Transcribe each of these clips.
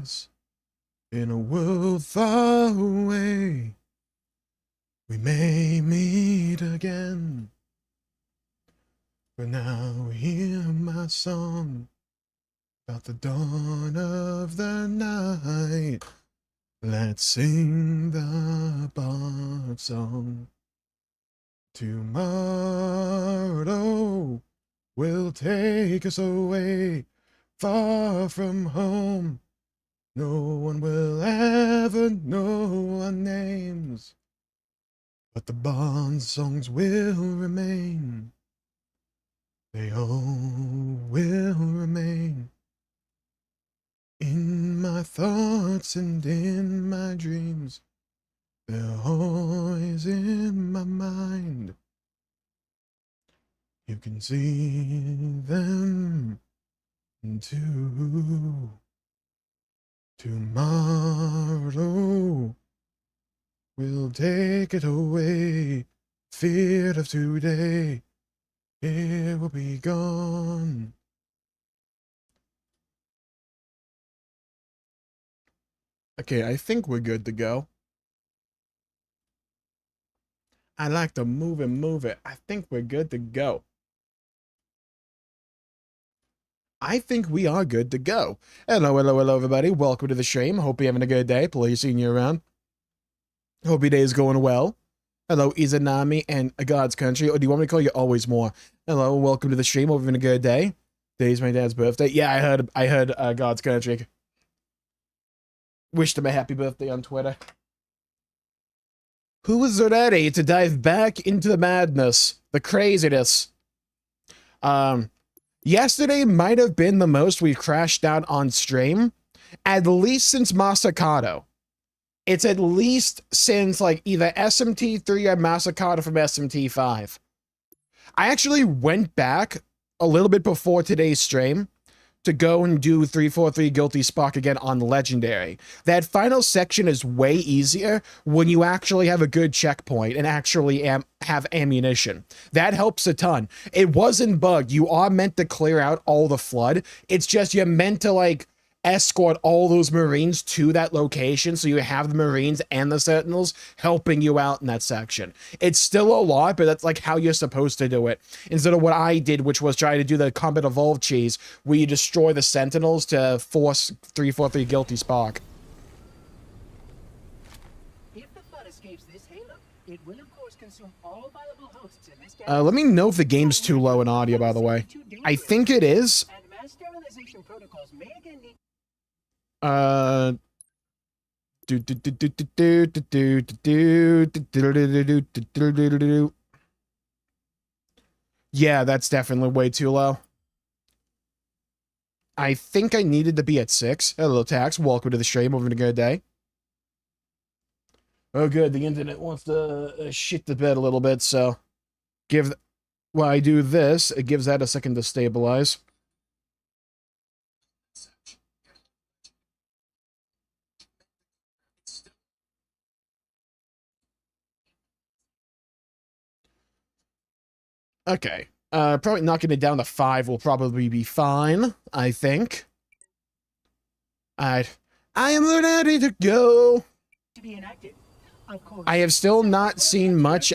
us in a world far away. We may meet again, but now hear my song about the dawn of the night. Let's sing the bard song. Tomorrow will take us away, far from home. No one will ever know our names, but the bond songs will remain. They all will remain in my thoughts and in my dreams. They're always in my mind. You can see them too. Tomorrow will take it away. Fear of today, it will be gone. Okay, I think we're good to go. I like to move it. I think we're good to go. I think we are good to go. Hello, everybody. Welcome to the stream. Hope you're having a good day. Pleasure seeing you around. Hope your day is going well. Hello, Izanami and A God's Country. Or do you want me to call you Always More? Hello, welcome to the stream. Hope you're having a good day. Today's my dad's birthday. Yeah, I heard God's Country. Wished him a happy birthday on Twitter. Who is ready to dive back into the madness, the craziness? Yesterday might have been the most we've crashed out on stream, at least since Masakado. It's at least since like either SMT3 or Masakado from SMT5. I actually went back a little bit before today's stream to go and do 343 Guilty Spock again on Legendary. That final section is way easier when you actually have a good checkpoint and actually have ammunition. That helps a ton. It wasn't bugged. You are meant to clear out all the flood. It's just you're meant to like escort all those Marines to that location so you have the Marines and the Sentinels helping you out in that section. It's still a lot, but that's like how you're supposed to do it. Instead of what I did, which was try to do the Combat Evolved cheese, where you destroy the Sentinels to force 343 Guilty Spock. If the flood escapes this halo, it will of course consume all viable hosts in this Let me know if the game's too low in audio, by the way. I think it is. and mass sterilization protocols may again need Yeah, that's definitely way too low. I think I needed to be at 6. Hello, Tax. Welcome to the stream. Having a good day. Oh, good. The internet wants to shit the bed a little bit, so while I do this, it gives that a second to stabilize. Okay. Probably knocking it down to 5 will probably be fine, I think. Alright. I am ready to go. to be enacted. Of course, I have still not seen much,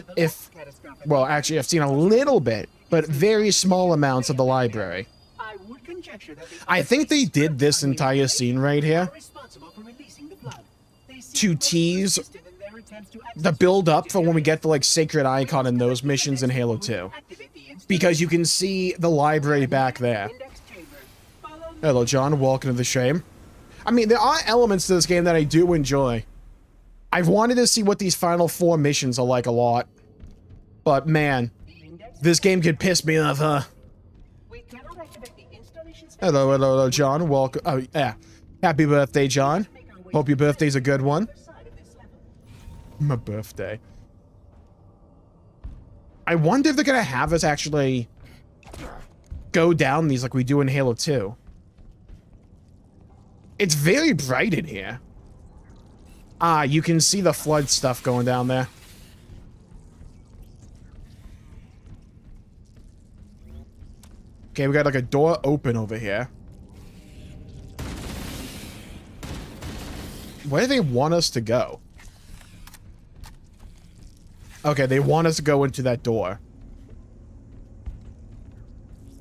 well, actually, I've seen a little bit, but very small amounts of the library. I would conjecture that the I think they did this entire scene right here are responsible for releasing the flood. They seem to most tease persistent in their attempts to the build up for when we get the like Sacred Icon in those missions in Halo 2. activate the instant Because you can see the library back there. index chamber. Follow Hello, John. Welcome to the stream. I mean, there are elements to this game that I do enjoy. I've wanted to see what these final 4 missions are like a lot. But man, the index. this game could piss me off, huh? We cannot activate the installation space. Hello, John. Welcome. Oh, yeah. Happy birthday, John. Hope your birthday's a good one. Side of this level. My birthday. I wonder if they're gonna have us actually go down these like we do in Halo 2. It's very bright in here. Ah, you can see the flood stuff going down there. Okay, we got like a door open over here. Where do they want us to go? Okay, they want us to go into that door.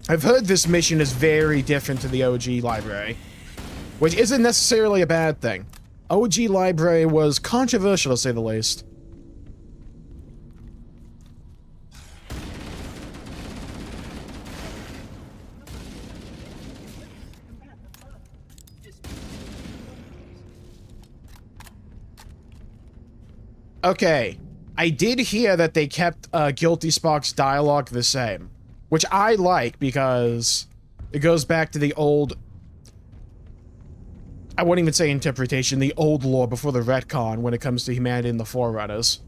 I've heard this mission is very different to the OG library, which isn't necessarily a bad thing. OG library was controversial, to say the least. Okay, I did hear that they kept Guilty Spock's dialogue the same, which I like because it goes back to the old... I wouldn't even say interpretation, the old lore before the retcon when it comes to humanity and the Forerunners.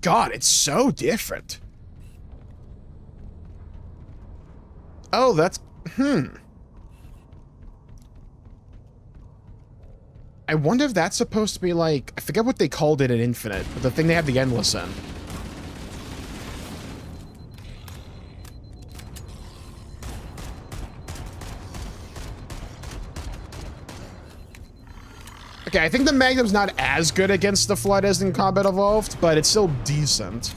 God, it's so different. Oh, that's... I wonder if that's supposed to be like... I forget what they called it in Infinite, but the thing they have the Endless in. Okay, I think the Magnum's not as good against the Flood as in Combat Evolved, but it's still decent.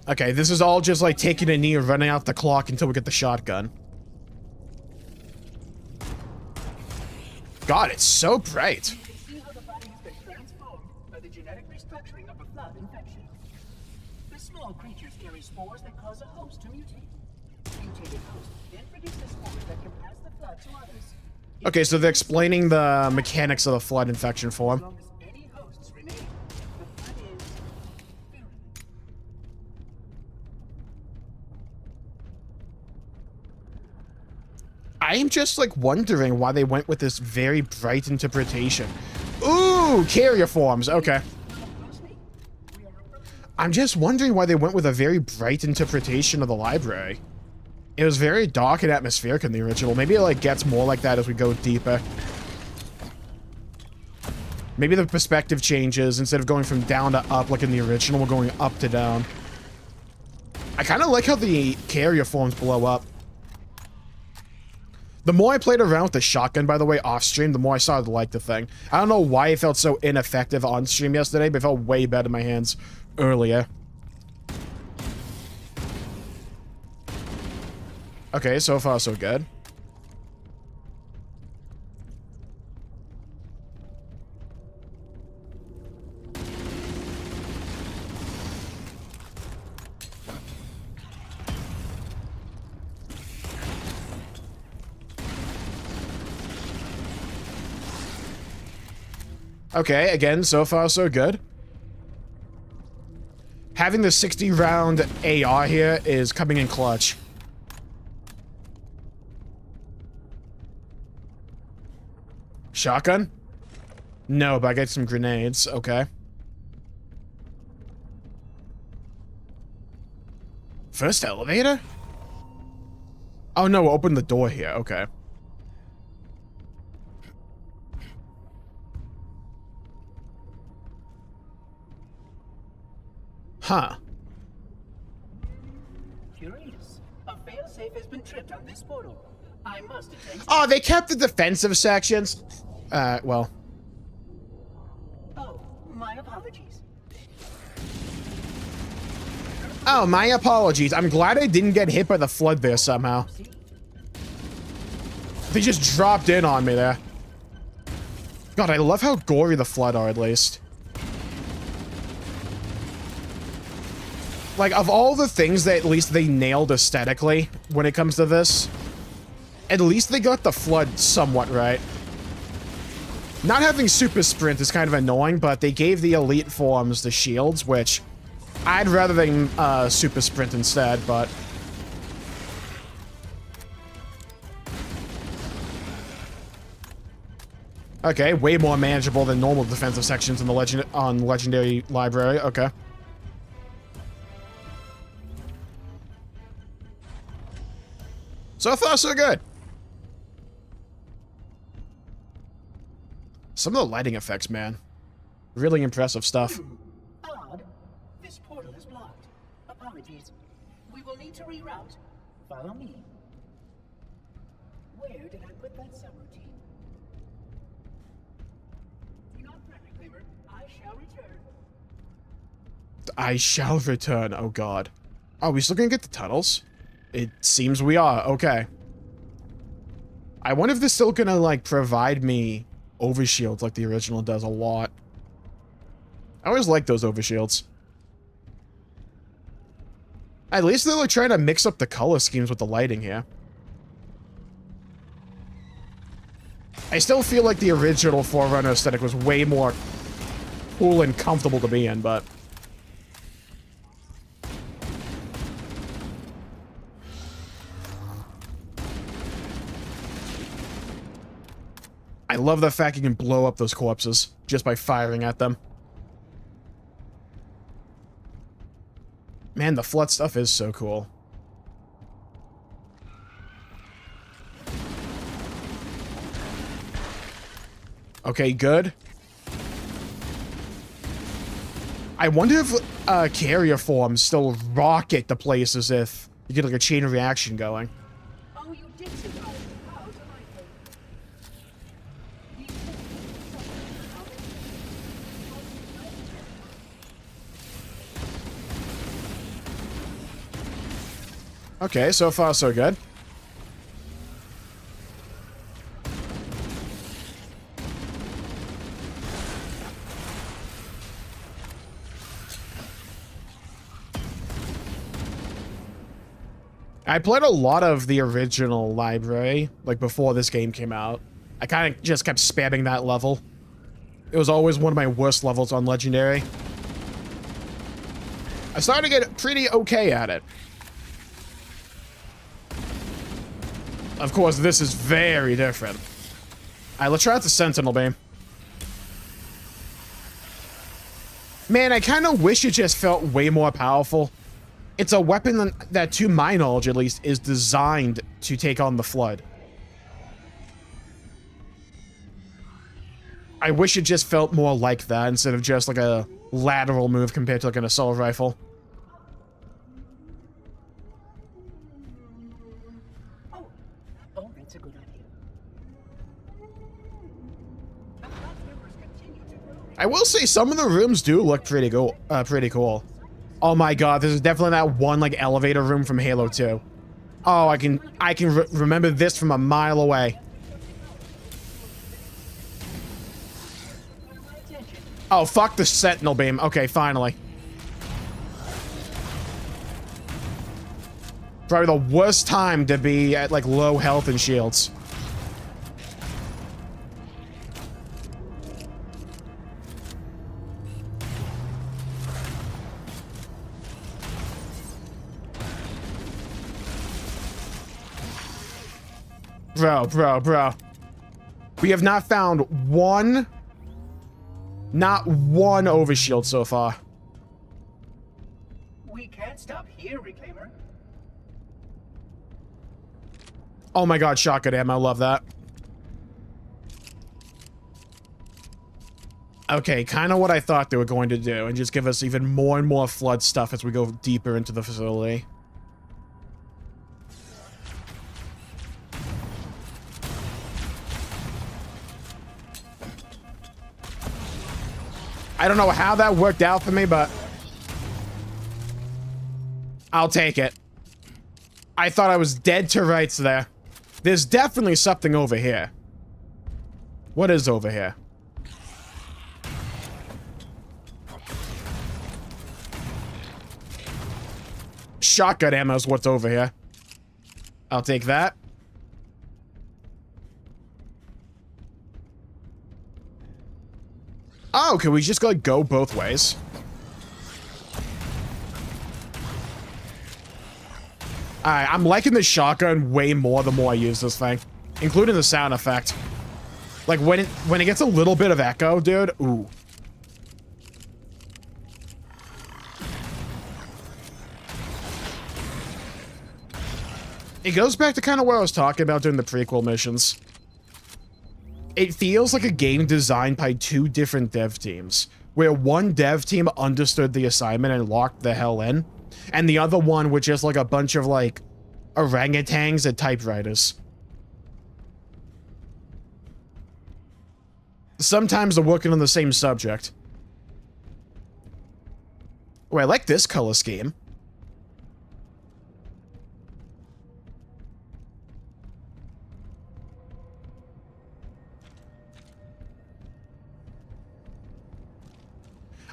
Okay, this is all just like taking a knee and running out the clock until we get the shotgun. God, it's so bright. You can see how the body has been transformed by the genetic restructuring of a flood infection. The small creatures carry spores that cause a host to mutate. Mutated host then produces spores that can pass the flood to others. Okay, so they're explaining the mechanics of the Flood infection for As him. long as any hosts remain, the flood is virulent. I'm just like wondering why they went with this very bright interpretation. Ooh, carrier forms. Okay. I'm just wondering why they went with a very bright interpretation of the library. It was very dark and atmospheric in the original. Maybe it like gets more like that as we go deeper. Maybe the perspective changes. Instead of going from down to up like in the original, we're going up to down. I kind of like how the carrier forms blow up. The more I played around with the shotgun, by the way, off stream, the more I started to like the thing. I don't know why it felt so ineffective on stream yesterday, but it felt way better in my hands earlier. Okay, so far so good. Okay, again, so far so good. Having the 60-round AR here is coming in clutch. Shotgun? No, but I get some grenades. Okay. First elevator? Oh no, open the door here. Okay. Huh. Curious. A failsafe has been tripped on this portal. I must attend. Oh, they kept the defensive sections. Well. Oh, my apologies. Oh, my apologies. I'm glad I didn't get hit by the flood there somehow. They just dropped in on me there. God, I love how gory the flood are, at least. Like, of all the things that at least they nailed aesthetically when it comes to this, at least they got the flood somewhat right. Not having super sprint is kind of annoying, but they gave the elite forms the shields, which I'd rather than super sprint instead, but... Okay, way more manageable than normal defensive sections in the Legendary Library. Okay. So far, so good. Some of the lighting effects, man. Really impressive stuff. Odd. This portal is blocked. Apologies. We will need to reroute. Follow me. Where did I put that subroutine? Do not fret, Reclaimer. I shall return. I shall return. Oh, God. Are we still gonna get the tunnels? It seems we are. Okay. I wonder if this is still gonna, like, provide me overshields like the original does a lot. I always like those overshields. At least they're, like, trying to mix up the color schemes with the lighting here. I still feel like the original Forerunner aesthetic was way more cool and comfortable to be in, but... I love the fact you can blow up those corpses just by firing at them. Man, the flood stuff is so cool. Okay, good. I wonder if carrier forms still rocket the places if you get like a chain reaction going. Oh, you did survive. How delightful. Okay, so far so good. I played a lot of the original library, like before this game came out. I kind of just kept spamming that level. It was always one of my worst levels on Legendary. I started to get pretty okay at it. Of course, this is very different. Alright, let's try out the Sentinel Beam. Man, I kind of wish it just felt way more powerful. It's a weapon that, to my knowledge at least, is designed to take on the Flood. I wish it just felt more like that instead of just like a lateral move compared to like an assault rifle. Oh, that's a good idea. I will say some of the rooms do look pretty cool. Oh my god, this is definitely that one like elevator room from Halo 2. Oh, I can remember this from a mile away. Oh, fuck the Sentinel Beam. Okay, finally. Probably the worst time to be at like low health and shields. Bro. We have not found not one overshield so far. We can't stop here, Reclaimer. Oh my god, shotgun ammo, I love that. Okay, kind of what I thought they were going to do, and just give us even more and more Flood stuff as we go deeper into the facility. I don't know how that worked out for me, but I'll take it. I thought I was dead to rights there. There's definitely something over here. What is over here? Shotgun ammo is what's over here. I'll take that. Oh, can we just like go both ways? Alright, I'm liking the shotgun way more the more I use this thing. Including the sound effect. Like when it gets a little bit of echo, dude, ooh. It goes back to kind of what I was talking about during the prequel missions. It feels like a game designed by two different dev teams, where one dev team understood the assignment and locked the hell in, and the other one was just like a bunch of like orangutans and typewriters. Sometimes they're working on the same subject. Oh, I like this color scheme.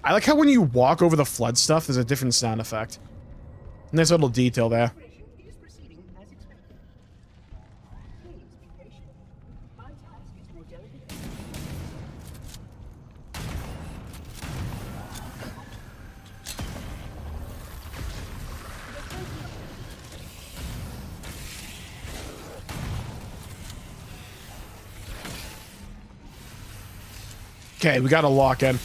I like how when you walk over the flood stuff, there's a different sound effect. Nice little detail there. Is proceeding as expected. Please be patient. My task is more delicate. Okay, we gotta lock in.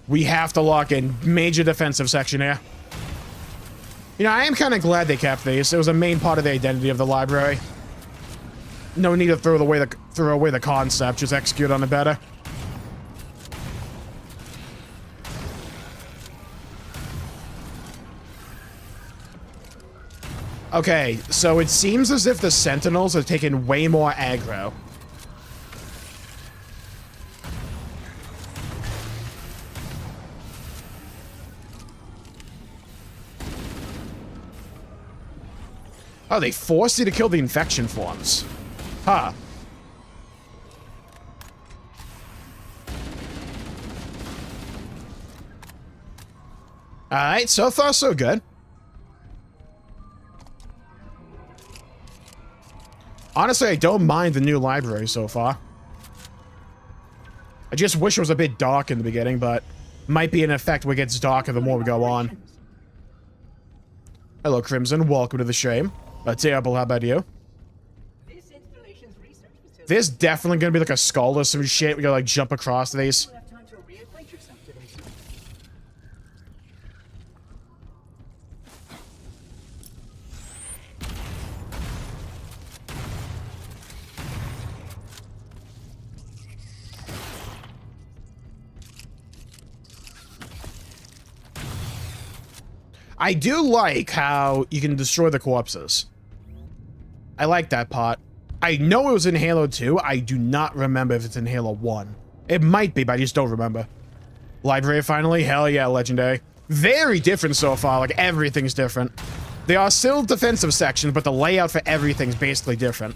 We have to lock in. Major defensive section here. You know, I am kind of glad they kept these. It was a main part of the identity of the library. No need to throw away the concept. Just execute on it better. Okay, so it seems as if the Sentinels are taking way more aggro. Oh, they forced you to kill the infection forms. Huh. Alright, so far so good. Honestly, I don't mind the new library so far. I just wish it was a bit dark in the beginning, but might be an effect where it gets darker the more we go on. Hello, Crimson. Welcome to the stream. Terrible, how about you? There's definitely gonna be like a skull or some shit. We gotta like jump across these. I do like how you can destroy the corpses. I like that part. I know it was in Halo 2. I do not remember if it's in Halo 1. It might be, but I just don't remember. Library finally? Hell yeah, legendary. Very different so far. Like, everything's different. They are still defensive sections, but the layout for everything's basically different.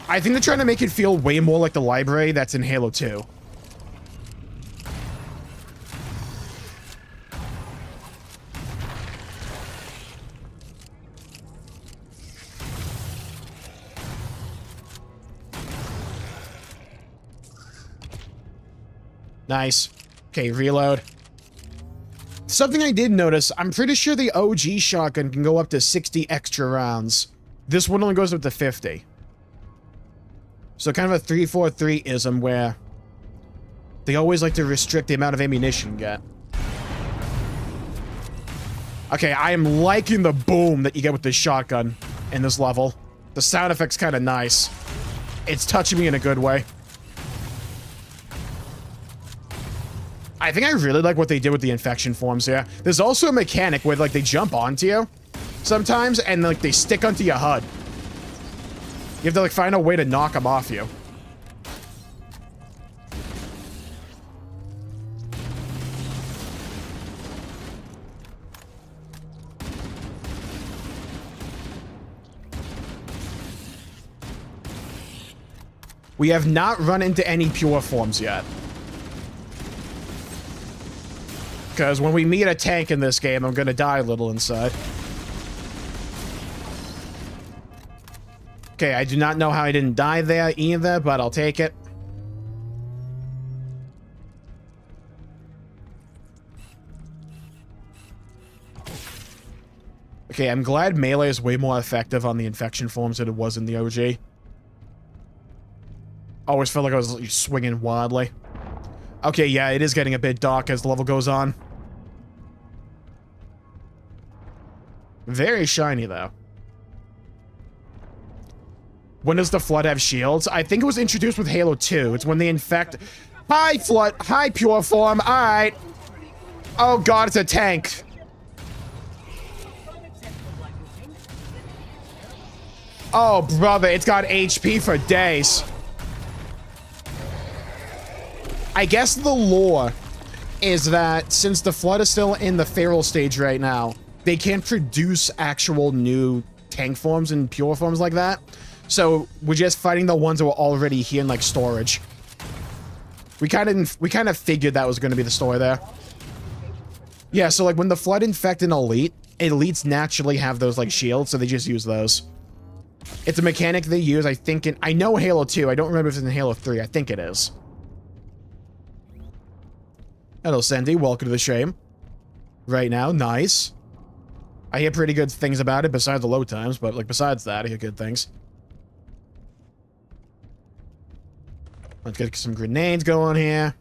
I think they're trying to make it feel way more like the library that's in Halo 2. Nice. Okay, reload. Something I did notice, I'm pretty sure the OG shotgun can go up to 60 extra rounds. This one only goes up to 50. So kind of a 3-4-3-ism where they always like to restrict the amount of ammunition you get. Okay, I am liking the boom that you get with this shotgun in this level. The sound effect's kind of nice. It's touching me in a good way. I think I really like what they did with the infection forms here. There's also a mechanic where, like, they jump onto you sometimes, and, like, they stick onto your HUD. You have to, like, find a way to knock them off you. We have not run into any pure forms yet. Because when we meet a tank in this game, I'm gonna die a little inside. Okay, I do not know how I didn't die there either, but I'll take it. Okay, I'm glad melee is way more effective on the infection forms than it was in the OG. Always felt like I was swinging wildly. Okay, yeah, it is getting a bit dark as the level goes on. Very shiny, though. When does the Flood have shields? I think it was introduced with Halo 2. It's when they infect... Hi, Flood. Hi, Pure Form. All right. Oh, God, it's a tank. Oh, brother, it's got HP for days. I guess the lore is that since the Flood is still in the feral stage right now, they can't produce actual new tank forms and pure forms like that. So we're just fighting the ones that were already here in like storage. We kind of figured that was going to be the story there. Yeah, so like when the Flood infect an elite, elites naturally have those like shields, so they just use those. It's a mechanic they use, I think, I know Halo 2. I don't remember if it's in Halo 3. I think it is. Hello, Sandy. Welcome to the stream. Right now, nice. I hear pretty good things about it besides the load times, but like besides that, I hear good things. Let's get some grenades going here.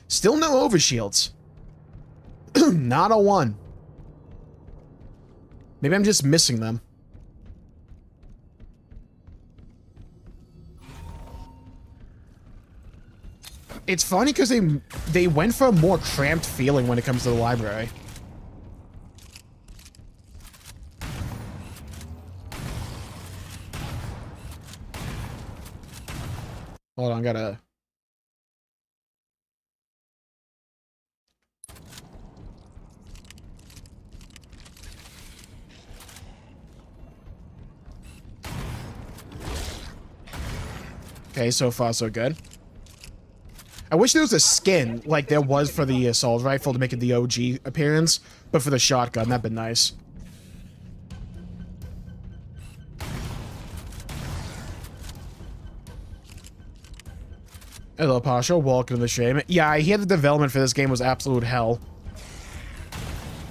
Still no overshields. Not a one. Maybe I'm just missing them. It's funny because they went for a more cramped feeling when it comes to the library. Hold on, gotta... Okay, so far so good. I wish there was a skin like there was for the assault rifle to make it the OG appearance, but for the shotgun, that'd been nice. Hello, Pasha. Welcome to the stream. Yeah, I hear the development for this game was absolute hell.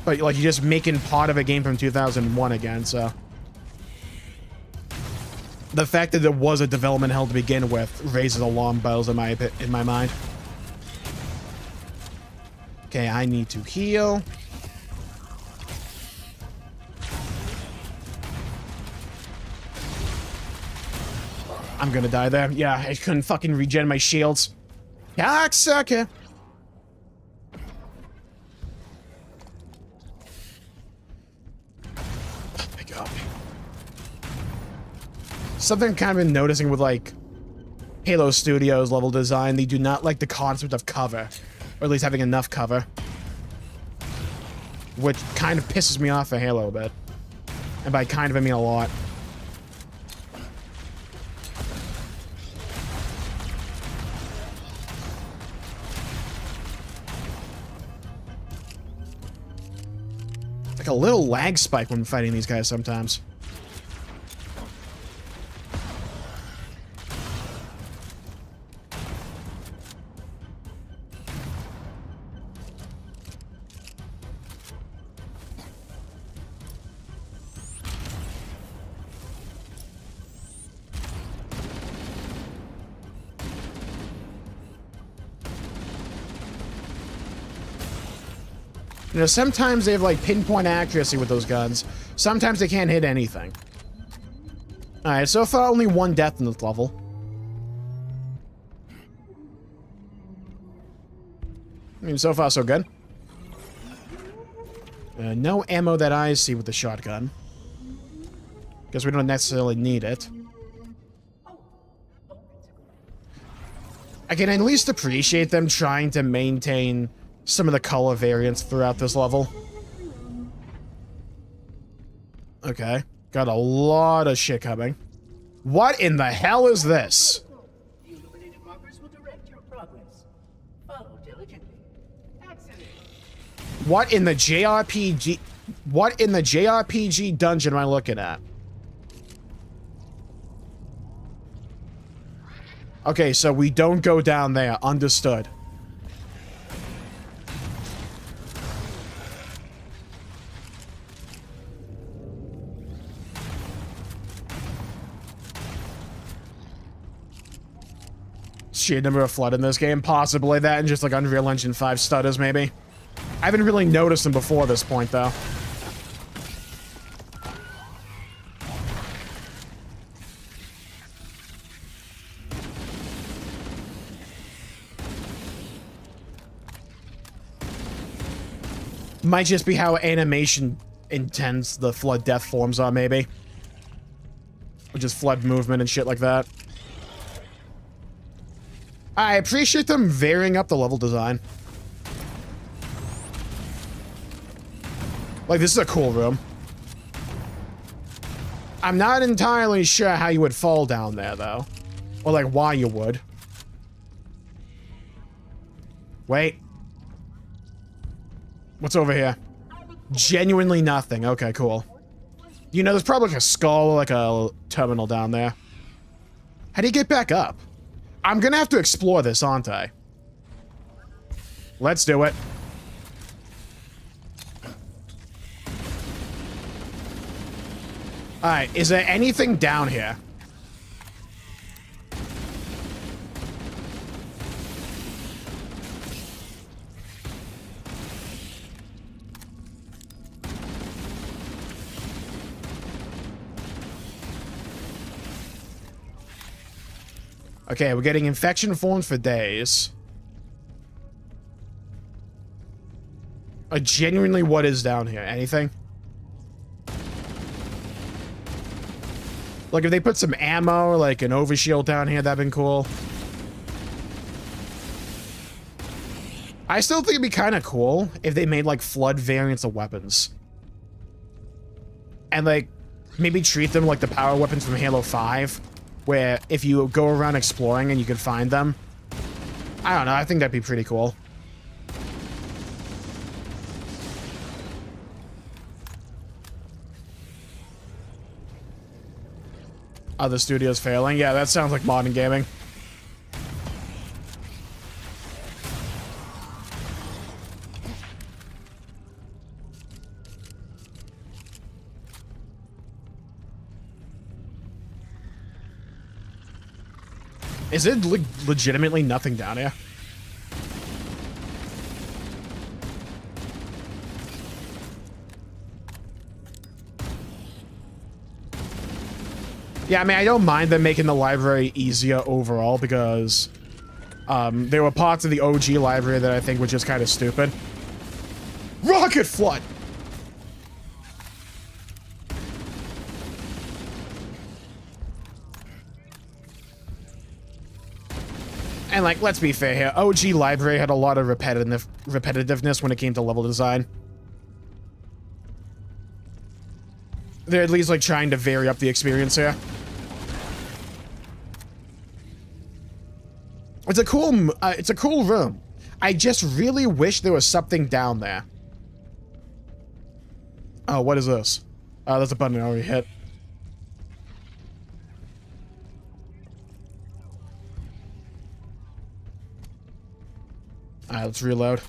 But, like, you're just making part of a game from 2001 again, so... The fact that there was a development hell to begin with raises alarm bells in my mind. Okay, I need to heal. I'm gonna die there. Yeah, I couldn't fucking regen my shields. Cocksucker. Oh my god. Something I've kind of been noticing with, like, Halo Studios level design, they do not like the concept of cover. Or at least having enough cover. Which kind of pisses me off for Halo a bit. And by kind of, I mean a lot. Like a little lag spike when fighting these guys sometimes. You know, sometimes they have, like, pinpoint accuracy with those guns. Sometimes they can't hit anything. Alright, so far only one death in this level. I mean, so far so good. No ammo that I see with the shotgun. Guess we don't necessarily need it. I can at least appreciate them trying to maintain some of the color variants throughout this level. Okay. Got a lot of shit coming. What in the hell is this? The illuminated markers will direct your progress. Follow diligently. Excellent. What in the JRPG... What in the JRPG dungeon am I looking at? Okay, so we don't go down there. Understood. sheer number of flood in this game. Possibly that and just like Unreal Engine 5 stutters, maybe. I haven't really noticed them before this point, though. Might just be how animation intense the flood death forms are, maybe. Or just flood movement and shit like that. I appreciate them varying up the level design. Like, this is a cool room. I'm not entirely sure how you would fall down there, though. Or, like, why you would. Wait. What's over here? Genuinely nothing. Okay, cool. You know, there's probably like a skull or like a terminal down there. How do you get back up? I'm gonna have to explore this, aren't I? Let's do it. Alright, is there anything down here? Okay, we're getting infection forms for days. Genuinely, what is down here? Anything? Like, if they put some ammo, like an overshield down here, that'd been cool. I still think it'd be kind of cool if they made, like, flood variants of weapons. And, like, maybe treat them like the power weapons from Halo 5. Where if you go around exploring and you could find them. I don't know, I think that'd be pretty cool. Other studios failing? Yeah, that sounds like modern gaming. Is it legitimately nothing down here? Yeah, I mean, I don't mind them making the library easier overall because there were parts of the OG library that I think were just kind of stupid. Rocket flood! And, like, let's be fair here. OG Library had a lot of repetitiveness when it came to level design. They're at least, like, trying to vary up the experience here. It's a cool room. I just really wish there was something down there. Oh, what is this? Oh, that's a button I already hit. Alright, let's reload.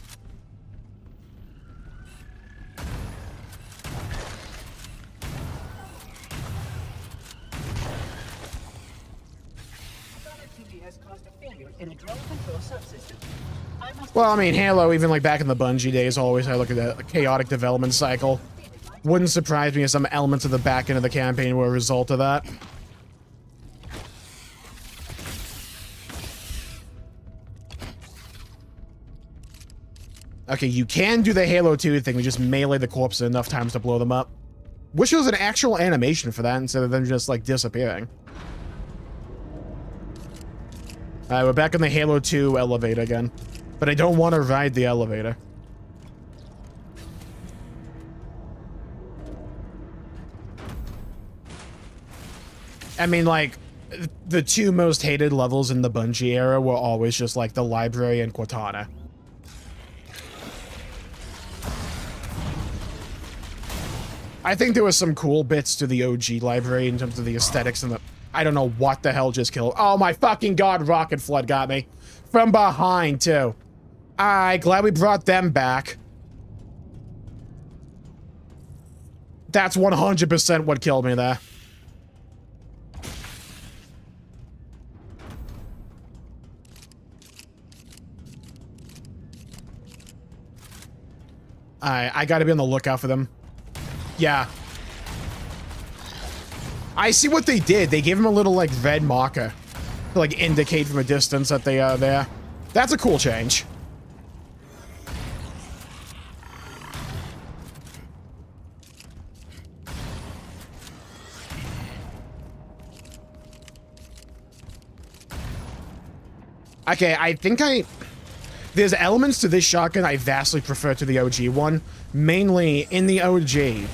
Well, I mean, Halo, even like back in the Bungie days, always had like a chaotic development cycle. Wouldn't surprise me if some elements of the back end of the campaign were a result of that. Okay, you can do the Halo 2 thing. We just melee the corpses enough times to blow them up. Wish there was an actual animation for that instead of them just, like, disappearing. Alright, we're back on the Halo 2 elevator again. But I don't want to ride the elevator. I mean, like, the two most hated levels in the Bungie era were always just, like, the library and Cortana. I think there was some cool bits to the OG library in terms of the aesthetics and the... I don't know what the hell just killed... Oh my fucking god, Rocket Flood got me. From behind, too. Alright, glad we brought them back. That's 100% what killed me there. I gotta be on the lookout for them. Yeah. I see what they did. They gave him a little, like, red marker to, like, indicate from a distance that they are there. That's a cool change. Okay, I think there's elements to this shotgun I vastly prefer to the OG one. Mainly, in the OG,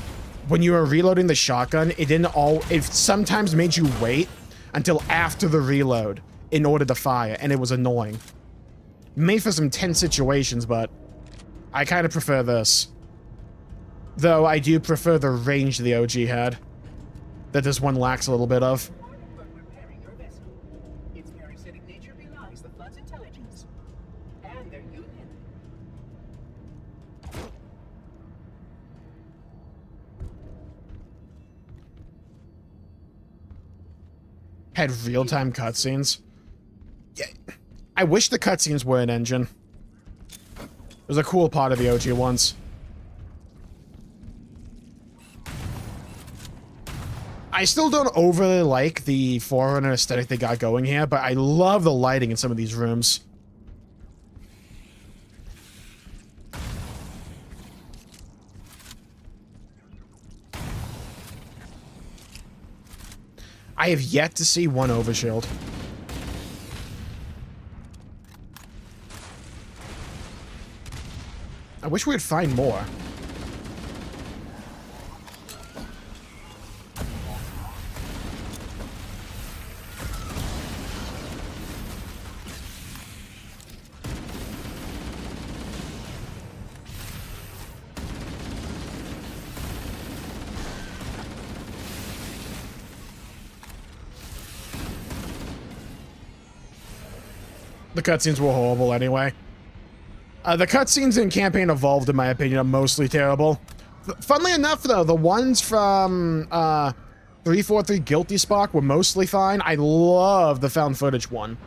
when you were reloading the shotgun, it sometimes made you wait until after the reload in order to fire, and it was annoying. Made for some tense situations, but I kind of prefer this. Though I do prefer the range the OG had, that this one lacks a little bit of. Had real-time cutscenes. Yeah, I wish the cutscenes were an engine. It was a cool part of the OG ones. I still don't overly like the Forerunner aesthetic they got going here, but I love the lighting in some of these rooms. I have yet to see one overshield. I wish we'd find more. The cutscenes were horrible anyway. The cutscenes in Campaign Evolved, in my opinion, are mostly terrible. Funnily enough, though, the ones from 343 Guilty Spark were mostly fine. I love the found footage one.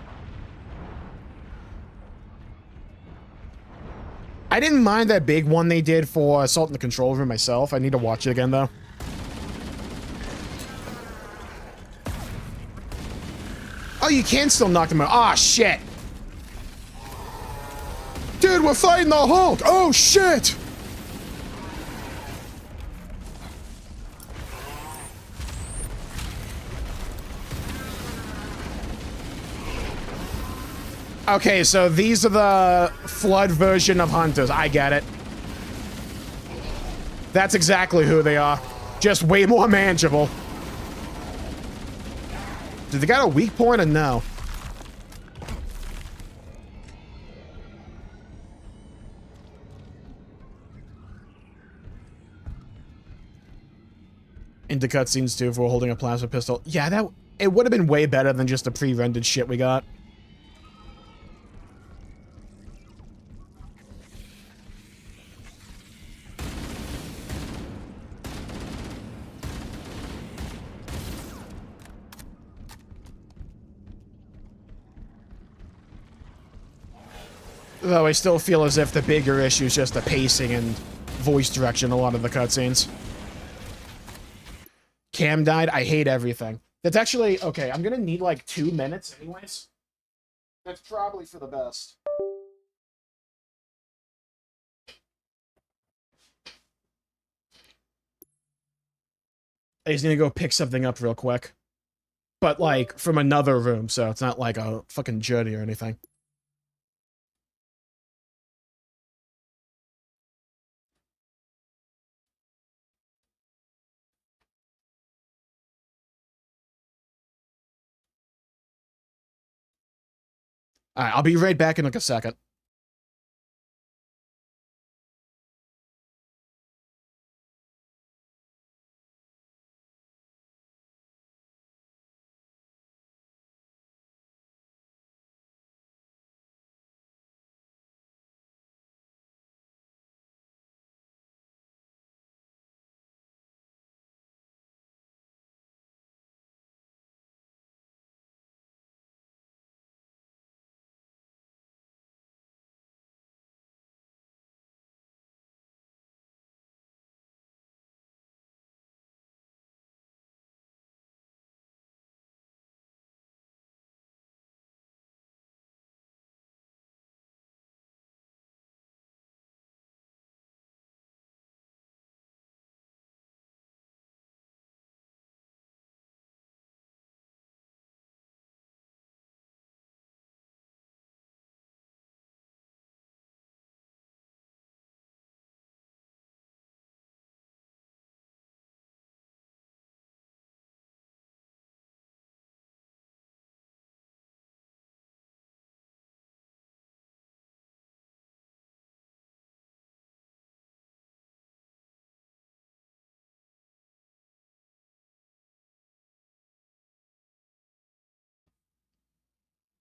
I didn't mind that big one they did for Assault in the Control Room myself. I need to watch it again, though. Oh, you can still knock them out. Ah, shit. Dude, we're fighting the Hulk! Oh, shit! Okay, so these are the Flood version of Hunters. I get it. That's exactly who they are. Just way more manageable. Did they got a weak point or no? Into cutscenes too if we're holding a plasma pistol. Yeah, it would have been way better than just the pre-rendered shit we got. Though I still feel as if the bigger issue is just the pacing and voice direction a lot of the cutscenes. Cam died. I hate everything. That's actually... Okay, I'm gonna need like 2 minutes anyways. That's probably for the best. I just need to go pick something up real quick. But like, from another room, so it's not like a fucking journey or anything. Alright, I'll be right back in like a second.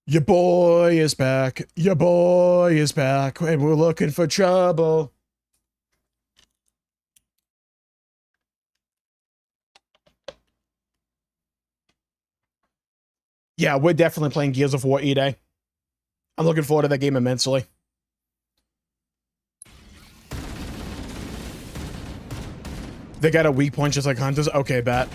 Your boy is back. Your boy is back. And we're looking for trouble. Yeah, we're definitely playing Gears of War E-Day. I'm looking forward to that game immensely. They got a weak point just like Hunters? Okay, bet.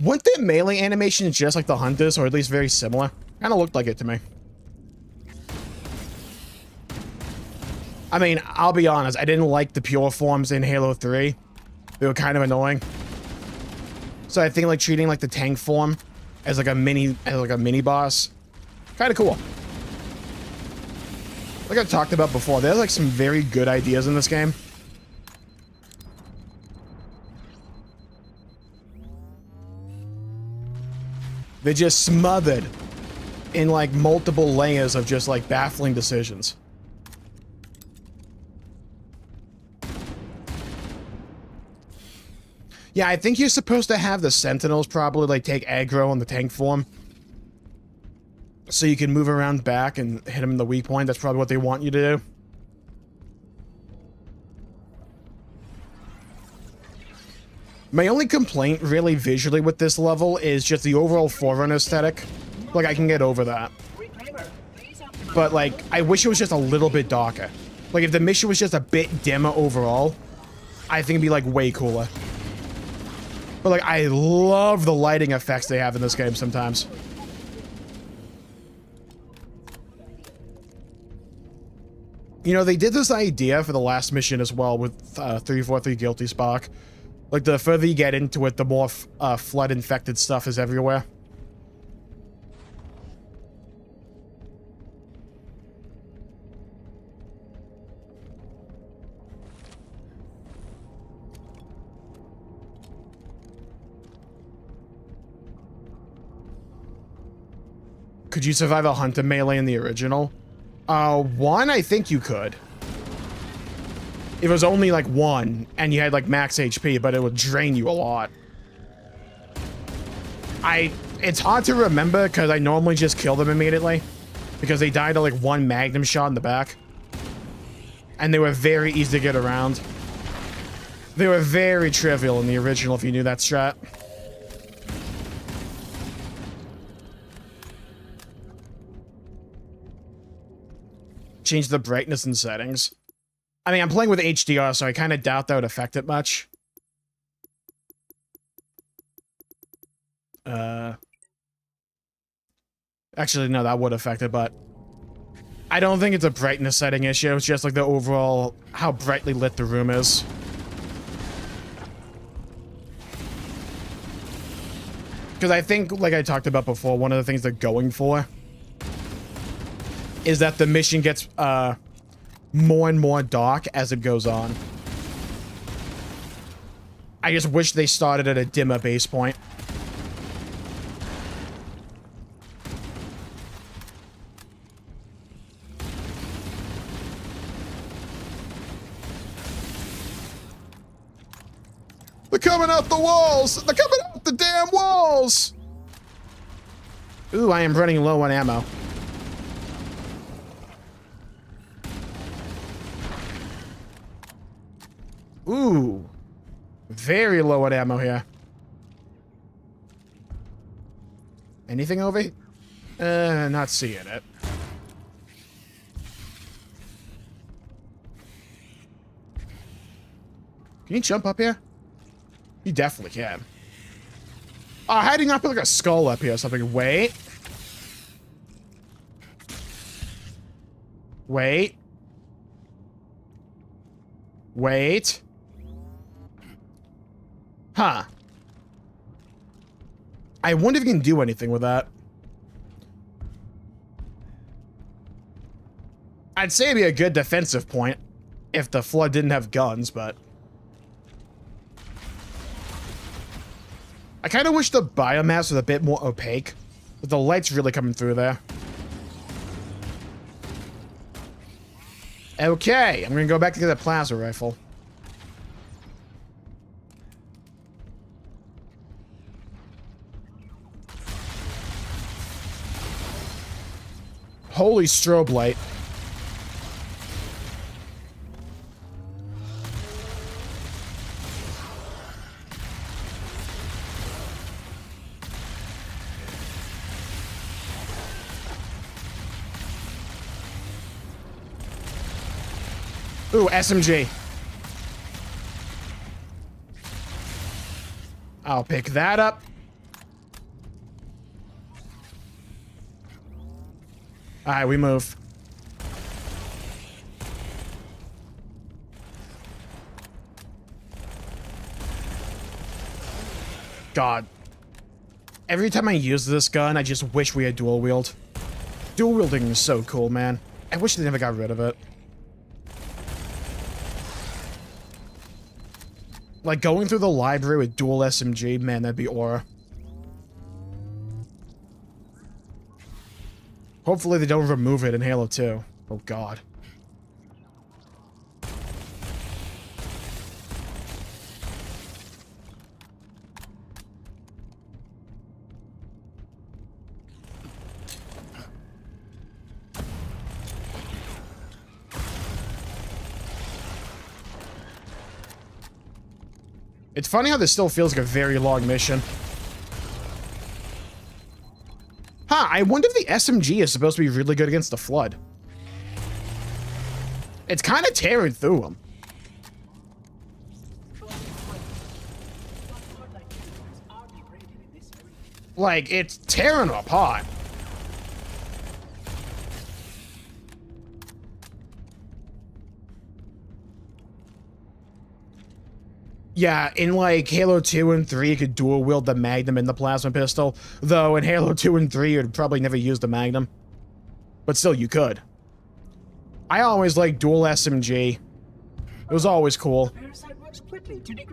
Weren't their melee animations just like the Hunters, or at least very similar? Kind of looked like it to me. I mean, I'll be honest, I didn't like the pure forms in Halo 3. They were kind of annoying. So I think like treating like the tank form as like a mini boss, kind of cool. Like I talked about before, there's like some very good ideas in this game. They're just smothered in like multiple layers of just like baffling decisions. Yeah, I think you're supposed to have the Sentinels probably like take aggro on the tank form. So you can move around back and hit them in the weak point. That's probably what they want you to do. My only complaint really visually with this level is just the overall Forerunner aesthetic. Like, I can get over that. But, like, I wish it was just a little bit darker. Like, if the mission was just a bit dimmer overall, I think it'd be, like, way cooler. But, like, I love the lighting effects they have in this game sometimes. You know, they did this idea for the last mission as well with 343 Guilty Spark. Like, the further you get into it, the more flood-infected stuff is everywhere. Could you survive a Hunter melee in the original? One, I think you could. It was only like one, and you had like max HP, but it would drain you a lot. It's hard to remember because I normally just kill them immediately because they died to like one magnum shot in the back. And they were very easy to get around. They were very trivial in the original if you knew that strat. Change the brightness and settings. I mean, I'm playing with HDR, so I kind of doubt that would affect it much. Actually, no, that would affect it, but I don't think it's a brightness setting issue. It's just like the overall, how brightly lit the room is. Because I think, like I talked about before, one of the things they're going for is that the mission gets more and more dark as it goes on. I just wish they started at a dimmer base point. They're coming out the walls! They're coming out the damn walls! Ooh, I am running low on ammo. Ooh. Very low on ammo here. Anything over here? Not seeing it. Can you jump up here? You definitely can. Oh, how do you not put like a skull up here or something? Wait. Wait. Wait. Huh. I wonder if you can do anything with that. I'd say it'd be a good defensive point if the Flood didn't have guns, but... I kind of wish the biomass was a bit more opaque, but the light's really coming through there. Okay, I'm gonna go back to get the plasma rifle. Holy strobe light. Ooh, SMG. I'll pick that up. Alright, we move. God. Every time I use this gun, I just wish we had dual wield. Dual wielding is so cool, man. I wish they never got rid of it. Like, going through the library with dual SMG, man, that'd be aura. Hopefully they don't remove it in Halo 2. Oh, God. It's funny how this still feels like a very long mission. Huh, I wonder if the SMG is supposed to be really good against the Flood. It's kind of tearing through them. Like, it's tearing them apart. Yeah, in like Halo 2 and 3, you could dual wield the Magnum and the plasma pistol. Though in Halo 2 and 3, you'd probably never use the Magnum. But still, you could. I always liked dual SMG. It was always cool.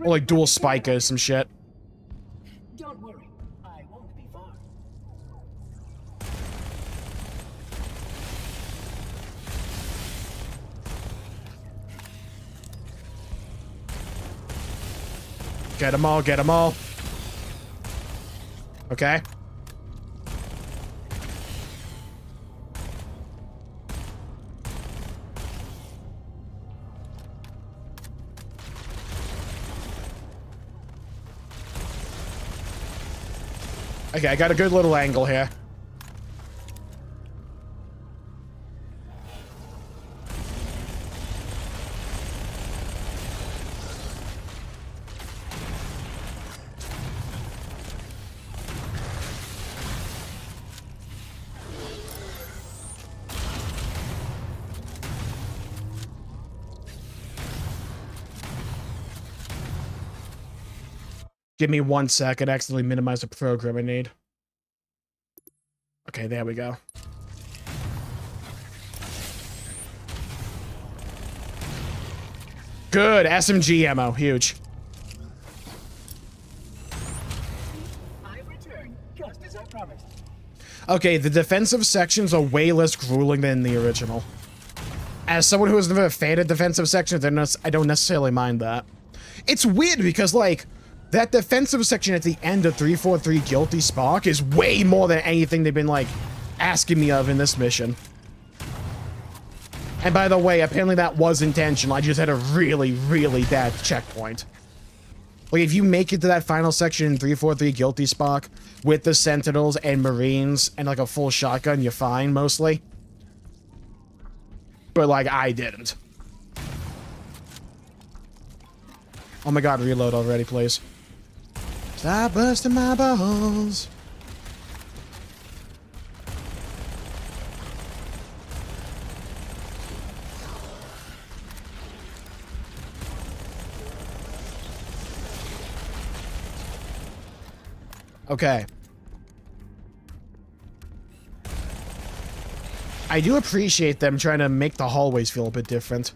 Or like dual Spiker, some shit. Don't worry, I won't be far. Get them all, get them all. Okay. Okay, I got a good little angle here. Give me 1 sec. I accidentally minimized the program I need. Okay, there we go. Good. SMG ammo. Huge. I've returned, just as I promised. Okay, the defensive sections are way less grueling than the original. As someone who has never faded defensive sections, I don't necessarily mind that. It's weird because, like, that defensive section at the end of 343 Guilty Spark is way more than anything they've been, like, asking me of in this mission. And by the way, apparently that was intentional. I just had a really, really bad checkpoint. Like, if you make it to that final section in 343 Guilty Spark with the Sentinels and Marines and, like, a full shotgun, you're fine, mostly. But, like, I didn't. Oh my god, reload already, please. Stop busting my balls. Okay. I do appreciate them trying to make the hallways feel a bit different.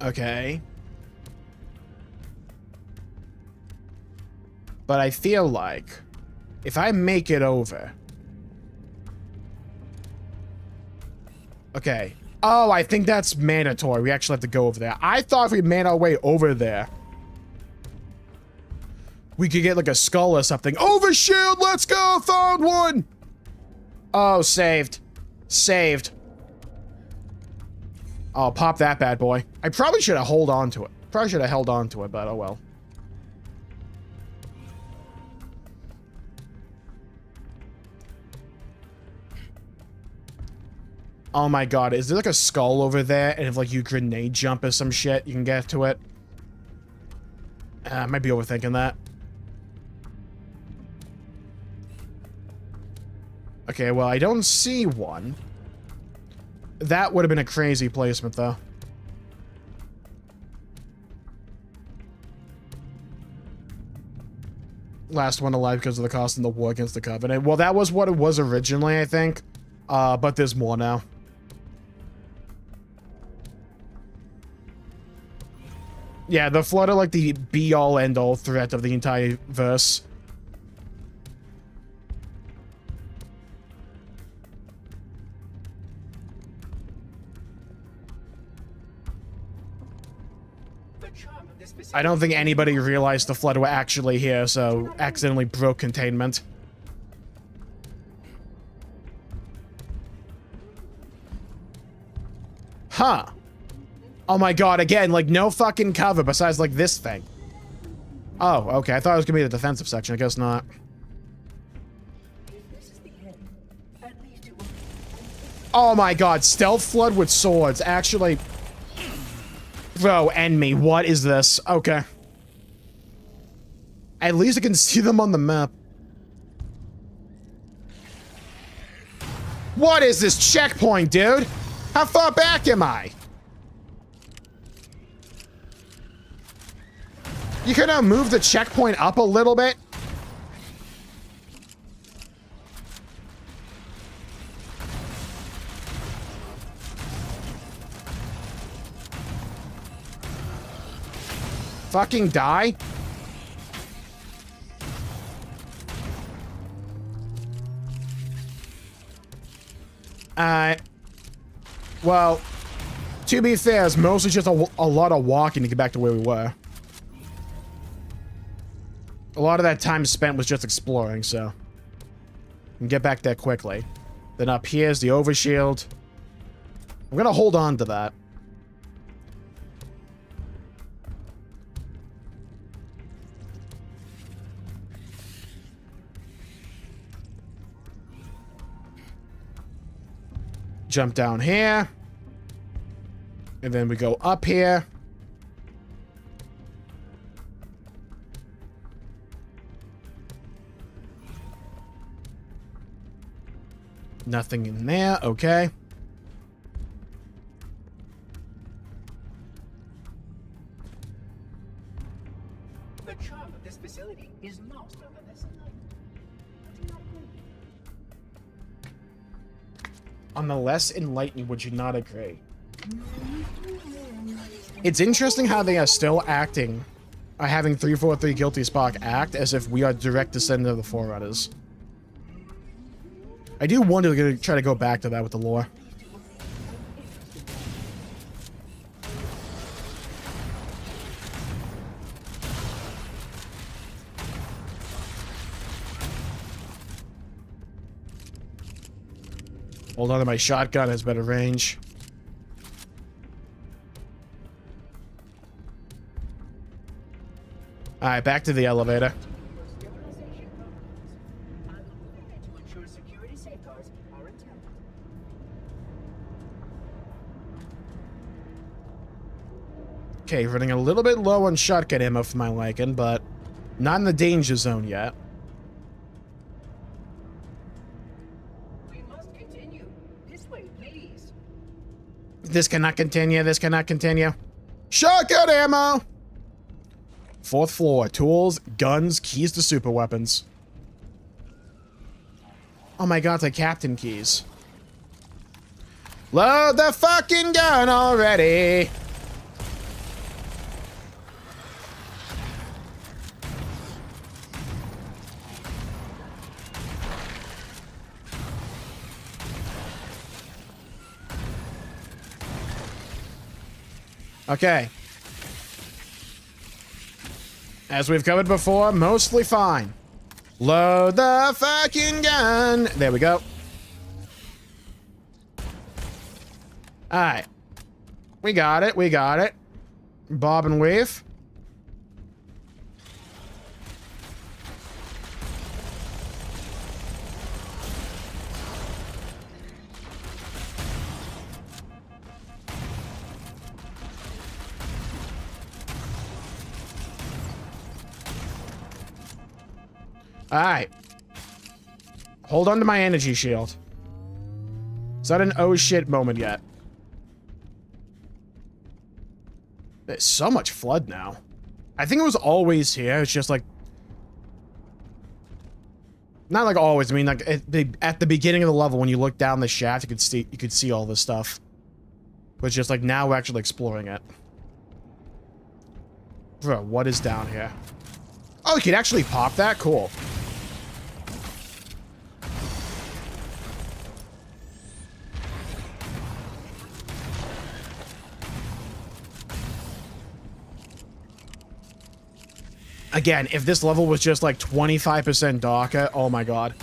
Okay. But I feel like if I make it over... Okay. Oh, I think that's mandatory. We actually have to go over there. I thought if we made our way over there, We could get like a skull or something. Overshield, let's go, found one! Oh, saved. Saved. Oh, pop that bad boy. I probably should have held on to it. Probably should have held on to it, but oh well. Oh my god, is there like a skull over there? And if like you grenade jump or some shit, you can get to it? I might be overthinking that. Okay, well, I don't see one. That would have been a crazy placement, though. Last one alive because of the cost in the war against the Covenant. Well, that was what it was originally, I think. But there's more now. Yeah, the Flood are like the be-all, end-all threat of the entire verse. I don't think anybody realized the Flood were actually here, so accidentally broke containment. Huh. Oh my god, again, like no fucking cover besides like this thing. Oh, okay, I thought it was gonna be the defensive section, I guess not. Oh my god, Stealth Flood with swords, actually... Bro, end me. What is this? Okay. At least I can see them on the map. What is this checkpoint, dude? How far back am I? You could move the checkpoint up a little bit? Fucking die? Well, to be fair, it's mostly just a lot of walking to get back to where we were. A lot of that time spent was just exploring, so... we can get back there quickly. Then up here's the overshield. I'm gonna hold on to that. Jump down here. And then we go up here. Nothing in there. Okay. The charm of this facility is lost on the lesson light. Do you not agree? On the less enlightened, would you not agree? It's interesting how they are still acting, having 343 Guilty Spark act as if we are direct descendant of the Forerunners. I do wonder if they're going to try to go back to that with the lore. Hold on to my shotgun, has better range. Alright, back to the elevator. Okay, running a little bit low on shotgun ammo for my liking, but not in the danger zone yet. We must continue. This way, please. This cannot continue. This cannot continue. Shotgun ammo! 4th floor. Tools, guns, keys to super weapons. Oh my god, the captain keys. Load the fucking gun already! Okay. As we've covered before, mostly fine. Load the fucking gun. There we go. Alright. We got it. We got it. Bob and weave. Alright. Hold on to my energy shield. It's not an oh shit moment yet. There's so much flood now. I think it was always here. It's just like... Not like always. I mean, like at the beginning of the level, when you look down the shaft, you could see all this stuff. But it's just like now we're actually exploring it. Bro, what is down here? Oh, you could actually pop that? Cool. Again, if this level was just like 25% darker, oh my god.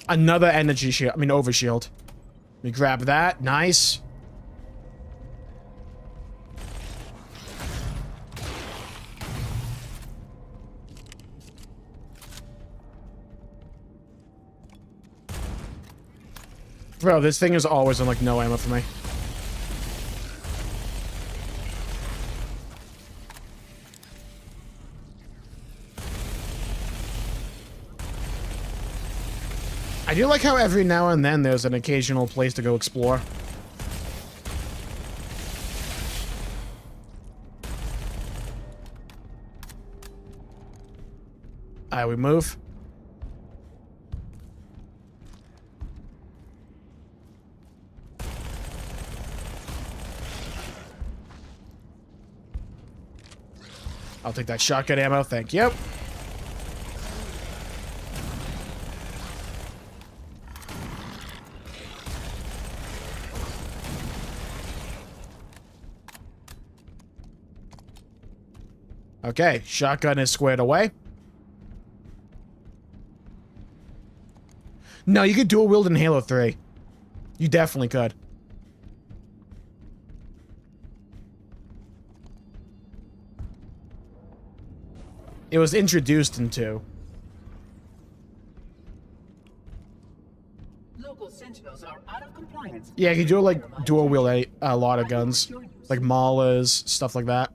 Another energy shield, I mean overshield. Let me grab that, nice. Bro, this thing is always on, like, no ammo for me. I do like how every now and then there's an occasional place to go explore. Alright, we move. I'll take that shotgun ammo, thank you. Okay, shotgun is squared away. No, you could dual wield in Halo 3. You definitely could. It was introduced in 2. Local sentinels are out of compliance. Yeah, you could do like dual wield a lot of guns, like Maulers, stuff like that.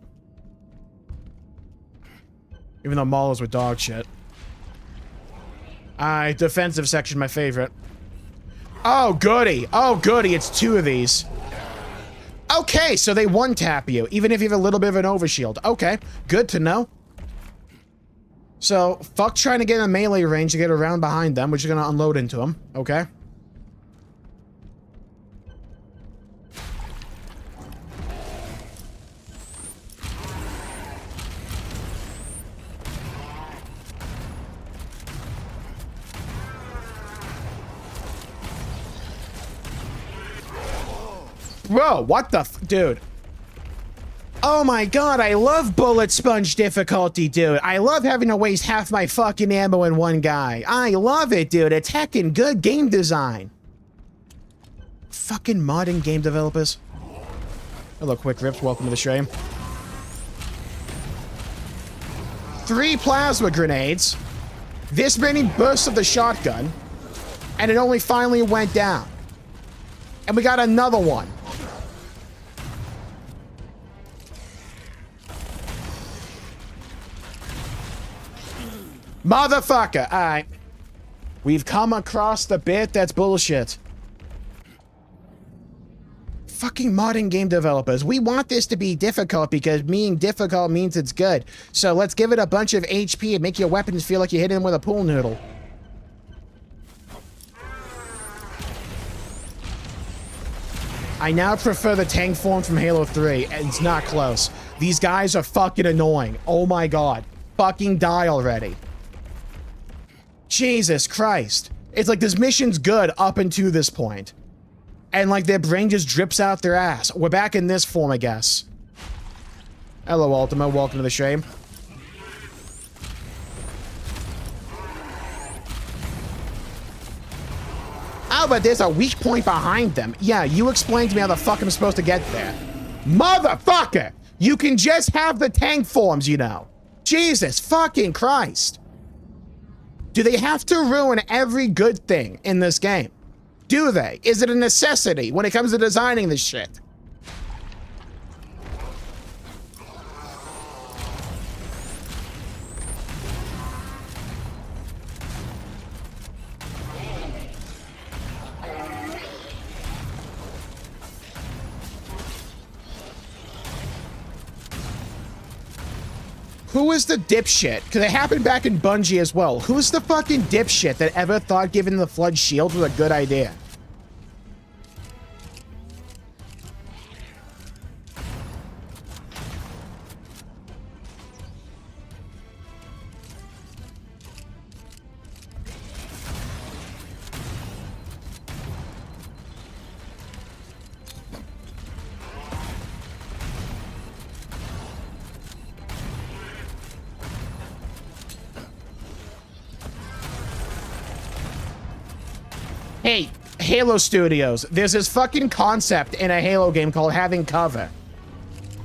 Even though Maulers were dog shit. Defensive section, my favorite. Oh goody! Oh goody! It's 2 of these. Okay, so they one-tap you, even if you have a little bit of an overshield. Okay, good to know. So, fuck trying to get in a melee range to get around behind them. We're just gonna unload into them. Okay. Bro, what the dude? Oh my god, I love bullet sponge difficulty, dude. I love having to waste half my fucking ammo in one guy. I love it, dude. It's heckin' good game design. Fucking modding game developers. Hello, Quick Rips. Welcome to the stream. 3 plasma grenades. This many bursts of the shotgun. And it only finally went down. And we got another one. Motherfucker! Alright. We've come across the bit that's bullshit. Fucking modding game developers. We want this to be difficult because being difficult means it's good. So let's give it a bunch of HP and make your weapons feel like you're hitting them with a pool noodle. I now prefer the tank form from Halo 3, and it's not close. These guys are fucking annoying. Oh my god. Fucking die already. Jesus Christ. It's like this mission's good up until this point. And like their brain just drips out their ass. We're back in this form, I guess. Hello, Ultima. Welcome to the stream. Oh, but there's a weak point behind them. Yeah, you explain to me how the fuck I'm supposed to get there. Motherfucker! You can just have the tank forms, you know. Jesus fucking Christ. Do they have to ruin every good thing in this game? Do they? Is it a necessity when it comes to designing this shit? Who is the dipshit? Because it happened back in Bungie as well. Who's the fucking dipshit that ever thought giving the Flood shield was a good idea? Hey, Halo Studios, there's this fucking concept in a Halo game called having cover.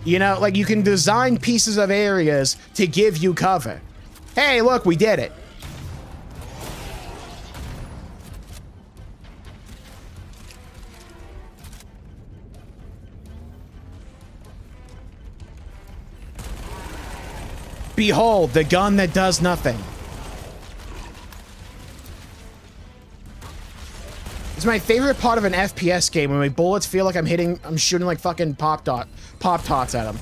You know, like you can design pieces of areas to give you cover. Hey, look, we did it. Behold, the gun that does nothing. It's my favorite part of an FPS game when my bullets feel like I'm shooting like fucking Pop-Tarts at them.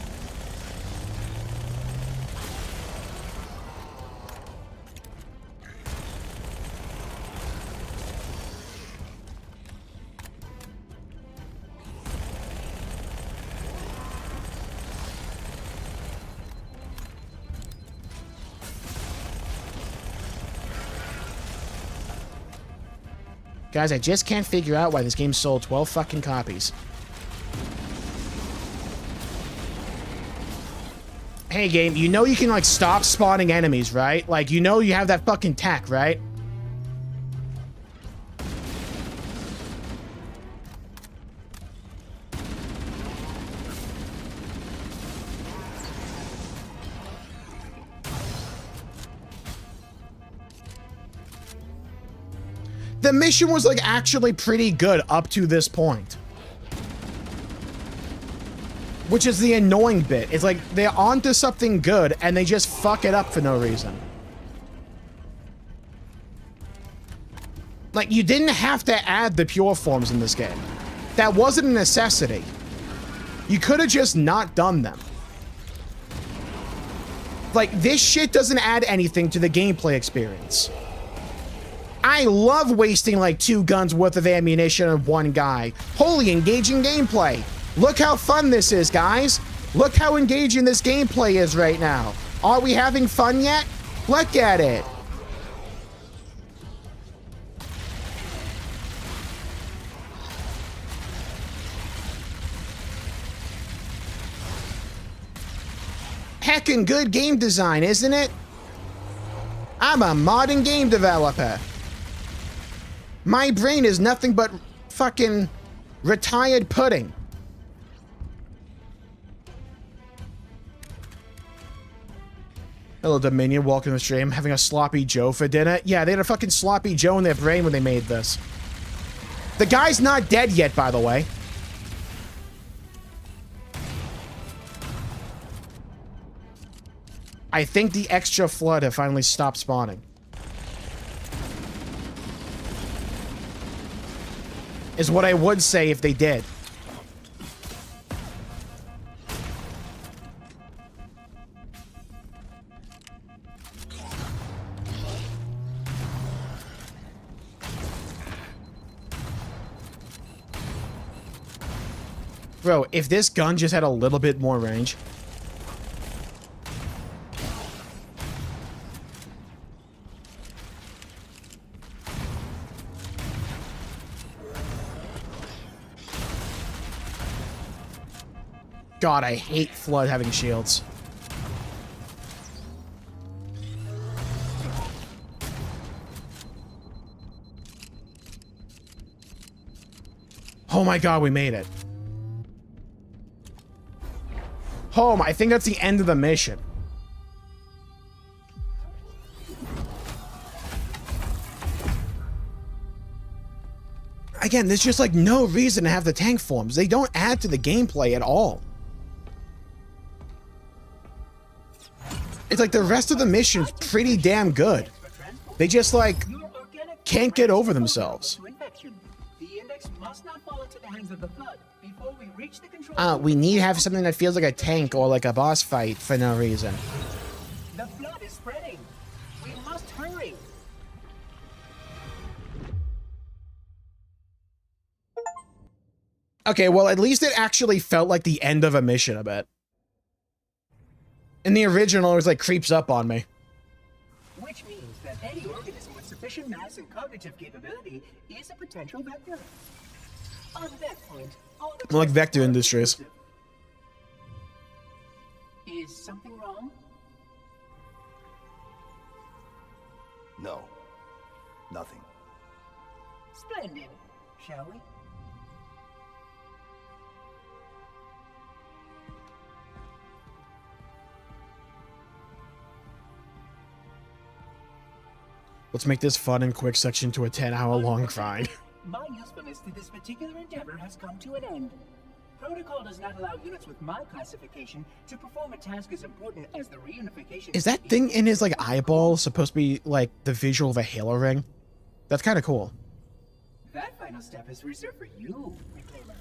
Guys, I just can't figure out why this game sold 12 fucking copies. Hey, game, you know you can, like, stop spawning enemies, right? Like, you know you have that fucking tech, right? The mission was, like, actually pretty good up to this point. Which is the annoying bit. It's like, they're onto something good, and they just fuck it up for no reason. Like, you didn't have to add the pure forms in this game. That wasn't a necessity. You could have just not done them. Like, this shit doesn't add anything to the gameplay experience. I love wasting like 2 guns worth of ammunition on one guy. Holy engaging gameplay. Look how fun this is, guys. Look how engaging this gameplay is right now. Are we having fun yet? Look at it. Heckin' good game design, isn't it? I'm a modern game developer. My brain is nothing but fucking retired pudding. Hello, Dominion. Welcome to the stream. Having a sloppy Joe for dinner? Yeah, they had a fucking sloppy Joe in their brain when they made this. The guy's not dead yet, by the way. I think the extra flood have finally stopped spawning. Is what I would say if they did. Bro, if this gun just had a little bit more range. God, I hate Flood having shields. Oh my God, we made it. Home, I think that's the end of the mission. Again, there's just like no reason to have the tank forms. They don't add to the gameplay at all. It's like the rest of the mission's pretty damn good. They just like can't get over themselves. We need to have something that feels like a tank or like a boss fight for no reason. The flood is spreading. We must hurry. Okay, well, at least it actually felt like the end of a mission a bit. In the original, it was like creeps up on me. Which means that any organism with sufficient mass and cognitive capability is a potential vector. On that point, all the Like Vector Industries. Is something wrong? No. Nothing. Splendid. Shall we? Let's make this fun and quick section to a 10-hour-long grind. My usefulness to this particular endeavor has come to an end. Protocol does not allow units with my classification to perform a task as important as the reunification. Is that thing in his like eyeball supposed to be like the visual of a Halo ring? That's kind of cool. That final step is reserved for you, Reclaimer.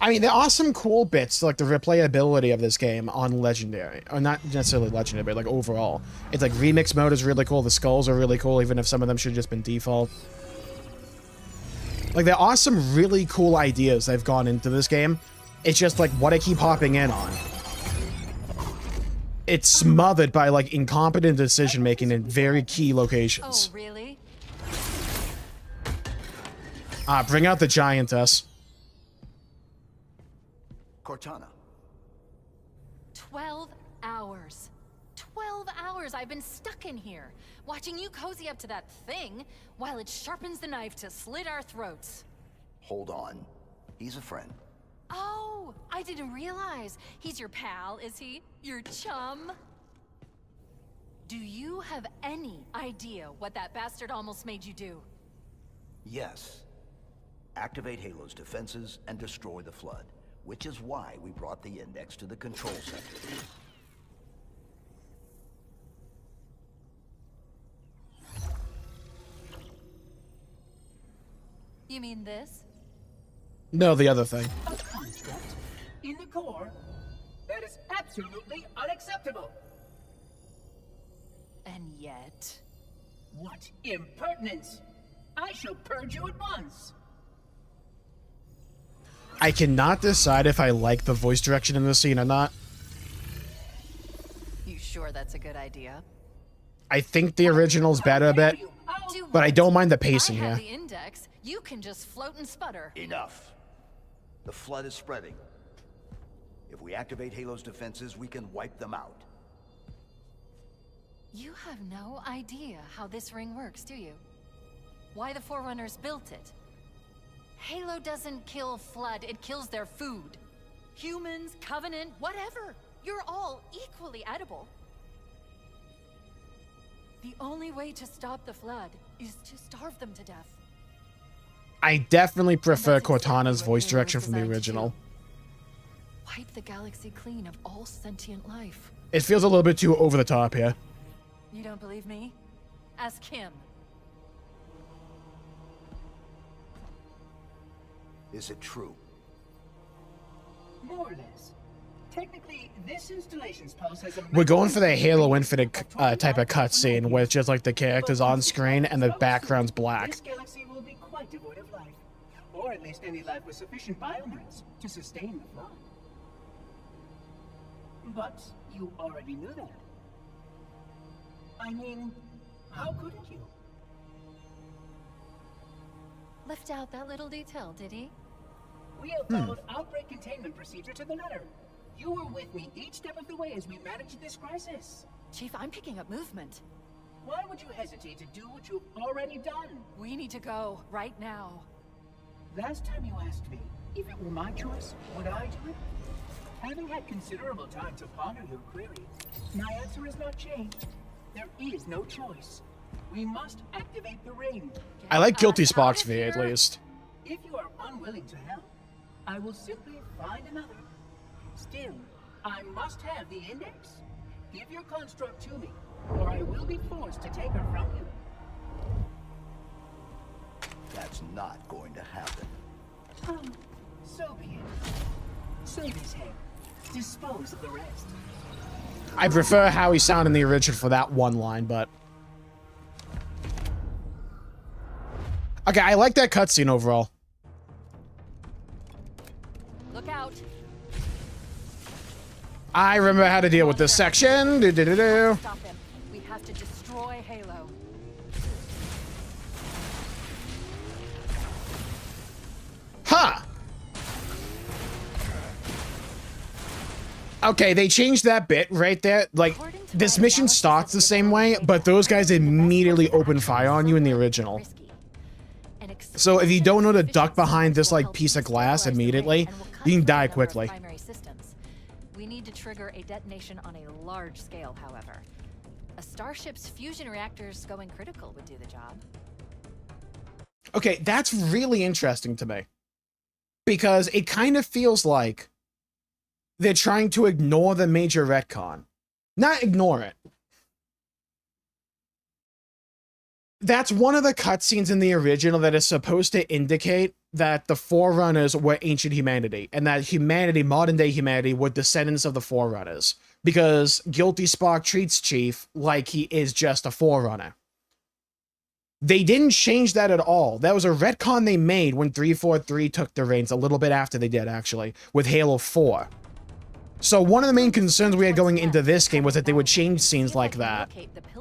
I mean, there are some cool bits, like the replayability of this game on Legendary. Or not necessarily Legendary, but like overall. It's like remix mode is really cool, the skulls are really cool, even if some of them should have just been default. Like, there are some really cool ideas that have gone into this game. It's just like what I keep hopping in on. It's smothered by like incompetent decision making in very key locations. Oh, really? Bring out the giantess. Cortana. 12 hours. 12 hours I've been stuck in here, watching you cozy up to that thing while it sharpens the knife to slit our throats. Hold on. He's a friend. Oh, I didn't realize. He's your pal, is he? Your chum? Do you have any idea what that bastard almost made you do? Yes. Activate Halo's defenses and destroy the Flood, which is why we brought the index to the control center. You mean this? No, the other thing. A construct in the core that is absolutely unacceptable. And yet... What impertinence! I shall purge you at once. I cannot decide if I like the voice direction in this scene or not. You sure that's a good idea? I think the original's better a bit, but I don't mind the pacing I have here. the index. You can just float and sputter. Enough. The Flood is spreading. If we activate Halo's defenses, we can wipe them out. You have no idea how this ring works, do you? Why the Forerunners built it? Halo doesn't kill Flood, it kills their food. Humans, Covenant, whatever. You're all equally edible. The only way to stop the Flood is to starve them to death. I definitely prefer That's exactly Cortana's what voice Halo direction from the designed to original. do. Wipe the galaxy clean of all sentient life. It feels a little bit too over the top here. You don't believe me? Ask him. Is it true? More or less. Technically, this installation's pulse has a... We're going for the Halo Infinite type of cutscene where it's just like the characters on screen and the background's black. This galaxy will be quite devoid of life. Or at least any life with sufficient biomass to sustain the flood. But you already knew that. I mean, how couldn't you? Left out that little detail, did he? We have followed outbreak containment procedure to the letter. You were with me each step of the way as we managed this crisis. Chief, I'm picking up movement. Why would you hesitate to do what you've already done? We need to go right now. Last time you asked me, if it were my choice, would I do it? Having had considerable time to ponder your query, my answer has not changed. There is no choice. We must activate the ring. I like Guilty Get us Spock's out of V at here. least. If you are unwilling to help, I will simply find another. Still, I must have the index. Give your construct to me, or I will be forced to take her from you. That's not going to happen. Oh, so be it. Sylvie's head. Dispose of the rest. I prefer how he sounded in the original for that one line, but... Okay, I like that cutscene overall. Look out. I remember how to deal with this section. Do-do-do-do. Stop him. We have to destroy Halo. Huh! Okay, they changed that bit right there. Like, this mission starts the same way, but those guys immediately open fire on you in the original. So if you don't know to duck behind this, like, piece of glass immediately, you can die quickly. We need to trigger a detonation on a large scale, however. A starship's fusion reactors going critical would do the job. Okay, that's really interesting to me. Because it kind of feels like they're trying to ignore the major retcon. Not ignore it. That's one of the cutscenes in the original that is supposed to indicate that the Forerunners were ancient humanity, and that humanity, modern-day humanity, were descendants of the Forerunners. Because Guilty Spock treats Chief like he is just a Forerunner. They didn't change that at all. That was a retcon they made when 343 took the reins, a little bit after they did, actually, with Halo 4. So one of the main concerns we had going into this game was that they would change scenes like that,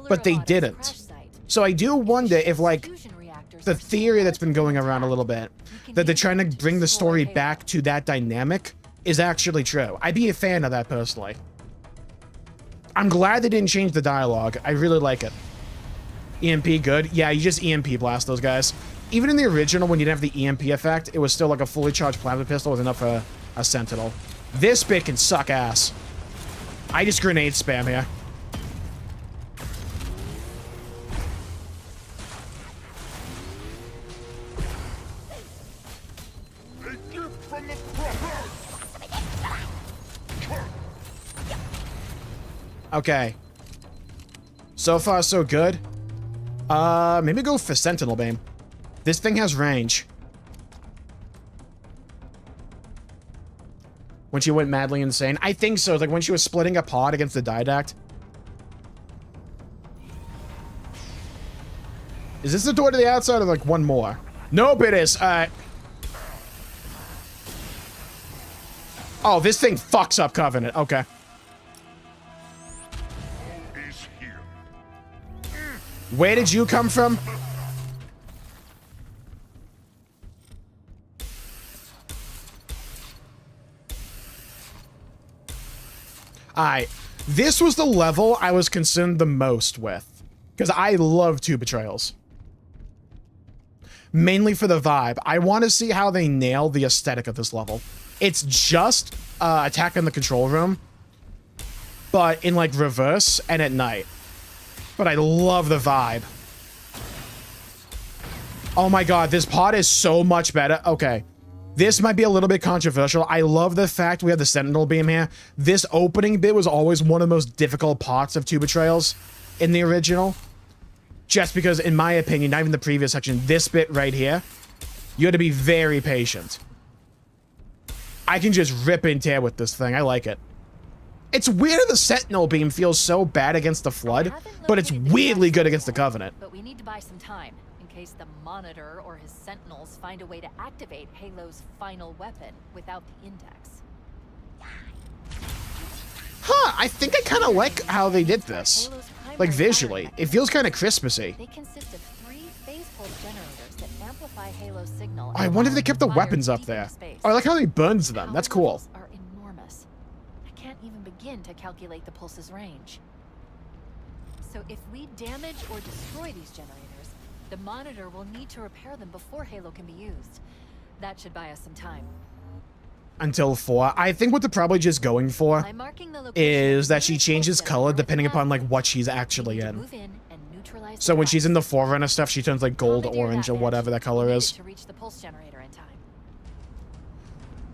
but they didn't. So I do wonder if, like, the theory that's been going around a little bit, that they're trying to bring the story back to that dynamic, is actually true. I'd be a fan of that, personally. I'm glad they didn't change the dialogue. I really like it. EMP, good. Yeah, you just EMP blast those guys. Even in the original, when you didn't have the EMP effect, it was still like a fully charged plasma pistol with enough for a Sentinel. This bit can suck ass. I just grenade spam here. Okay. So far, so good. Maybe go for Sentinel Beam. This thing has range. When she went madly insane. I think so. Like when she was splitting a pod against the Didact. Is this the door to the outside or like one more? Nope, it is. Oh, this thing fucks up Covenant. Okay. Where did you come from? Alright. This was the level I was concerned the most with. Because I love two betrayals. Mainly for the vibe. I want to see how they nail the aesthetic of this level. It's just attack in the control room. But in like reverse and at night. But I love the vibe. Oh my god, this pod is so much better. Okay. This might be a little bit controversial. I love the fact we have the Sentinel Beam here. This opening bit was always one of the most difficult parts of Two Betrayals in the original. Just because, in my opinion, not even the previous section, this bit right here, you had to be very patient. I can just rip and tear with this thing. I like it. It's weird the Sentinel Beam feels so bad against the Flood, but it's weirdly good against the Covenant. But we need to buy some time, in case the Monitor or his Sentinels find a way to activate Halo's final weapon without the index. Huh, I think I kind of like how they did this. Like, visually. It feels kind of Christmassy. They consist of 3 phase pulse generators that amplify Halo's signal. I wonder if they kept the fire weapons up deep into there. space. Oh, I like how he burns them. That's Power cool. levels are enormous. I can't even begin to calculate the pulse's range. So if we damage or destroy these generators, the monitor will need to repair them before Halo can be used. That should buy us some time. Until 4. I think what they're probably just going for I'm marking the location is of that the she nearest changes pulse color generator with depending a upon like plasma. what she's We actually need to in. move in and neutralize So the when she's in blast. the Forerunner stuff, she turns like gold, Commandeer orange, that or edge. whatever that color We need is. it to reach the pulse generator in time.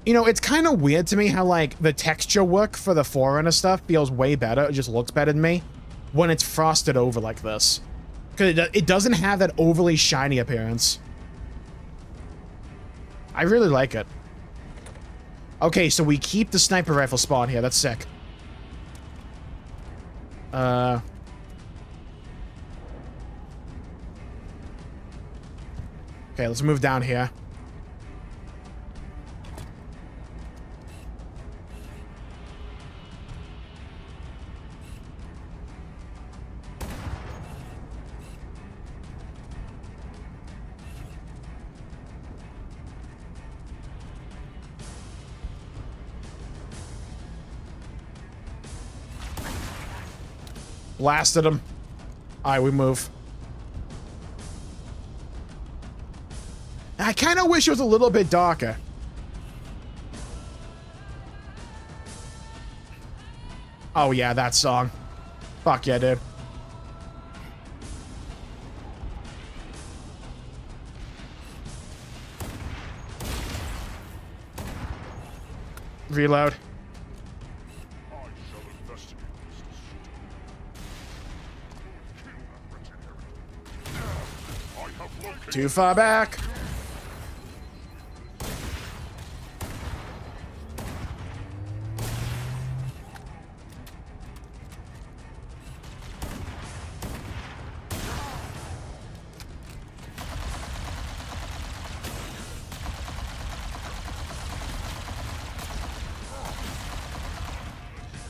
You know, it's kind of weird to me how like the texture work for the Forerunner stuff feels way better. It just looks better to me when it's frosted over like this. Because it doesn't have that overly shiny appearance. I really like it. Okay, so we keep the sniper rifle spawn here. That's sick. Okay, let's move down here. Blasted him. Alright, we move. I kind of wish it was a little bit darker. Oh yeah, that song. Fuck yeah, dude. Reload. Too far back.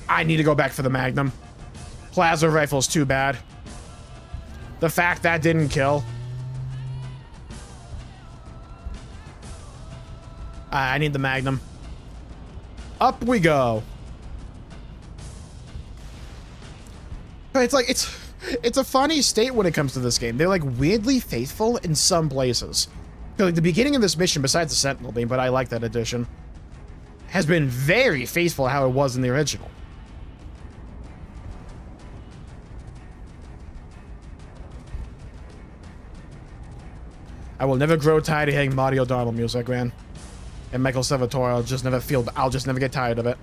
I need to go back for the Magnum. Plasma rifle's too bad. The fact that didn't kill. I need the Magnum. Up we go. But it's like, it's a funny state when it comes to this game. They're like weirdly faithful in some places. Like the beginning of this mission, besides the Sentinel beam, but I like that addition, has been very faithful how it was in the original. I will never grow tired of hearing Mario Darnell music, man. And Michael Salvatore, I'll just never get tired of it.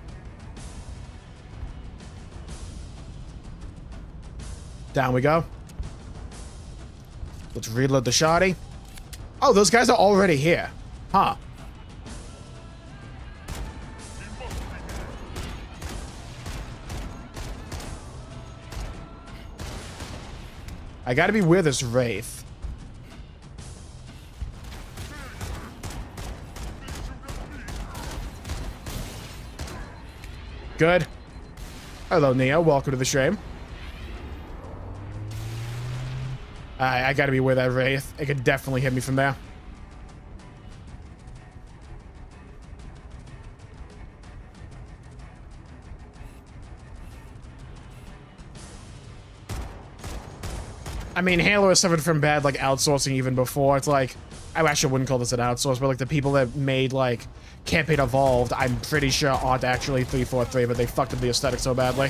Down we go. Let's reload the shoddy. Oh, those guys are already here. Huh. I gotta be with this Wraith. Good. Hello, Neo. Welcome to the stream. I gotta be with that Wraith. It could definitely hit me from there. I mean, Halo has suffered from bad, like, outsourcing even before. It's like, I actually wouldn't call this an outsource, but, like, the people that made, like, Campaign Evolved, I'm pretty sure aren't actually 343, but they fucked up the aesthetic so badly.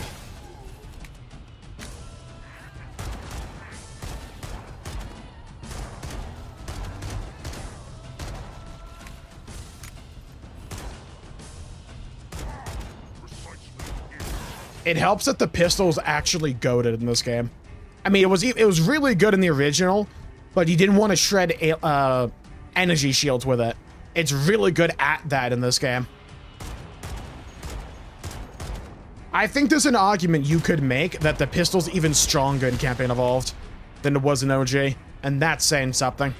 It helps that the pistol's actually goated in this game. I mean, it was really good in the original, but you didn't want to shred energy shields with it. It's really good at that in this game. I think there's an argument you could make that the pistol's even stronger in Campaign Evolved than it was in OG, and that's saying something.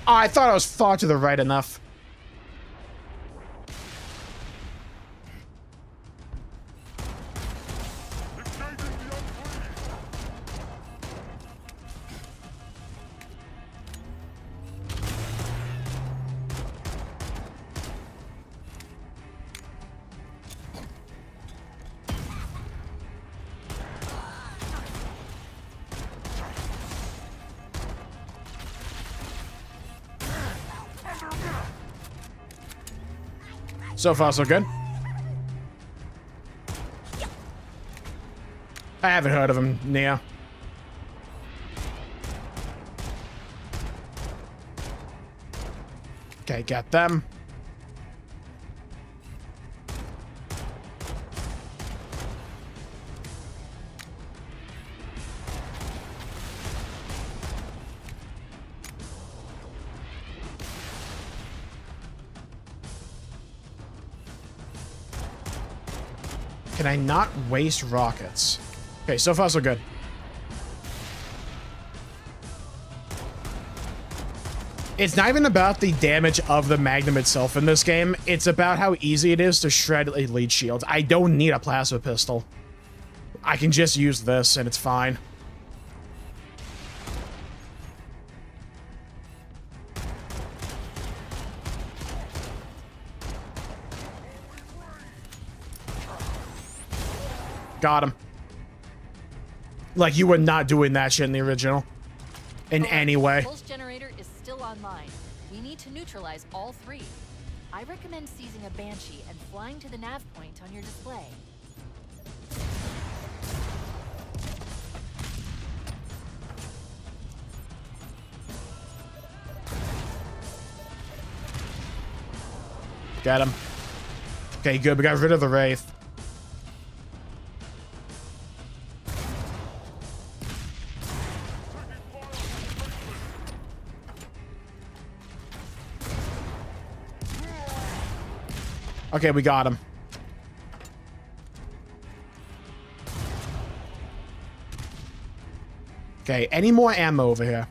Oh, I thought I was far to the right enough. So far, so good. I haven't heard of him, Nia. Okay, get them. Can I not waste rockets? Okay, so far so good. It's not even about the damage of the Magnum itself in this game. It's about how easy it is to shred a lead shield. I don't need a plasma pistol. I can just use this and it's fine. Got him. Like, you were not doing that shit in the original. In any way. The pulse generator is still online. We need to neutralize all three. I recommend seizing a Banshee and flying to the nav point on your display. Got him. Okay, good. We got rid of the Wraith. Okay, we got him. Okay, any more ammo over here?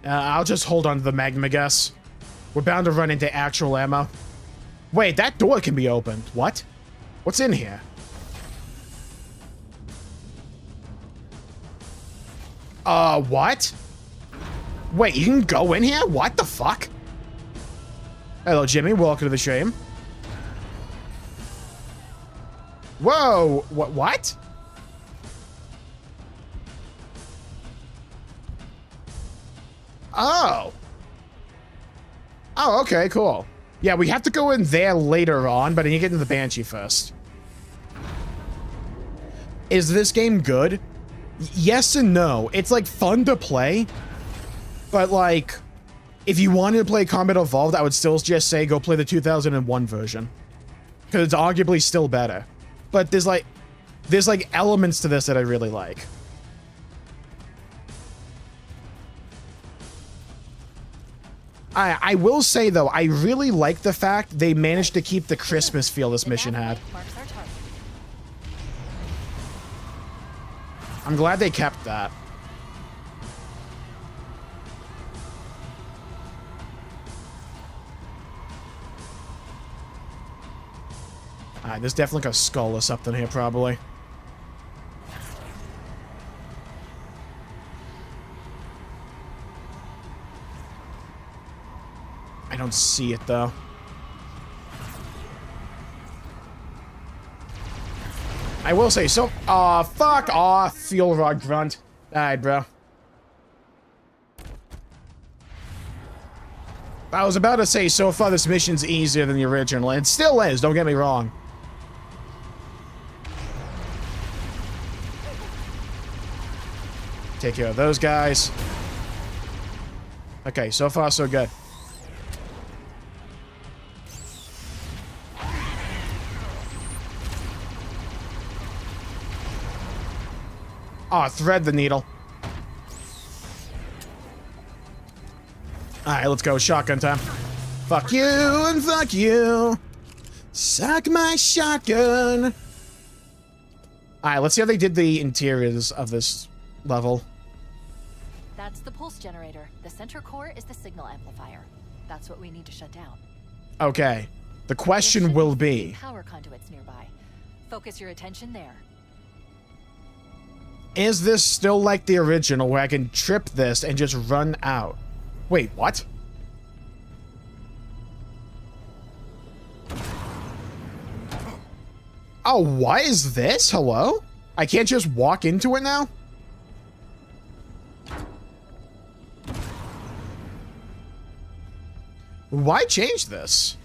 I'll just hold on to the Magnum, I guess. We're bound to run into actual ammo. Wait, that door can be opened. What? What's in here? What? Wait, you can go in here? What the fuck? Hello, Jimmy. Welcome to the stream. Whoa! What? Oh. Oh, okay, cool. Yeah, we have to go in there later on, but I need to get into the Banshee first. Is this game good? Yes and no. It's, like, fun to play. But, like, if you wanted to play Combat Evolved, I would still just say go play the 2001 version. Because it's arguably still better. But there's elements to this that I really like. I will say, though, I really like the fact they managed to keep the Christmas feel this mission had. I'm glad they kept that. Alright, there's definitely like a skull or something here, probably. I don't see it, though. I will say, so... Aw, fuck off, fuel rod grunt. Alright, bro. I was about to say, so far this mission's easier than the original. It still is, don't get me wrong. Take care of those guys. Okay, so far so good. Oh, thread the needle. Alright, let's go. Shotgun time. Fuck you and fuck you. Suck my shotgun. Alright, let's see how they did the interiors of this level. That's the pulse generator. The center core is the signal amplifier. That's what we need to shut down. Okay. The question will be... Power conduits nearby. Focus your attention there. Is this still like the original where I can trip this and just run out? Wait, what? Oh, what is this? Hello? I can't just walk into it now? Why change this?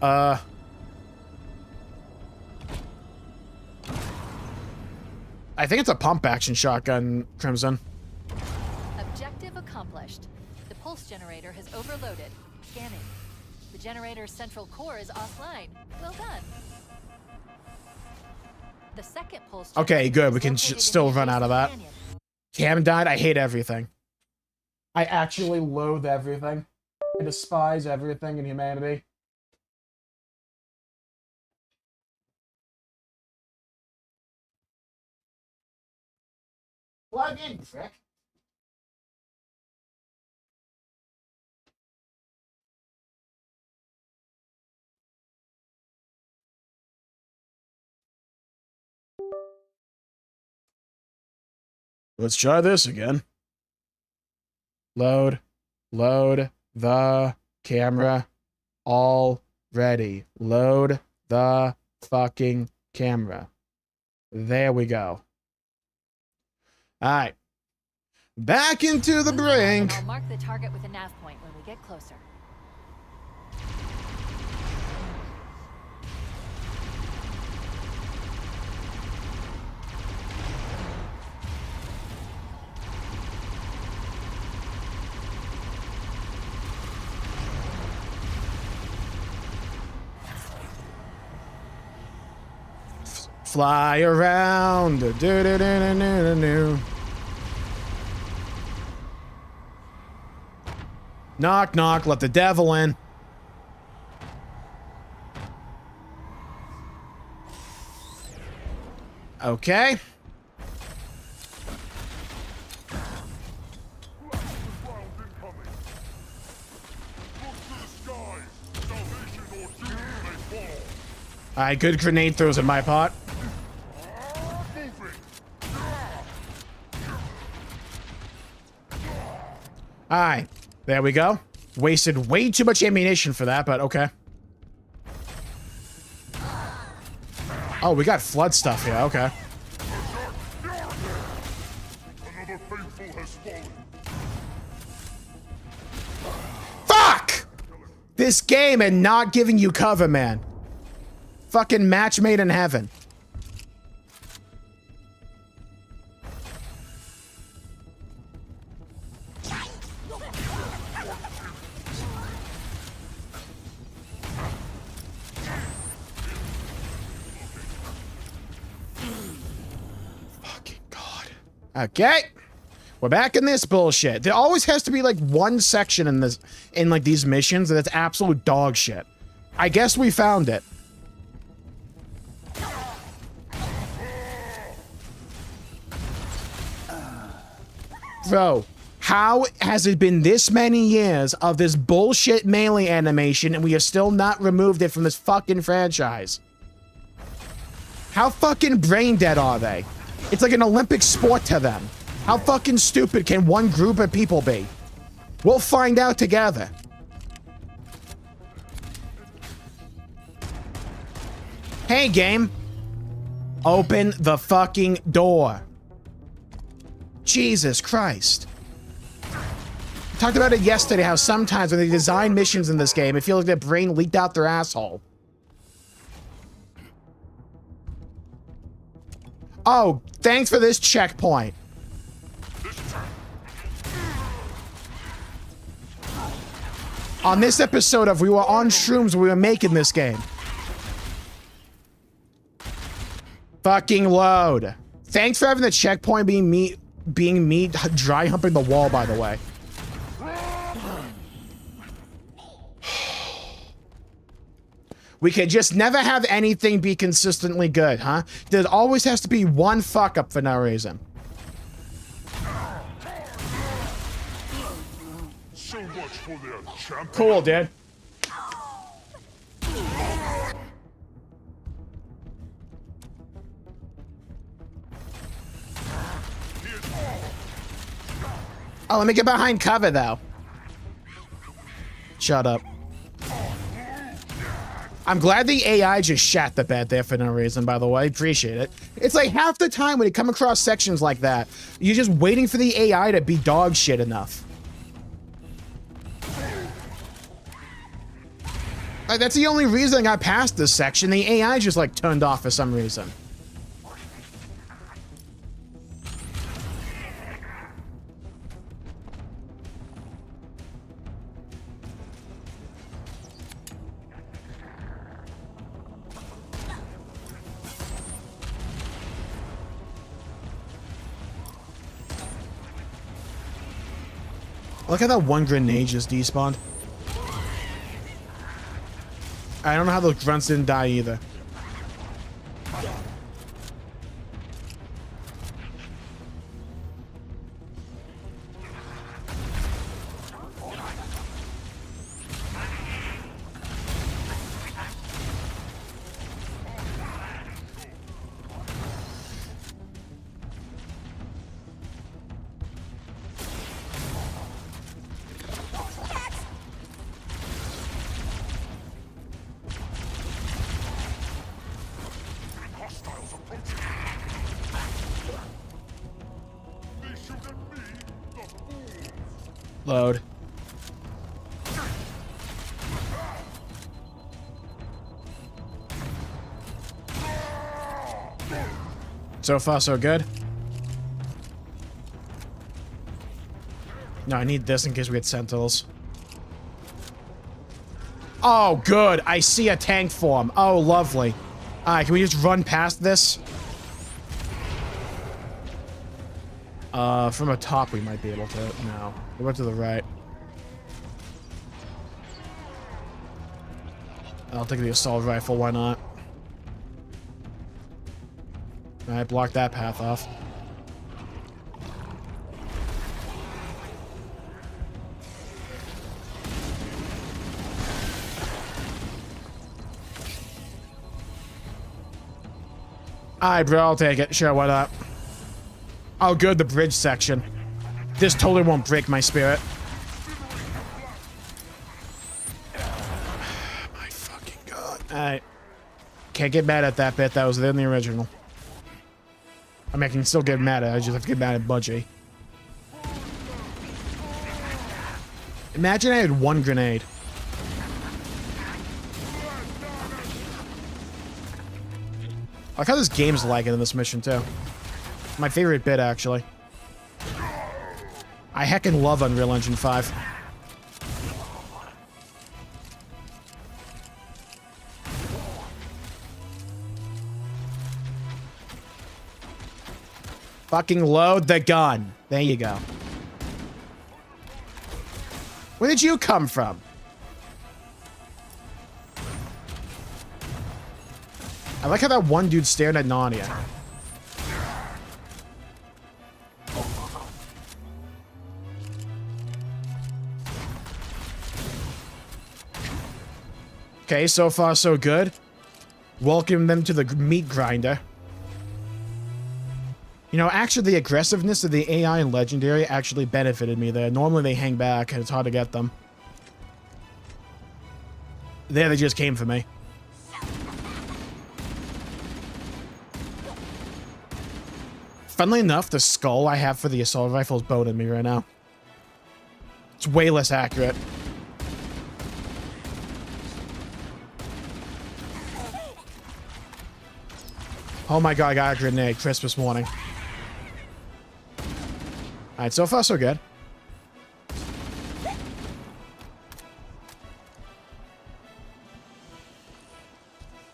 I think it's a pump action shotgun, Crimson. Objective accomplished. The pulse generator has overloaded. Scanning. The generator's central core is offline. Well done. The second pulse. Okay, good. We can located in still the run out of that. adjacent canyon. Cam died. I hate everything. I actually loathe everything. I despise everything in humanity. Plug in, prick. Let's try this again. Load the camera already. Load the fucking camera. There we go. All right. Back into the Move on, and brink. I'll mark the target with a nav point when we get closer. Fly around. Do, do, do, do, do, do, do. Knock, knock. Let the devil in. Okay. All right, good grenade throws in my pot. All right, there we go. Wasted way too much ammunition for that, but okay. Oh, we got flood stuff here. Okay. Fuck! This game and not giving you cover, man. Fucking match made in heaven. Fucking God. Okay. We're back in this bullshit. There always has to be like one section in this, in like these missions that's absolute dog shit. I guess we found it. Bro, how has it been this many years of this bullshit melee animation and we have still not removed it from this fucking franchise? How fucking brain dead are they? It's like an Olympic sport to them. How fucking stupid can one group of people be? We'll find out together. Hey, game. Open the fucking door. Jesus Christ. I talked about it yesterday, how sometimes when they design missions in this game, it feels like their brain leaked out their asshole. Oh, thanks for this checkpoint. On this episode of We Were on Shrooms, we were making this game. Fucking load. Thanks for having the checkpoint being me dry humping the wall, by the way. We can just never have anything be consistently good, huh? There always has to be one fuck up for no reason. So much for their champion. Cool, dude. Oh, let me get behind cover, though. Shut up. I'm glad the AI just shat the bed there for no reason, by the way. Appreciate it. It's like half the time when you come across sections like that, you're just waiting for the AI to be dog shit enough. Like, that's the only reason I got past this section. The AI just like turned off for some reason. Look at that one grenade just despawned. I don't know how those grunts didn't die either. Load. So far, so good. No, I need this in case we get sentinels. Oh, good. I see a tank form. Oh, lovely. Alright, can we just run past this? From a top we might be able to. No. We went to the right. I'll take the assault rifle, why not? Alright, block that path off. Alright, bro, I'll take it. Sure, why not? Oh, good, the bridge section. This totally won't break my spirit. My fucking god. Alright. Can't get mad at that bit. That was in the original. I mean, I can still get mad at it. I just have to get mad at Budgie. Imagine I had one grenade. I like how this game's lagging in this mission, too. My favorite bit, actually. I heckin' love Unreal Engine 5. Fucking load the gun. There you go. Where did you come from? I like how that one dude stared at Narnia. Okay, so far so good. Welcome them to the meat grinder. You know, actually the aggressiveness of the AI and Legendary actually benefited me there. Normally they hang back and it's hard to get them. There they just came for me. Funnily enough, the skull I have for the assault rifle is boning me right now. It's way less accurate. Oh my god, I got a grenade Christmas morning. Alright, so far so good.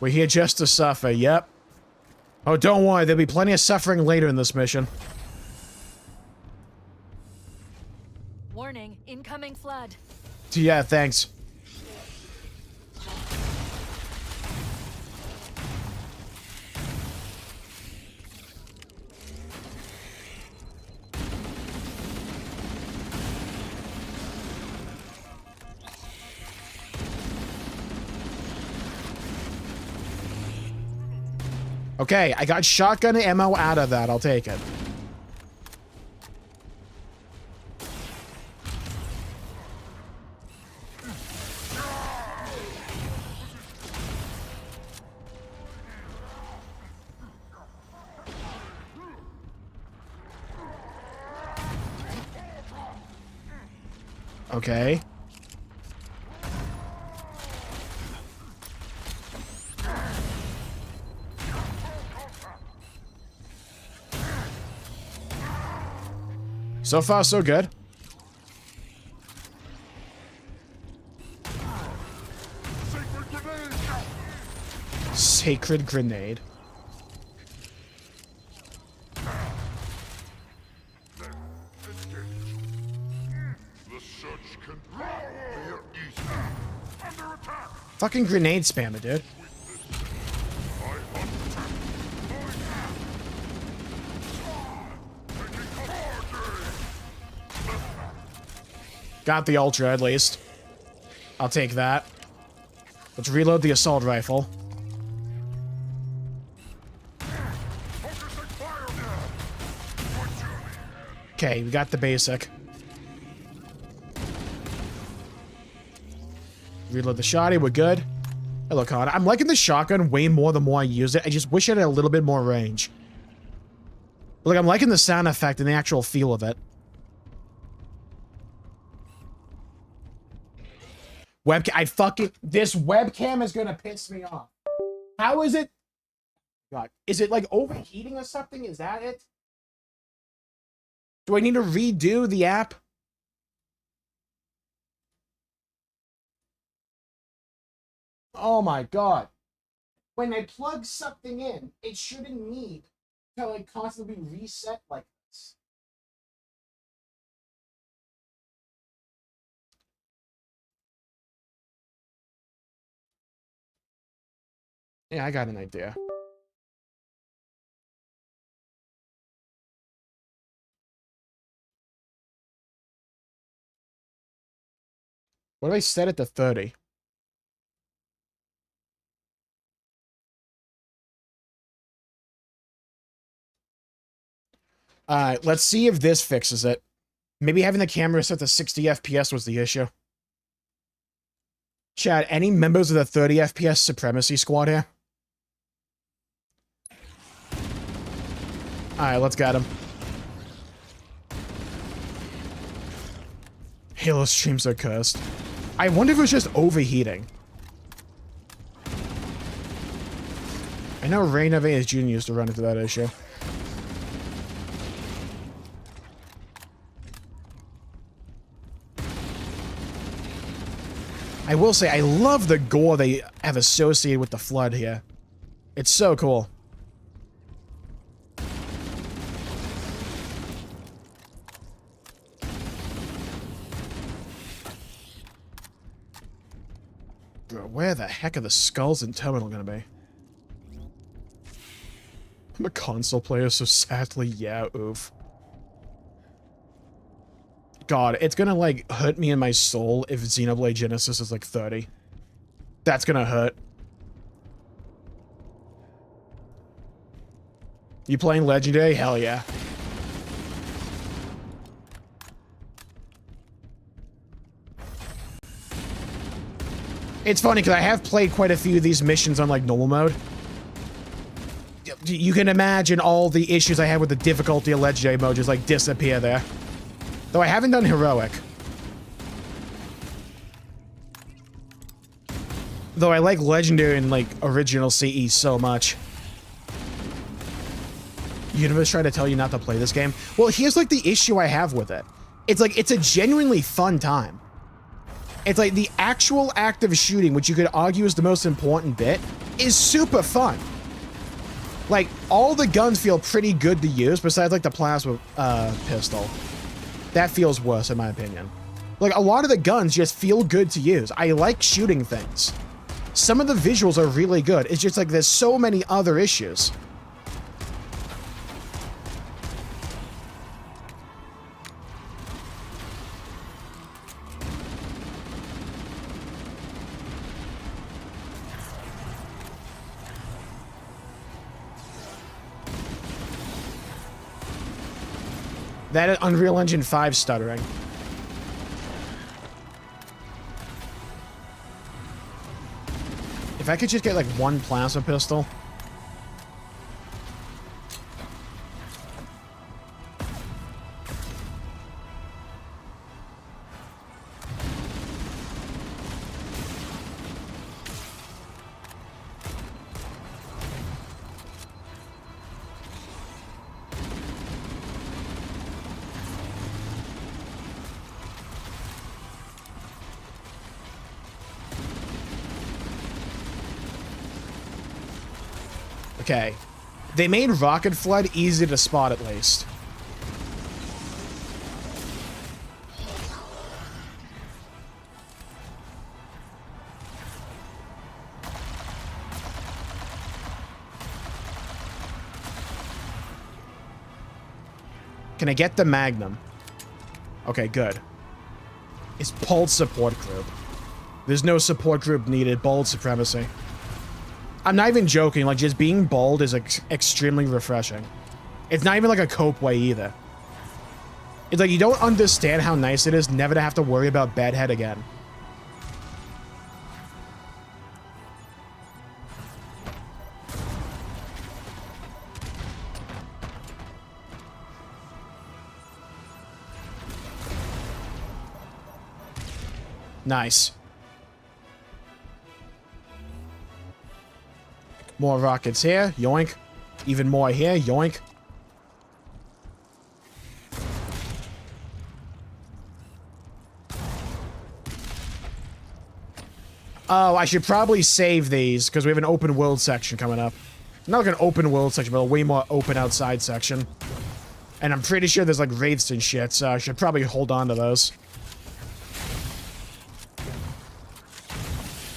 We're here just to suffer, yep. Oh, don't worry, there'll be plenty of suffering later in this mission. Warning, incoming flood. Yeah, thanks. Okay, I got shotgun ammo out of that. I'll take it. Okay. So far, so good. Sacred grenade. The search can here east. Under attack. Fucking grenade spammer, dude. Got the ultra at least. I'll take that. Let's reload the assault rifle. Okay, we got the basic. Reload the shotty, we're good. Hello, Connor. I'm liking the shotgun way more the more I use it. I just wish it had a little bit more range. But, like, I'm liking the sound effect and the actual feel of it. Webcam, this webcam is gonna piss me off. How is it? God, is it like overheating or something? Is that it? Do I need to redo the app? Oh my God. When I plug something in, it shouldn't need to like constantly reset like this. Yeah, I got an idea. What if I set it to 30? Alright, let's see if this fixes it. Maybe having the camera set to 60 FPS was the issue. Chad, any members of the 30 FPS Supremacy Squad here? Alright, let's get him. Halo streams are cursed. I wonder if it was just overheating. I know Ray Nevaez Jr. used to run into that issue. I will say, I love the gore they have associated with the Flood here. It's so cool. Bro, where the heck are the skulls in Terminal gonna be? I'm a console player, so sadly, yeah, oof. God, it's gonna, like, hurt me in my soul if Xenoblade Genesis is, like, 30. That's gonna hurt. You playing Legendary? Hell yeah. It's funny, because I have played quite a few of these missions on, like, normal mode. You can imagine all the issues I had with the difficulty of Legendary mode just, like, disappear there. Though I haven't done Heroic. Though I like Legendary and, like, original CE so much. Universe tried to tell you not to play this game. Well, here's, like, the issue I have with it. It's, like, it's a genuinely fun time. It's, like, the actual act of shooting, which you could argue is the most important bit, is super fun. Like, all the guns feel pretty good to use, besides, like, the plasma pistol. That feels worse, in my opinion. Like, a lot of the guns just feel good to use. I like shooting things. Some of the visuals are really good. It's just, like, there's so many other issues. That Unreal Engine 5 stuttering. If I could just get, like, one plasma pistol. Okay. They made Rocket Flood easy to spot at least. Can I get the Magnum? Okay, good. It's Bold Support Group. There's no support group needed. Bold Supremacy. I'm not even joking. Like, just being bold is extremely refreshing. It's not even like a cope way either. It's like you don't understand how nice it is never to have to worry about Bedhead again. Nice. More rockets here. Yoink. Even more here. Yoink. Oh, I should probably save these because we have an open world section coming up. Not like an open world section, but a way more open outside section. And I'm pretty sure there's like wraiths and shit, so I should probably hold on to those.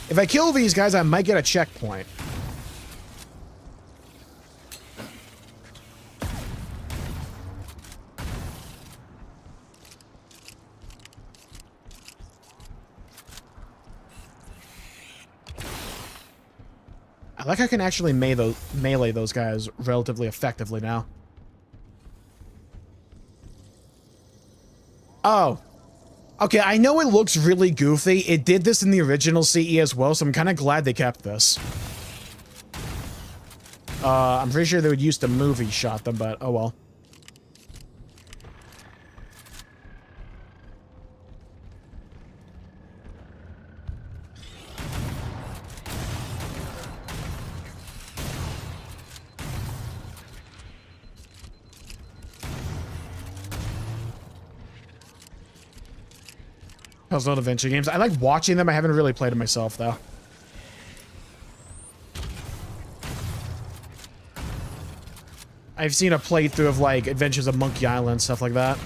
If I kill these guys, I might get a checkpoint. I like I can actually melee those guys relatively effectively now. Oh. Okay, I know it looks really goofy. It did this in the original CE as well, so I'm kind of glad they kept this. I'm pretty sure they would use the movie shot them, but oh well. Puzzle adventure games. I like watching them. I haven't really played them myself, though. I've seen a playthrough of, like, Adventures of Monkey Island, stuff like that.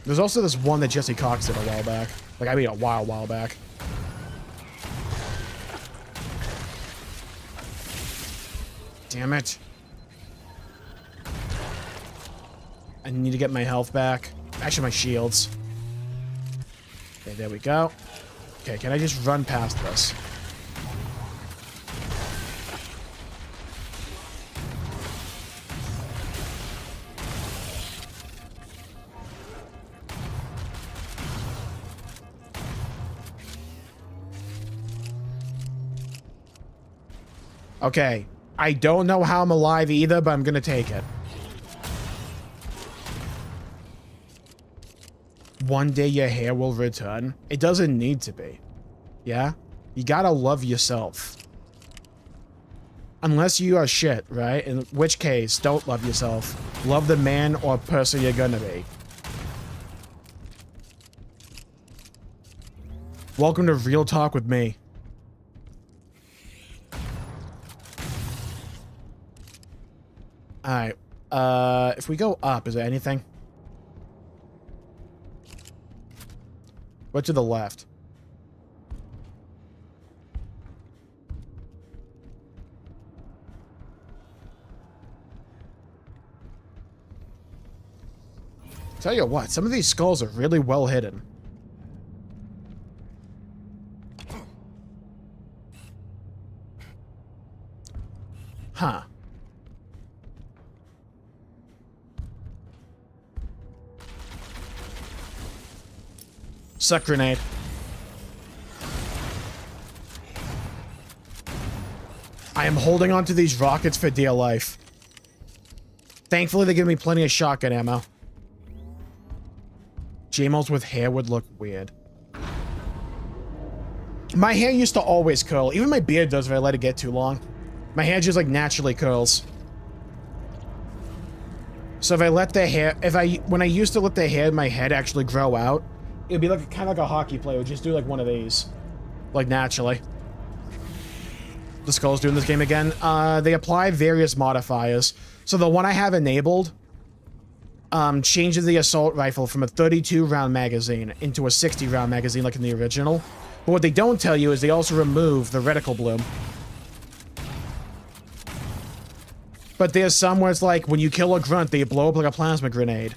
There's also this one that Jesse Cox did a while back. Like, I mean, a while back. Damn it. I need to get my health back. Actually, my shields. Okay, there we go. Okay, can I just run past this? Okay, I don't know how I'm alive either, but I'm gonna take it. One day your hair will return. It doesn't need to be. Yeah? You gotta love yourself. Unless you are shit, right? In which case, don't love yourself. Love the man or person you're gonna be. Welcome to Real Talk with me. Alright. If we go up, is there anything? What to the left? Tell you what, some of these skulls are really well hidden. Huh. Suck grenade. I am holding on to these rockets for dear life. Thankfully, they give me plenty of shotgun ammo. Jmulls with hair would look weird. My hair used to always curl. Even my beard does if I let it get too long. My hair just like naturally curls. So if I let the hair, when I used to let the hair in my head actually grow out, it would be like kind of like a hockey player. Would just do like one of these, like naturally. the skulls do in this game again. They apply various modifiers. So the one I have enabled changes the assault rifle from a 32-round magazine into a 60-round magazine like in the original. But what they don't tell you is they also remove the reticle bloom. But there's some where it's like, when you kill a grunt, they blow up like a plasma grenade.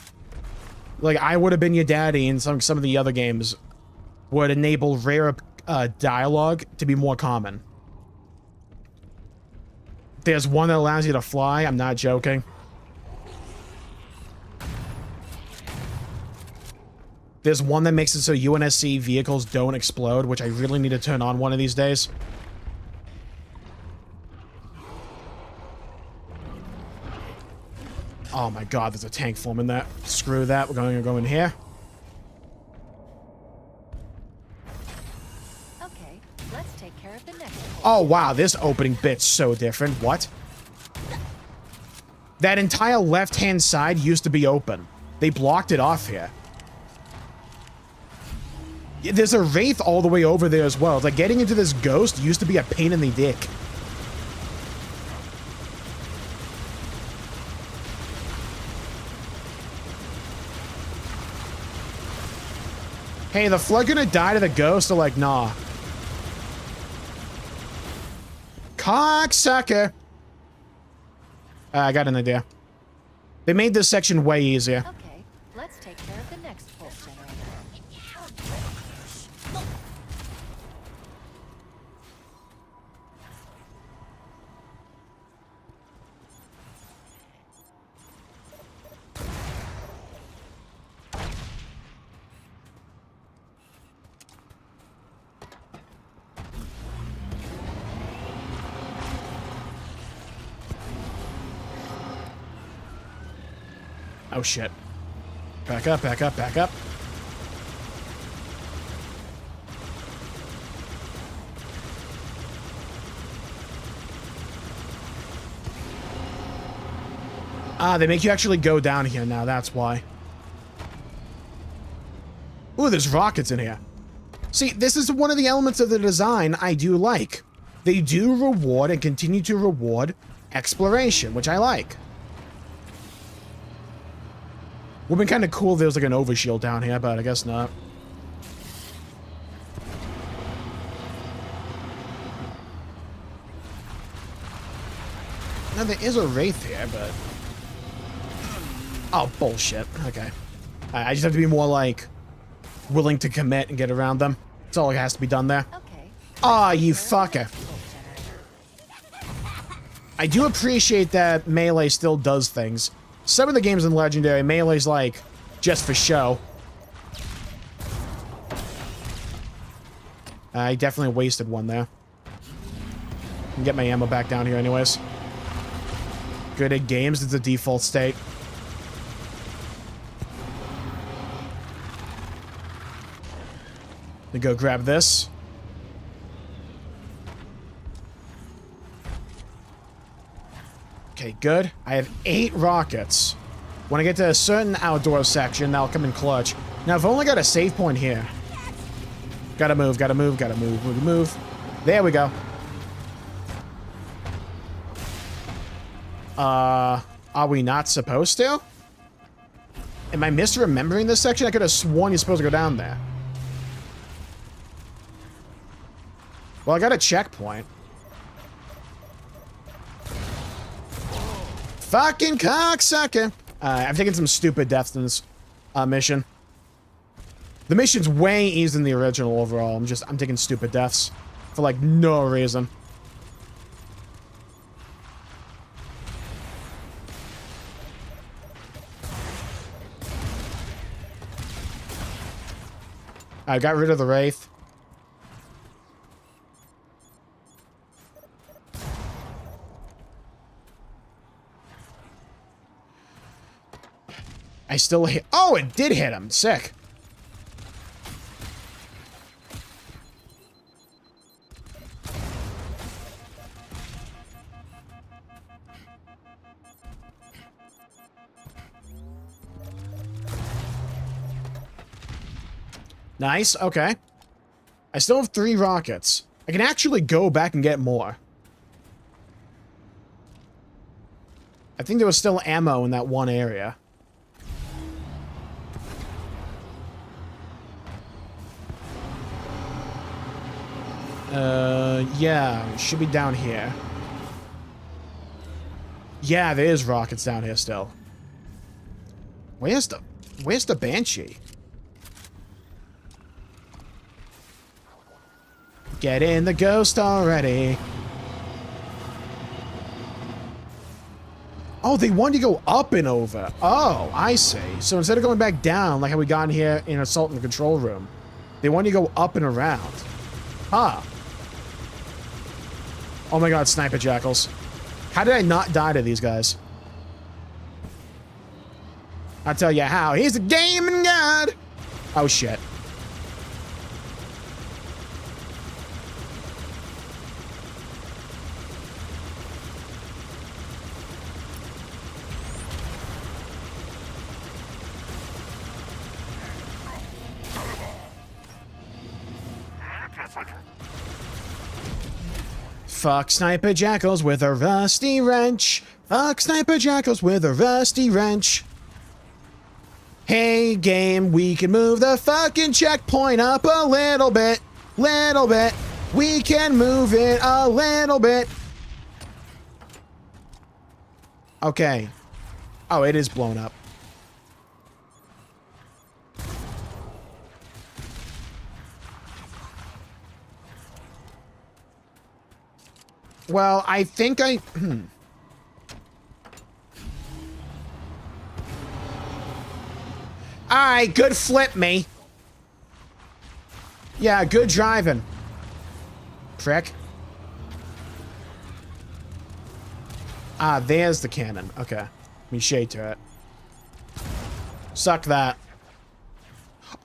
Like, I Would Have Been Your Daddy and some of the other games would enable rare dialogue to be more common. There's one that allows you to fly, I'm not joking. There's one that makes it so UNSC vehicles don't explode, which I really need to turn on one of these days. Oh my god, there's a tank forming there. Screw that, we're going to go in here. Okay, let's take care of the next one. Oh wow, this opening bit's so different. What? That entire left-hand side used to be open. They blocked it off here. There's a wraith all the way over there as well. It's like getting into this ghost used to be a pain in the dick. Hey, the flood gonna die to the ghost or like, nah? Cocksucker. I got an idea. They made this section way easier. Okay, let's take care of the next pulse generator. Oh shit. Back up, back up, back up. Ah, they make you actually go down here now, that's why. Ooh, there's rockets in here. See, this is one of the elements of the design I do like. They do reward and continue to reward exploration, which I like. Would have been kind of cool if there was like an overshield down here, but I guess not. Now, there is a wraith here, but... Oh, bullshit. Okay. I just have to be more, like, willing to commit and get around them. That's all that has to be done there. Okay. Ah, you fucker. I do appreciate that melee still does things. Some of the games in Legendary, melee's like, just for show. I definitely wasted one there. Can get my ammo back down here anyways. Good at games, it's a default state. Let me go grab this. Okay, good. I have 8 rockets. When I get to a certain outdoor section, that'll come in clutch. Now, I've only got a save point here. Gotta move, gotta move, gotta move, move, move. There we go. Are we not supposed to? Am I misremembering this section? I could have sworn you're supposed to go down there. Well, I got a checkpoint. Fucking cocksucker. I've taken some stupid deaths in this mission. The mission's way easier than the original overall. I'm taking stupid deaths for like no reason. I got rid of the wraith. I still hit. Oh, it did hit him. Sick. Nice. Okay. I still have 3 rockets. I can actually go back and get more. I think there was still ammo in that one area. Yeah, it should be down here. Yeah, there is rockets down here still. Where's the Banshee? Get in the ghost already. Oh, they want to go up and over. Oh, I see. So instead of going back down, like how we got in here in Assault in the control room, they want to go up and around. Huh. Oh my god, sniper jackals. How did I not die to these guys? I'll tell you how. He's a gaming god! Oh shit. Fuck sniper jackals with a rusty wrench. Fuck sniper jackals with a rusty wrench. Hey game, we can move the fucking checkpoint up a little bit. Little bit. We can move it a little bit. Okay. Oh, it is blown up. Well, I think I... Alright, good flip, me. Yeah, good driving. Prick. Ah, there's the cannon. Okay. Let me shade to it. Suck that.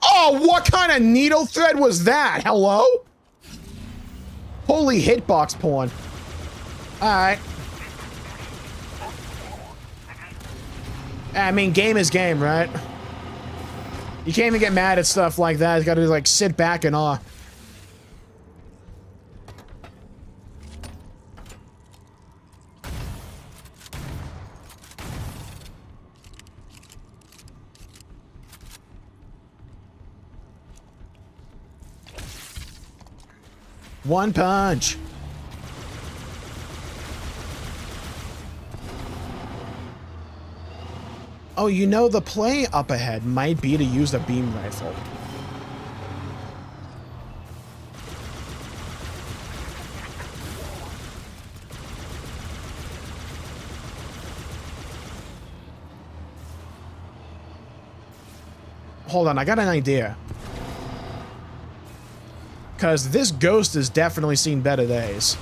Oh, what kind of needle thread was that? Hello? Holy hitbox porn. Alright. I mean, game is game, right? You can't even get mad at stuff like that. You gotta, like, sit back in awe. One punch. Oh, you know, the play up ahead might be to use the beam rifle. Hold on, I got an idea. Because this ghost has definitely seen better days.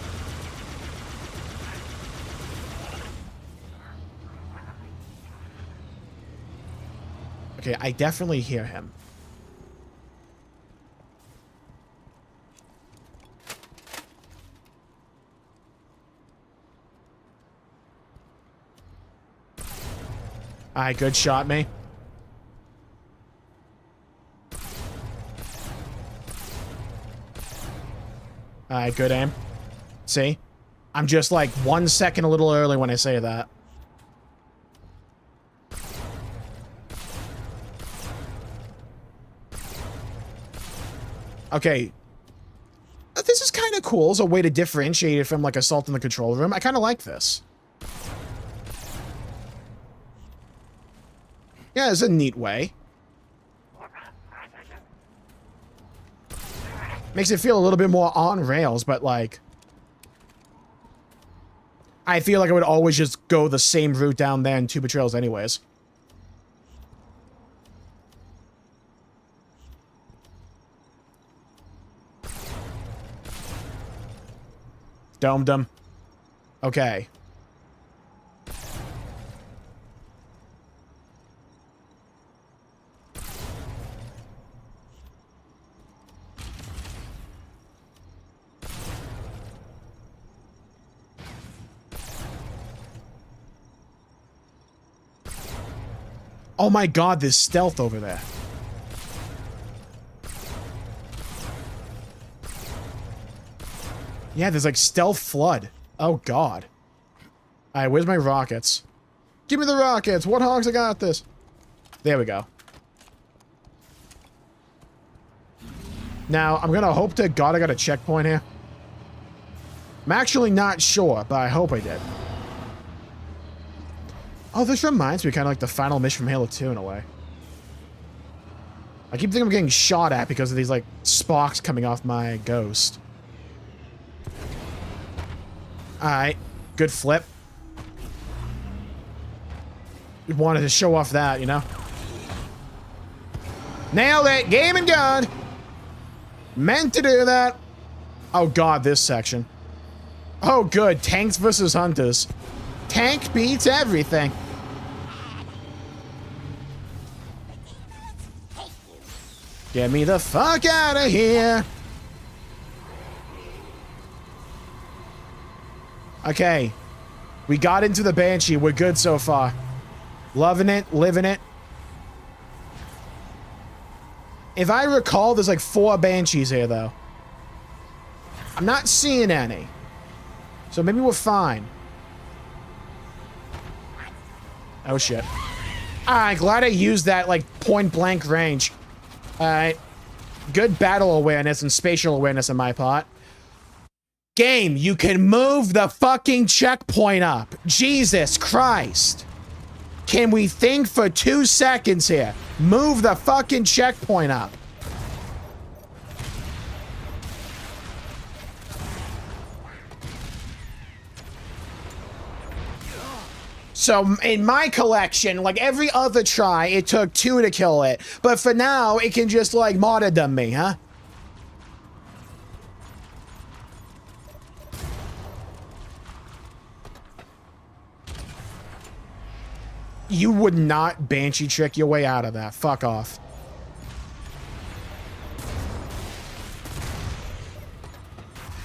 Okay, I definitely hear him. Alright, good shot, me. Alright, good aim. See? I'm just like 1 second a little early when I say that. Okay. This is kind of cool as a way to differentiate it from, like, Assault in the Control Room. I kind of like this. Yeah, it's a neat way. Makes it feel a little bit more on rails, but, like... I feel like I would always just go the same route down there in 2 Betrayals anyways. Domed him. Okay. Oh my god, there's stealth over there. Yeah, there's like stealth flood. Oh god. Alright, where's my rockets? Give me the rockets. Warthogs, I got this. There we go. Now, I'm gonna hope to God I got a checkpoint here. I'm actually not sure, but I hope I did. Oh, this reminds me kind of like the final mission from Halo 2 in a way. I keep thinking I'm getting shot at because of these, like, sparks coming off my ghost. Alright. Good flip. Wanted to show off that, you know? Nailed it! Game and gun! Meant to do that. Oh god, this section. Oh good, tanks versus hunters. Tank beats everything. Get me the fuck out of here. Okay. We got into the Banshee. We're good so far. Loving it, living it. If I recall, there's like 4 Banshees here, though. I'm not seeing any. So maybe we're fine. Oh, shit. Alright, glad I used that, like, point-blank range. Alright. Good battle awareness and spatial awareness on my part. Game, you can move the fucking checkpoint up. Jesus Christ. Can we think for 2 seconds here? Move the fucking checkpoint up. So, in my collection, like every other try, it took 2 to kill it. But for now, it can just, like, martyrdom me, huh? You would not Banshee trick your way out of that. Fuck off.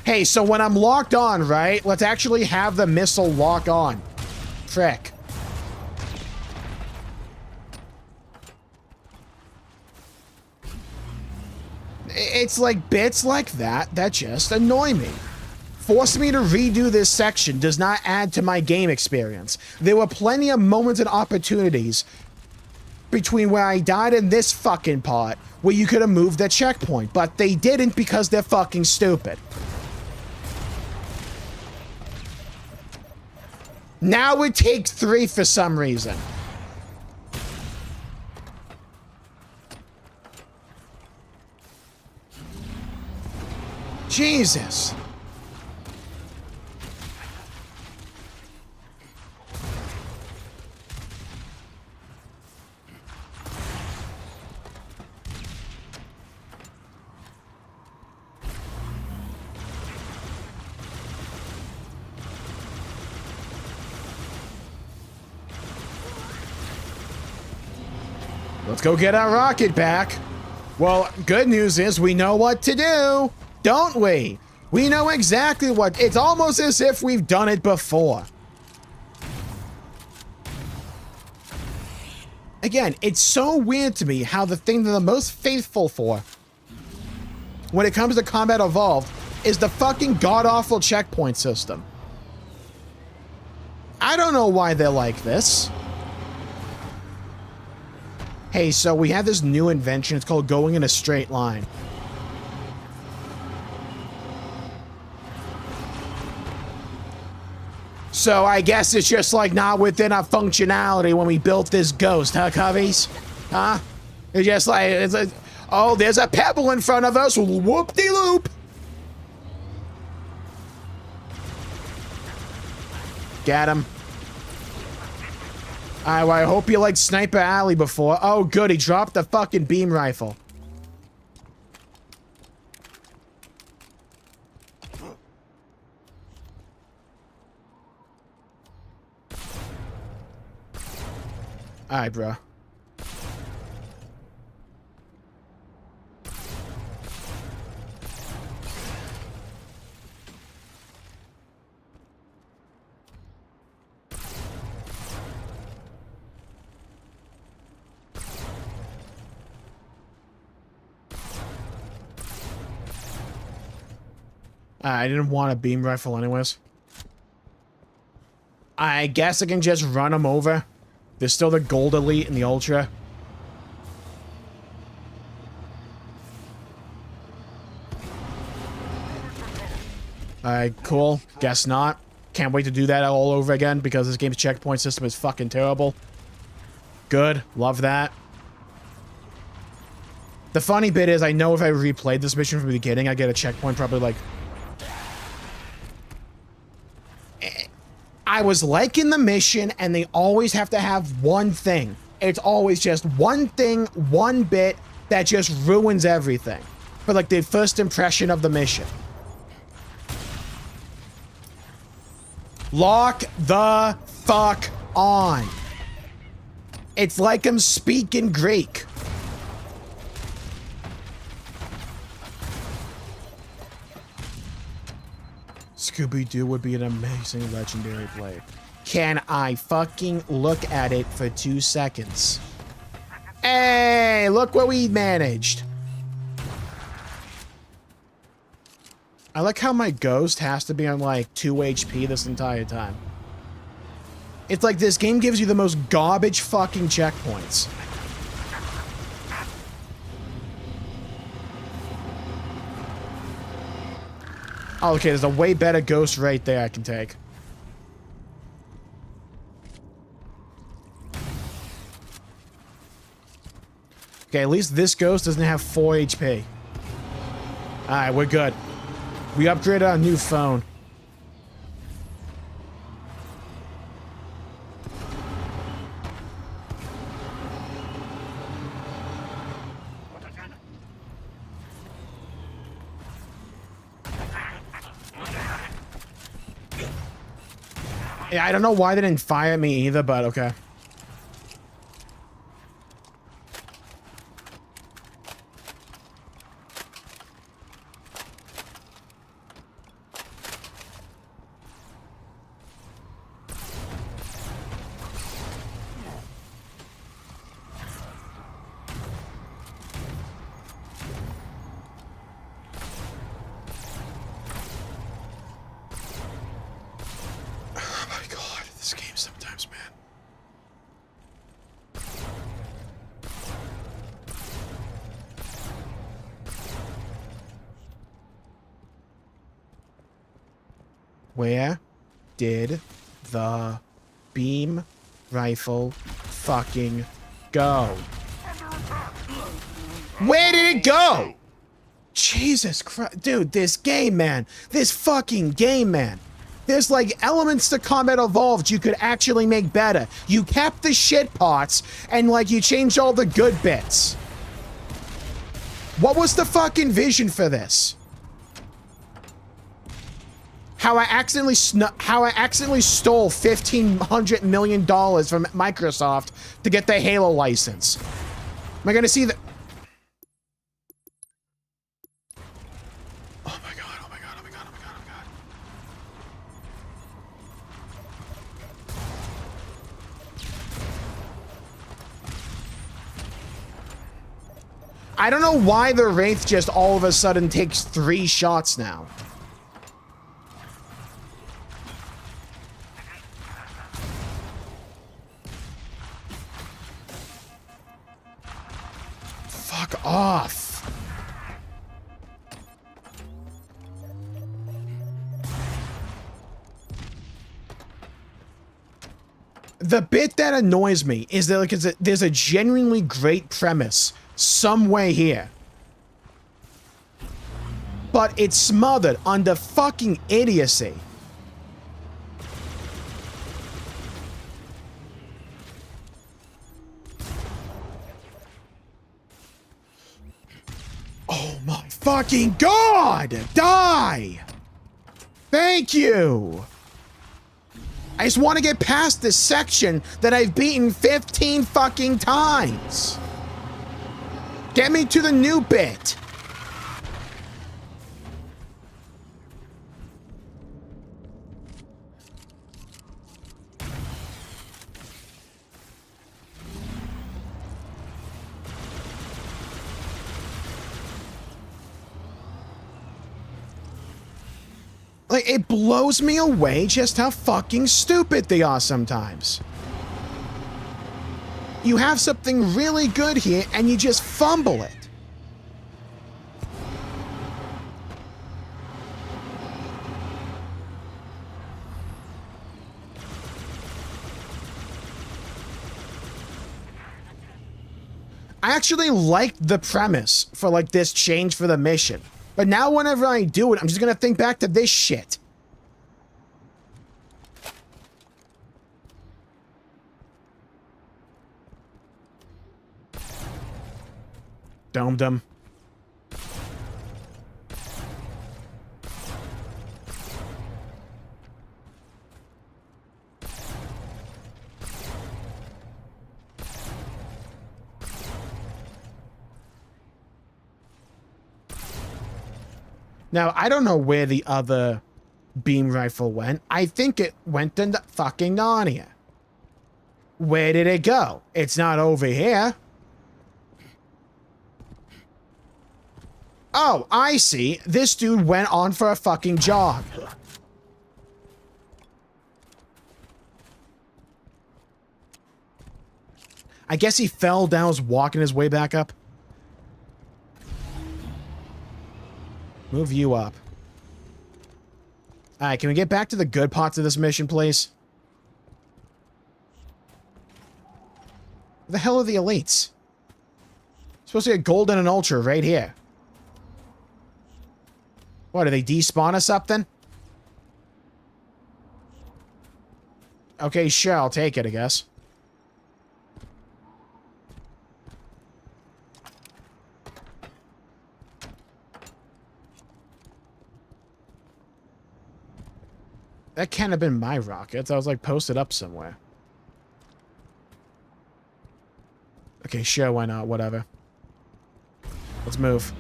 Hey, so when I'm locked on, right? Let's actually have the missile lock on. Frick. It's like bits like that that just annoy me. Forcing me to redo this section does not add to my game experience. There were plenty of moments and opportunities between where I died and this fucking part where you could have moved the checkpoint, but they didn't because they're fucking stupid. Now it takes 3 for some reason. Jesus. Let's go get our rocket back. Well, good news is we know what to do, don't we? We know exactly what... It's almost as if we've done it before. Again, it's so weird to me how the thing that I'm most faithful for when it comes to Combat Evolved is the fucking god-awful checkpoint system. I don't know why they're like this. Hey, so we have this new invention. It's called going in a straight line. So I guess it's just like not within our functionality when we built this ghost, huh, Coveys? Huh? It's just like, it's like, oh, there's a pebble in front of us. Whoop-de-loop. Get him. Well, I hope you liked Sniper Alley before. Oh, good. He dropped the fucking beam rifle. Alright, bro. I didn't want a beam rifle anyways. I guess I can just run him over There's still the Gold Elite and the Ultra. Alright, cool. Guess not. Can't wait to do that all over again because this game's checkpoint system is fucking terrible. Good. Love that. The funny bit is I know if I replayed this mission from the beginning, I get a checkpoint probably like... I was liking the mission and they always have to have one thing. It's always just one thing, one bit that just ruins everything. For like the first impression of the mission. Lock the fuck on. It's like I'm speaking Greek. Scooby-Doo would be an amazing legendary play. Can I fucking look at it for 2 seconds? Hey, look what we managed. I like how my ghost has to be on like 2 HP this entire time. It's like this game gives you the most garbage fucking checkpoints. Oh, okay, there's a way better ghost right there I can take. Okay, at least this ghost doesn't have 4 HP. Alright, we're good. We upgraded our new phone. Yeah, I don't know why they didn't fire me either, but okay. Where did the beam rifle fucking go? Where did it go? Jesus Christ. Dude, this game, man. This fucking game, man. There's like elements to Combat Evolved you could actually make better. You kept the shit parts and like you changed all the good bits. What was the fucking vision for this? How I accidentally stole $1,500 million from Microsoft to get the Halo license. Am I gonna see the... Oh my god, oh my god, oh my god, oh my god, oh my god. I don't know why the Wraith just all of a sudden takes 3 shots now. Fuck off. The bit that annoys me is that like there's a genuinely great premise some way here. But it's smothered under fucking idiocy. Oh my fucking god! Die! Thank you! I just want to get past this section that I've beaten 15 fucking times. Get me to the new bit. Like, it blows me away just how fucking stupid they are sometimes. You have something really good here and you just fumble it. I actually liked the premise for like this change for the mission. But now whenever I do it, I'm just gonna think back to this shit. Dum-dum. Now, I don't know where the other beam rifle went. I think it went into fucking Narnia. Where did it go? It's not over here. Oh, I see. This dude went on for a fucking jog. I guess he fell down, was walking his way back up. Move you up. Alright, can we get back to the good parts of this mission, please? Where the hell are the elites? Supposed to get gold and an ultra right here. What, do they despawn us up then? Okay, sure, I'll take it, I guess. That can't have been my rockets. I was like posted up somewhere. Okay, sure, why not? Whatever. Let's move.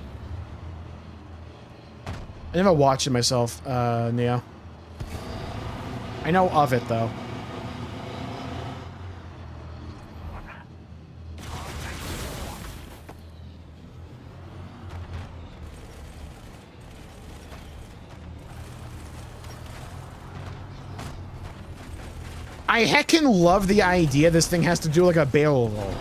I never watched it myself, Neo. I know of it, though. I heckin' love the idea this thing has to do like a barrel roll.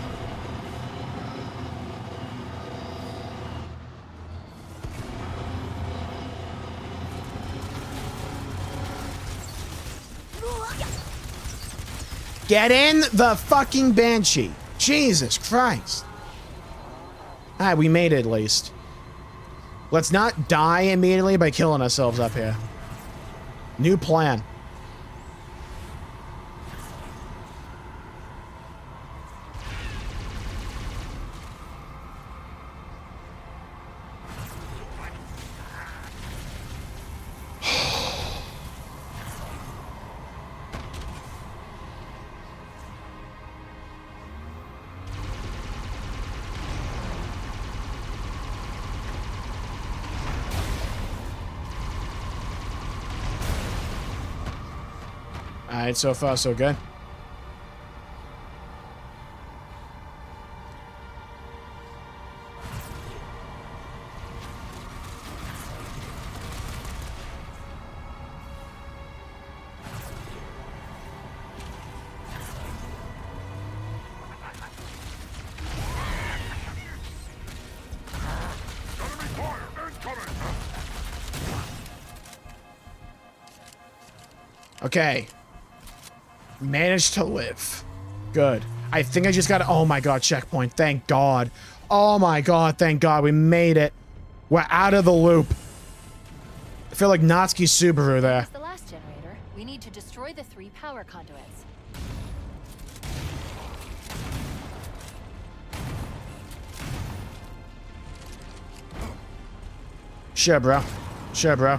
Get in the fucking Banshee. Jesus Christ. Alright, we made it at least. Let's not die immediately by killing ourselves up here. New plan. Alright, so far so good. Okay. Managed to live. Good. I think I just got... Oh my god, checkpoint. Thank god. Oh my god, thank god. We made it. We're out of the loop. I feel like Natsuki Subaru there. It's the last generator. We need to destroy the 3 power conduits. Sure, bro. Sure, bro.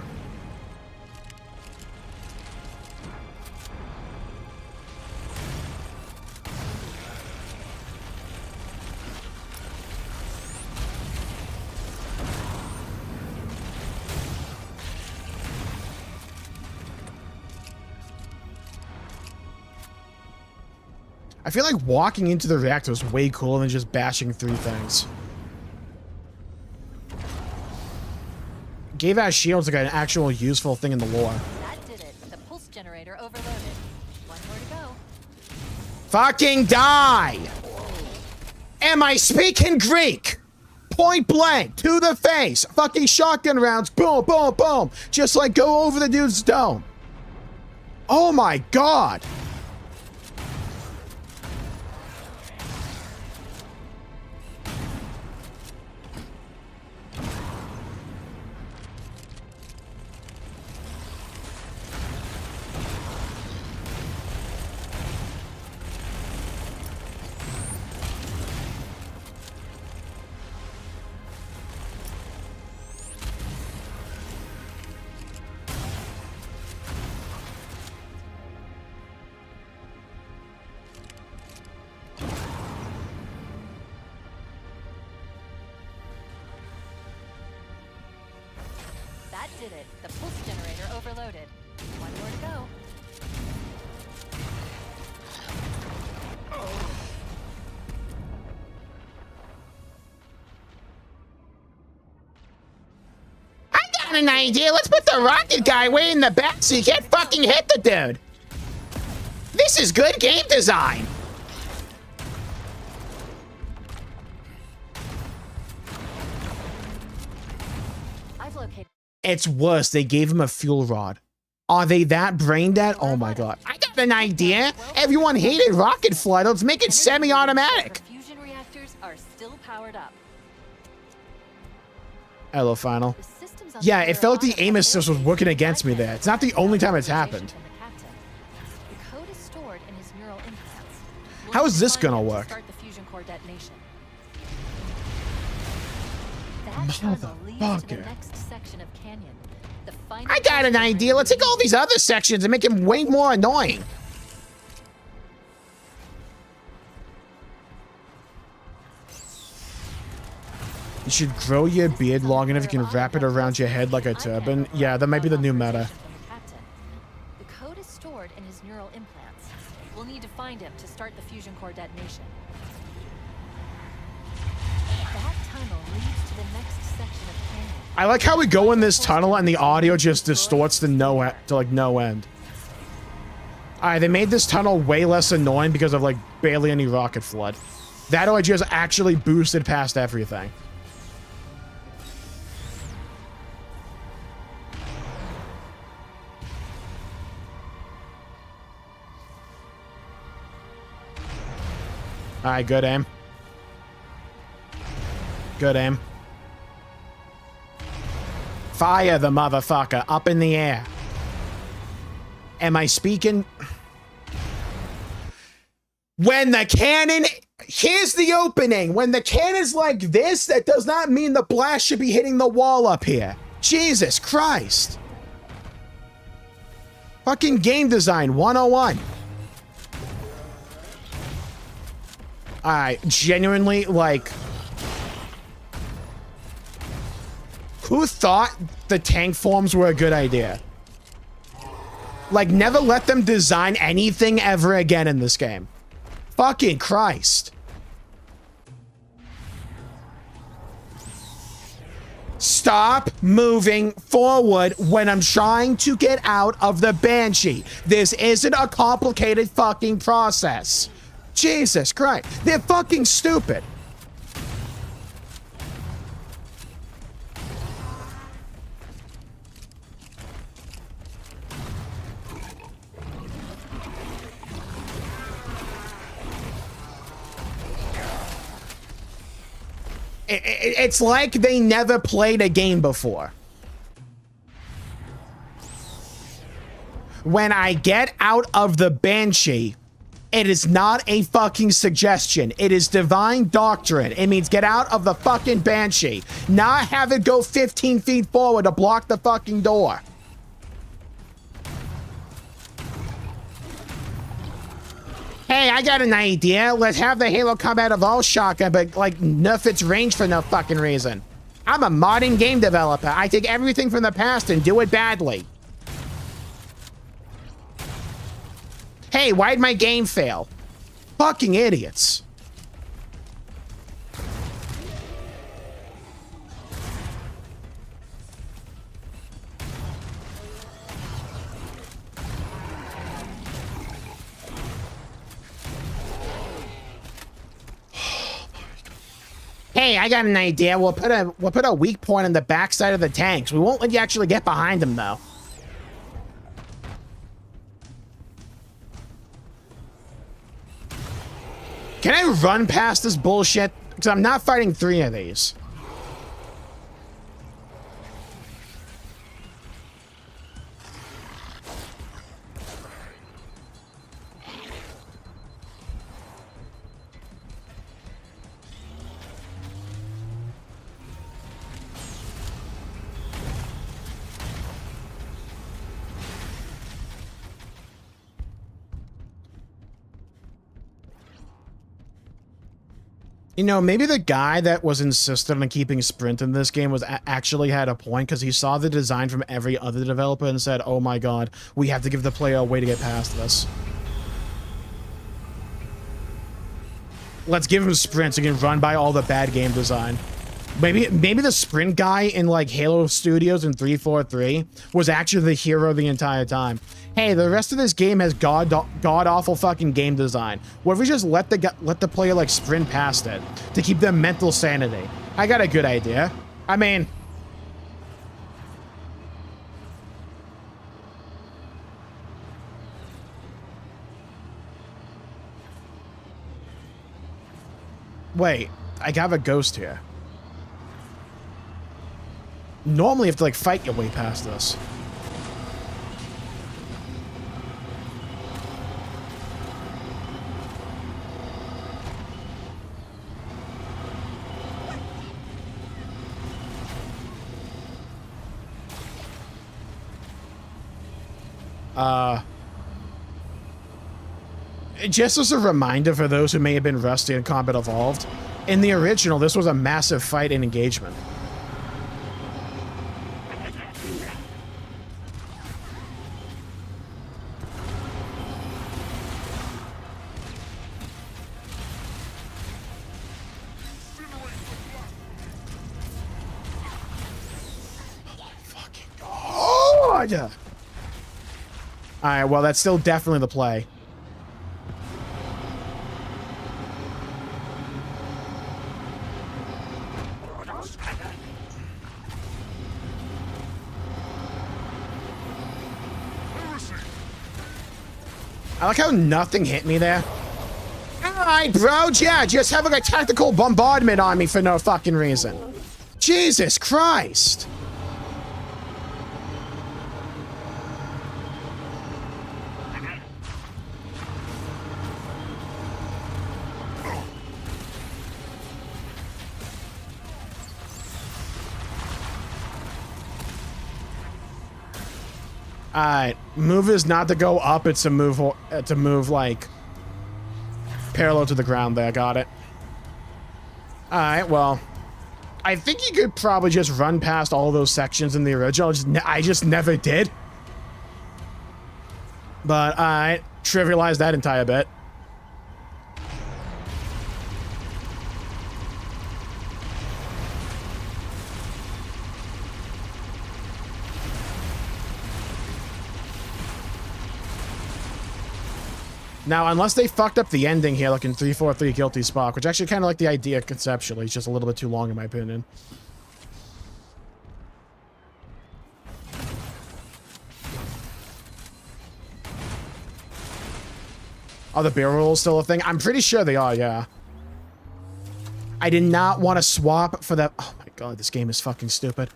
I feel like walking into the reactor is way cooler than just bashing through things. Gave out shields like an actual useful thing in the lore. That did it. The pulse generator overloaded. One more to go. Fucking die! Am I speaking Greek? Point blank, to the face, fucking shotgun rounds, boom, boom, boom. Just like go over the dude's dome. Oh my God. That did it. The pulse generator overloaded. One more to go. I got an idea. Let's put the rocket guy way in the back so you can't fucking hit the dude. This is good game design. I've located. It's worse. They gave him a fuel rod. Are they that brain dead? Oh my God. I got an idea. Everyone hated rocket flight. Let's make it semi-automatic. Fusion reactors are still powered up. Hello, Final. The systems on Yeah, the it felt like Mirror the aim assist was working against me there. It's not the only time it's happened. The code is stored in his neural implants. We'll How is need to this find gonna him to work? start the fusion core detonation. That tunnel leads to the Motherfucker. next section of canyon. The final I got an idea. Let's take all these other sections and make him way more annoying. You should grow your beard long enough you can wrap it around your head like a turban. Yeah, that might be the new meta. The code is stored in his neural implants. We'll need to find him to start the fusion core detonation. That tunnel leads to the next section of canyon. I like how we go in this tunnel and the audio just distorts to no end. Alright, they made this tunnel way less annoying because of like barely any rocket flood. That or I just actually boosted past everything. Alright, good aim. Good aim. Fire the motherfucker up in the air. Am I speaking? When the cannon... Here's the opening. When the cannon's like this, that does not mean the blast should be hitting the wall up here. Jesus Christ. Fucking game design 101. Alright, genuinely, like... Who thought the tank forms were a good idea? Like, never let them design anything ever again in this game. Fucking Christ. Stop moving forward when I'm trying to get out of the Banshee. This isn't a complicated fucking process. Jesus Christ. They're fucking stupid. It's like they never played a game before. When I get out of the Banshee, it is not a fucking suggestion. It is divine doctrine. It means get out of the fucking Banshee. Not have it go 15 feet forward to block the fucking door. Hey, I got an idea. Let's have the Halo Combat Evolved shotgun, but like nerf its range for no fucking reason. I'm a modern game developer. I take everything from the past and do it badly. Hey, why'd my game fail? Fucking idiots. Hey, I got an idea. We'll put a weak point on the backside of the tanks. We won't let you actually get behind them, though. Can I run past this bullshit? Because I'm not fighting 3 of these. You know, maybe the guy that was insistent on keeping sprint in this game was actually had a point, because he saw the design from every other developer and said, oh my god, we have to give the player a way to get past this. Let's give him sprint so he can run by all the bad game design. Maybe the sprint guy in like Halo Studios in 343 was actually the hero the entire time. Hey, the rest of this game has god awful fucking game design. What if we just let the player like sprint past it to keep their mental sanity? I got a good idea. I mean, wait, I have a ghost here. Normally you have to like fight your way past this. Just as a reminder for those who may have been rusty in Combat Evolved, in the original, this was a massive fight and engagement. Alright, well, that's still definitely the play. I like how nothing hit me there. Alright, bro, yeah, just having a tactical bombardment on me for no fucking reason. Jesus Christ. Alright, move is not to go up, it's to move like parallel to the ground there, got it. Alright, well, I think you could probably just run past all those sections in the original, I just never did. But alright, trivialize that entire bit. Now, unless they fucked up the ending here, like in 343 Guilty Spark, which actually kind of like the idea conceptually, it's just a little bit too long in my opinion. Are the barrel rolls still a thing? I'm pretty sure they are, yeah. I did not want to swap for that. Oh my god, this game is fucking stupid.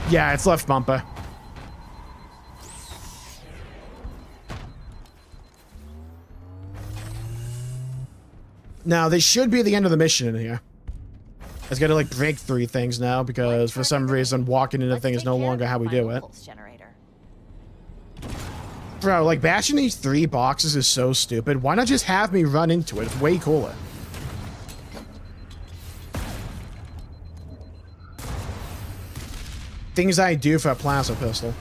Yeah, it's left bumper. Now, this should be the end of the mission in here. I just gotta, like, break 3 things now, because for some reason, walking into the thing is no longer how we do it. Bro, like, bashing these 3 boxes is so stupid. Why not just have me run into it? It's way cooler. Things I do for a plasma pistol.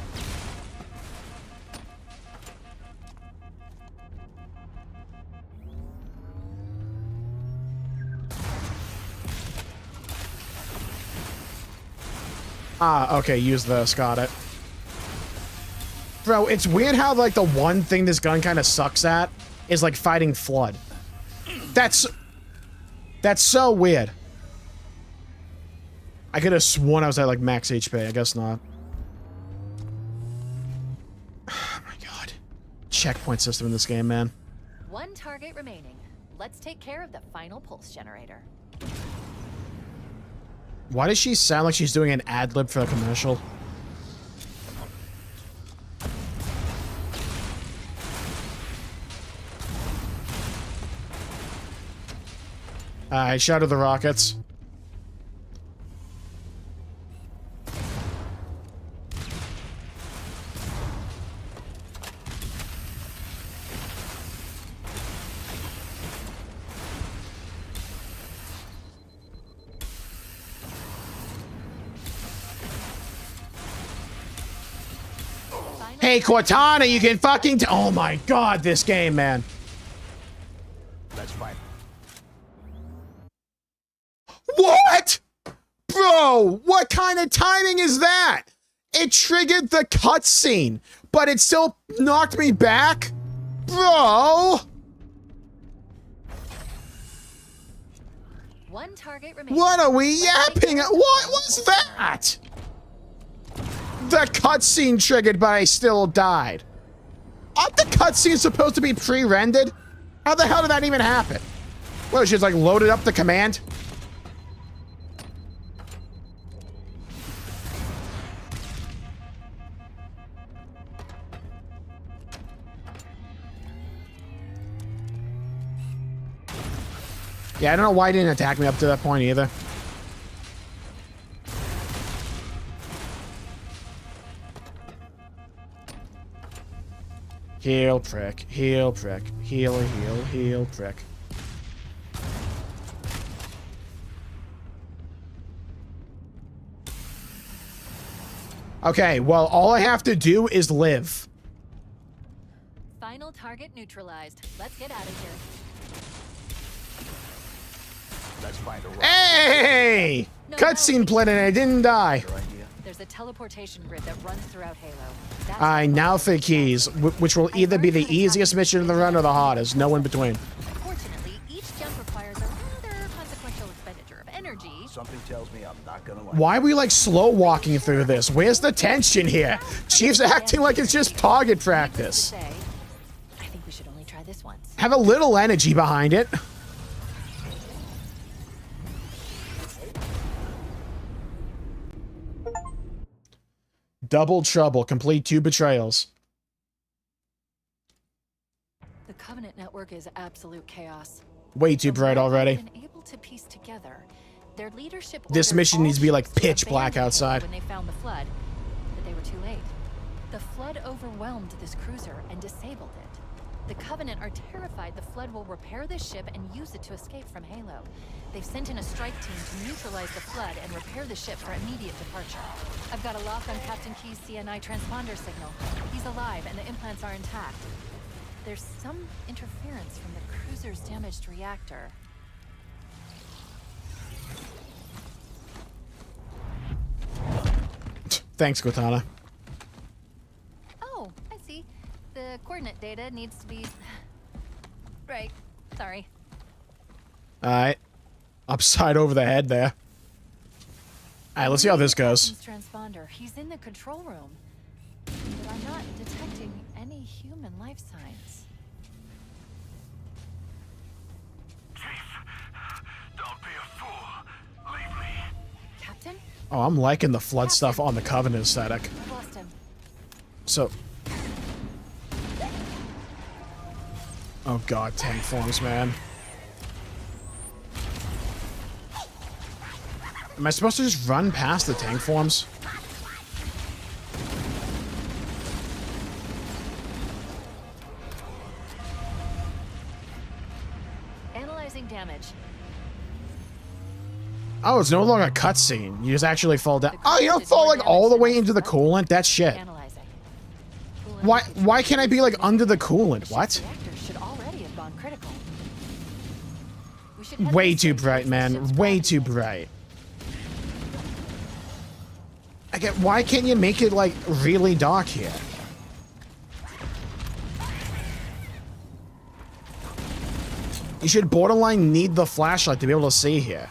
Ah, okay, use this, got it. Bro, it's weird how, like, the one thing this gun kind of sucks at is, like, fighting Flood. That's That's so weird. I could have sworn I was at like max HP. I guess not. Oh my god. Checkpoint system in this game, man. One target remaining. Let's take care of the final pulse generator. Why does she sound like she's doing an ad lib for a commercial? Alright, shatter the rockets. Hey, Cortana, you can fucking oh my god, this game, man. That's fine. What? Bro, what kind of timing is that? It triggered the cutscene, but it still knocked me back? Bro! One target remaining. What are we yapping at? What was that? The cutscene triggered, but I still died. Aren't the cutscenes supposed to be pre-rendered? How the hell did that even happen? Well, she just like loaded up the command? Yeah, I don't know why it didn't attack me up to that point either. Heal, prick. Heal, prick. Heal, heal, heal, prick. Okay, well, all I have to do is live. Final target neutralized. Let's get out of here. Let's find a rock. Hey! Cutscene played and I didn't die. There's a teleportation grid that runs throughout Halo. That's I now for keys, which will either be the easiest mission in the run or the hardest. No in between. Unfortunately, each jump requires a rather consequential expenditure of energy. Something tells me I'm not gonna like Why are we like slow walking through this? Where's the tension here? Chief's acting like it's just target practice. I think we should only try this once. Have a little energy behind it. Double trouble. Complete 2 betrayals. The Covenant network is absolute chaos. Way too bright already. Been able to piece together. Their leadership This ordered mission all needs to be like ships to pitch black abandon outside. When they found the flood, but they were too late. The flood overwhelmed this cruiser and disabled it. The Covenant are terrified the flood will repair this ship and use it to escape from Halo. They've sent in a strike team to neutralize the flood and repair the ship for immediate departure. I've got a lock on Captain Key's CNI transponder signal. He's alive and the implants are intact. There's some interference from the cruiser's damaged reactor. Thanks, Cortana. Oh, I see. The coordinate data needs to be... Right. Sorry. Alright. Upside over the head there. Alright, let's see how this goes. Transponder. He's in the control room. But I'm not detecting any human life signs. Don't be a fool. Leave me. Captain? Oh, I'm liking the flood stuff on the Covenant aesthetic. I've lost him. So... Oh god, tank forms, man. Am I supposed to just run past the tank forms? Analyzing damage. Oh, it's no longer a cutscene. You just actually fall down. Oh, you don't fall like all the way into the coolant? That's shit. Analyzing. Why can't I be like under the coolant? What? Reactor should already have gone critical. We should head Way this too way bright, towards the man. ship's Way gravity too base. bright. Again, why can't you make it like really dark here? You should borderline need the flashlight to be able to see here.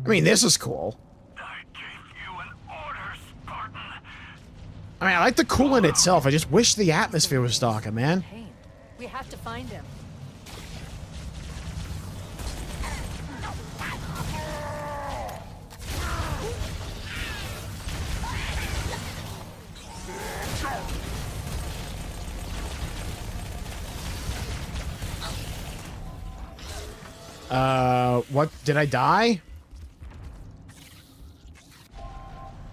I mean, this is cool. I gave you an order, Spartan. I mean, I like the coolant itself. I just wish the atmosphere was darker, man. Pain. We have to find him. What? Did I die?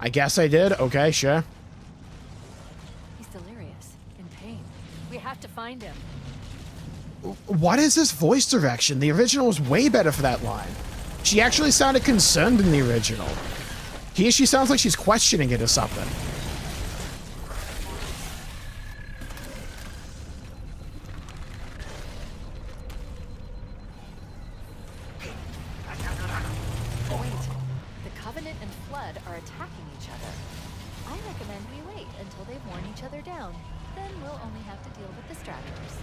I guess I did. Okay, sure. He's delirious, in pain. We have to find him. What is this voice direction? The original was way better for that line. She actually sounded concerned in the original. Here she sounds like she's questioning it or something. Wait. The Covenant and Flood are attacking each other. I recommend we wait until they've worn each other down. Then we'll only have to deal with distractors.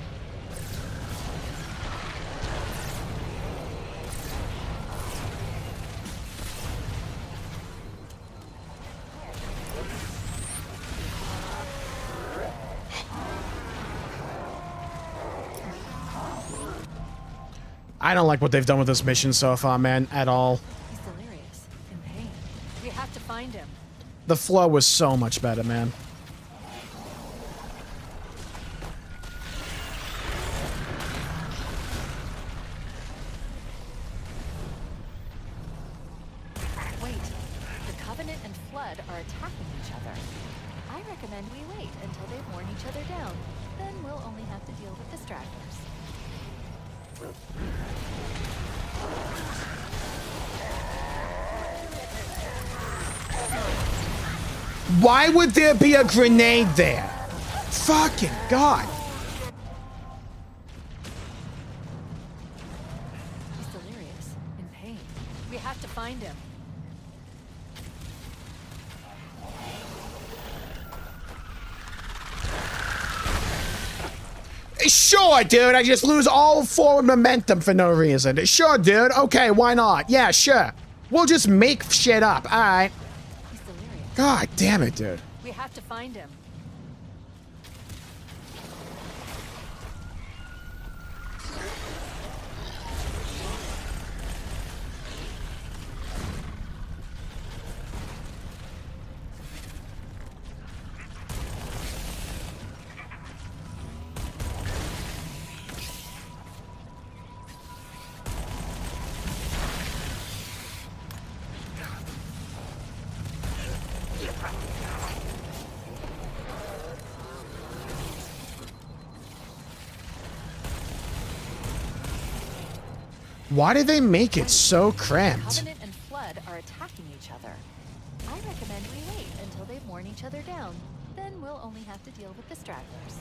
I don't like what they've done with this mission so far, man, at all. He's delirious, in pain. We have to find him. The flow was so much better, man. Wait. The Covenant and Flood are attacking each other. I recommend we wait until they've worn each other down. Then we'll only have to deal with distractors. Why would there be a grenade there? Fucking God. He's delirious, in pain. We have to find him. Sure, dude. I just lose all forward momentum for no reason. Sure, dude. Okay, why not? Yeah, sure. We'll just make shit up. All right. He's delirious. God damn it, dude. We have to find him. Why did they make it so cramped? Covenant and Flood are attacking each other. I recommend we wait until they've worn each other down. Then we'll only have to deal with distractors.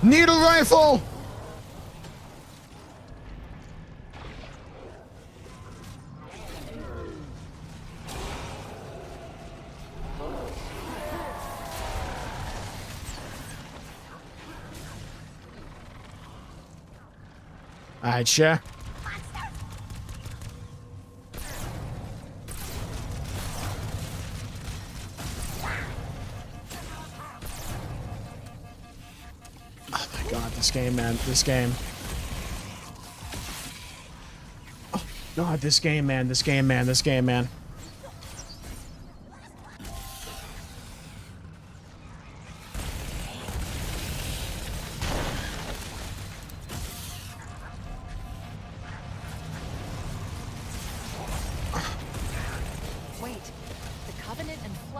Needle rifle! Alright, sure. Oh my God, this game, man. This game. Oh God, this game, man. This game, man. This game, man.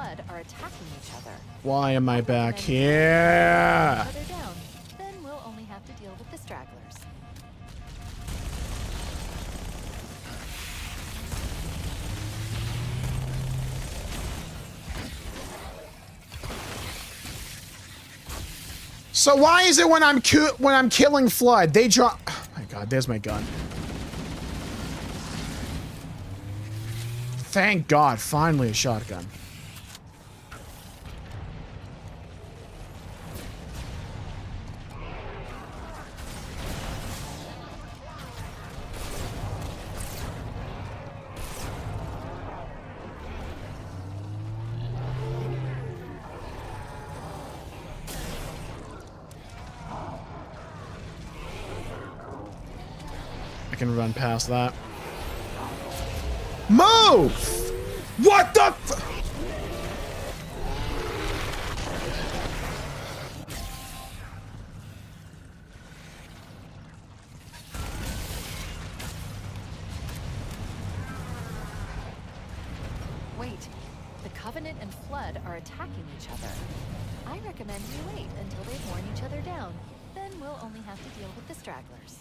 flood are attacking each other. Why am I back Then here? each other down. Then we'll only have to deal with the stragglers. So why is it when I'm killing Flood, they drop? Oh my god, there's my gun. Thank God, finally a shotgun. I can run past that. Move! What the f- Wait, the Covenant and Flood are attacking each other. I recommend you wait until they've worn each other down. Then we'll only have to deal with the stragglers.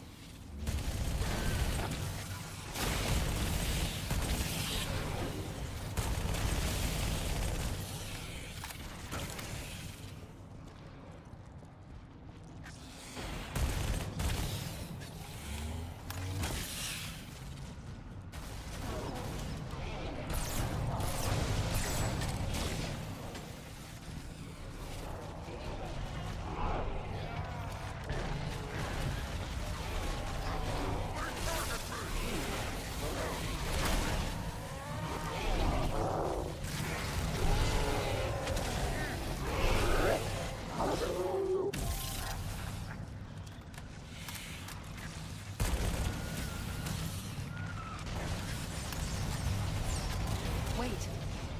Wait,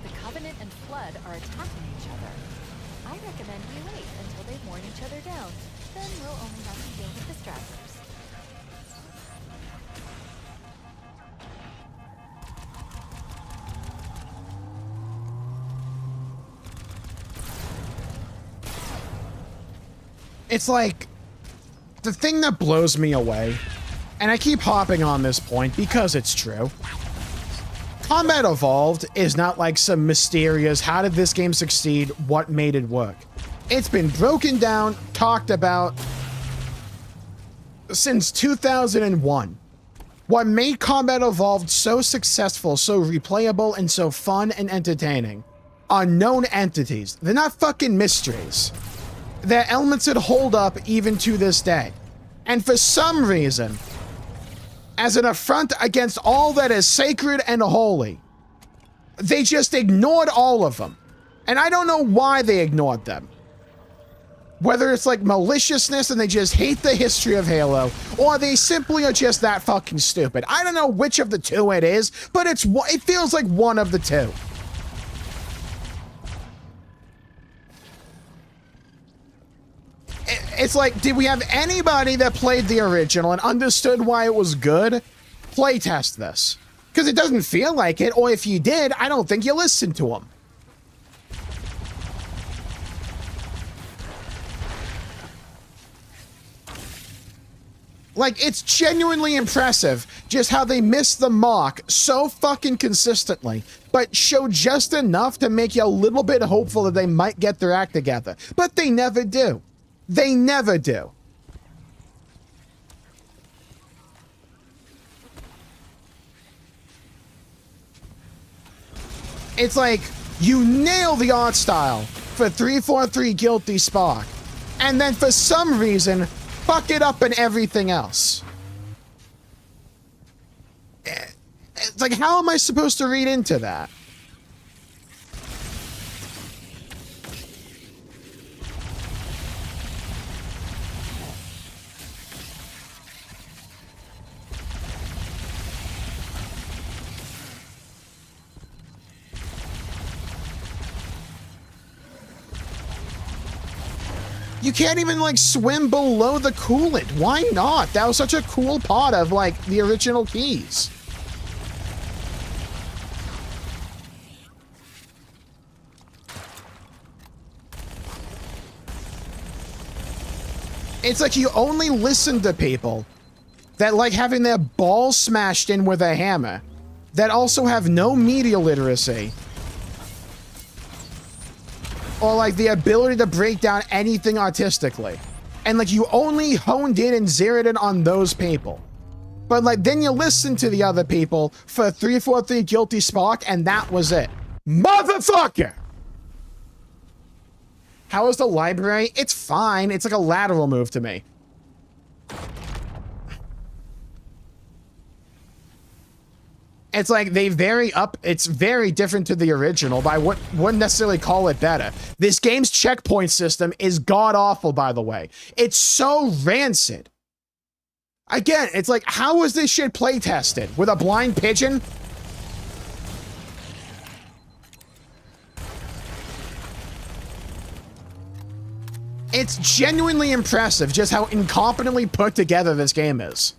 the Covenant and Flood are attacking each other. I recommend we wait until they've worn each other down. Then we'll only have to deal with the stragglers. It's like the thing that blows me away, and I keep hopping on this point because it's true. Combat Evolved is not like some mysterious, how did this game succeed, what made it work. It's been broken down, talked about since 2001. What made Combat Evolved so successful, so replayable, and so fun and entertaining are known entities. They're not fucking mysteries. They're elements that hold up even to this day. And for some reason, as an affront against all that is sacred and holy, they just ignored all of them. And I don't know why they ignored them. Whether it's like maliciousness and they just hate the history of Halo, or they simply are just that fucking stupid. I don't know which of the two it is, but it feels like one of the two. It's like, did we have anybody that played the original and understood why it was good? Playtest this. Because it doesn't feel like it, or if you did, I don't think you listened to them. Like, it's genuinely impressive just how they missed the mark so fucking consistently, but show just enough to make you a little bit hopeful that they might get their act together. But they never do. They never do. It's like, you nail the art style for 343 Guilty Spark, and then for some reason, fuck it up in everything else. It's like, how am I supposed to read into that? You can't even, like, swim below the coolant. Why not? That was such a cool part of, like, the original keys. It's like you only listen to people that like having their balls smashed in with a hammer, that also have no media literacy, or like the ability to break down anything artistically. And like you only honed in and zeroed in on those people. But like then you listen to the other people for 343 Guilty Spark, and that was it. Motherfucker! How is the library? It's fine. It's like a lateral move to me. It's like they vary up. It's very different to the original, but I wouldn't necessarily call it better. This game's checkpoint system is god-awful, by the way. It's so rancid. Again, it's like, how was this shit play tested? With a blind pigeon? It's genuinely impressive just how incompetently put together this game is.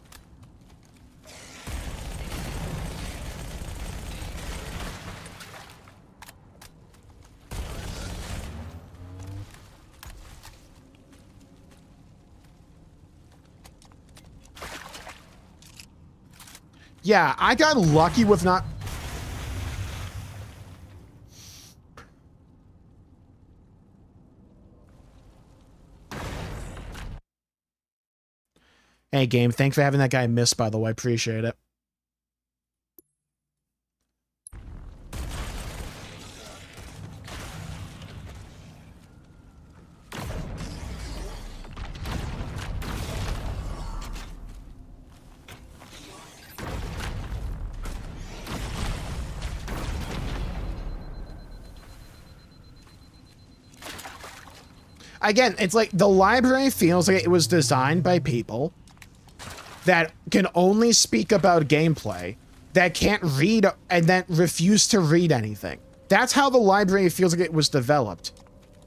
Yeah, I got lucky with not... Hey, game, thanks for having that guy miss, by the way. Appreciate it. Again, it's like the library feels like it was designed by people that can only speak about gameplay, that can't read and then refuse to read anything. That's how the library feels like it was developed.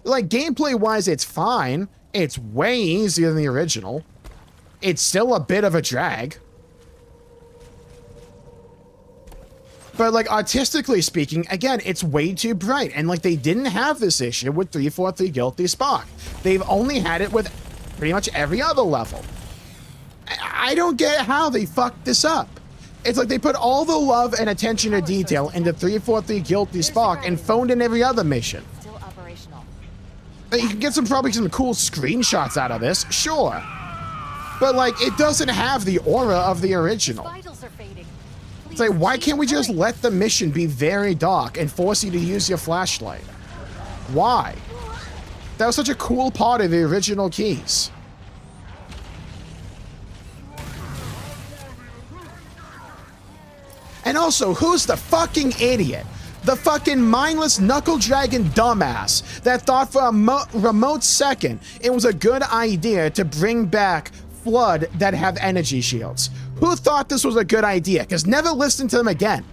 Like, gameplay-wise, it's fine. It's way easier than the original. It's still a bit of a drag. But, like, artistically speaking, again, it's way too bright. And, like, they didn't have this issue with 343 Guilty Spark. They've only had it with pretty much every other level. I don't get how they fucked this up. It's like they put all the love and attention to detail into 343 Guilty Spark and phoned in every other mission. Still operational. You can get probably some cool screenshots out of this, sure. But, like, it doesn't have the aura of the original. Vitals are fading. It's like, why can't we just let the mission be very dark and force you to use your flashlight? Why? That was such a cool part of the original keys. And also, who's the fucking idiot? The fucking mindless knuckle dragon dumbass that thought for a remote second it was a good idea to bring back Flood that have energy shields. Who thought this was a good idea? Because never listen to them again.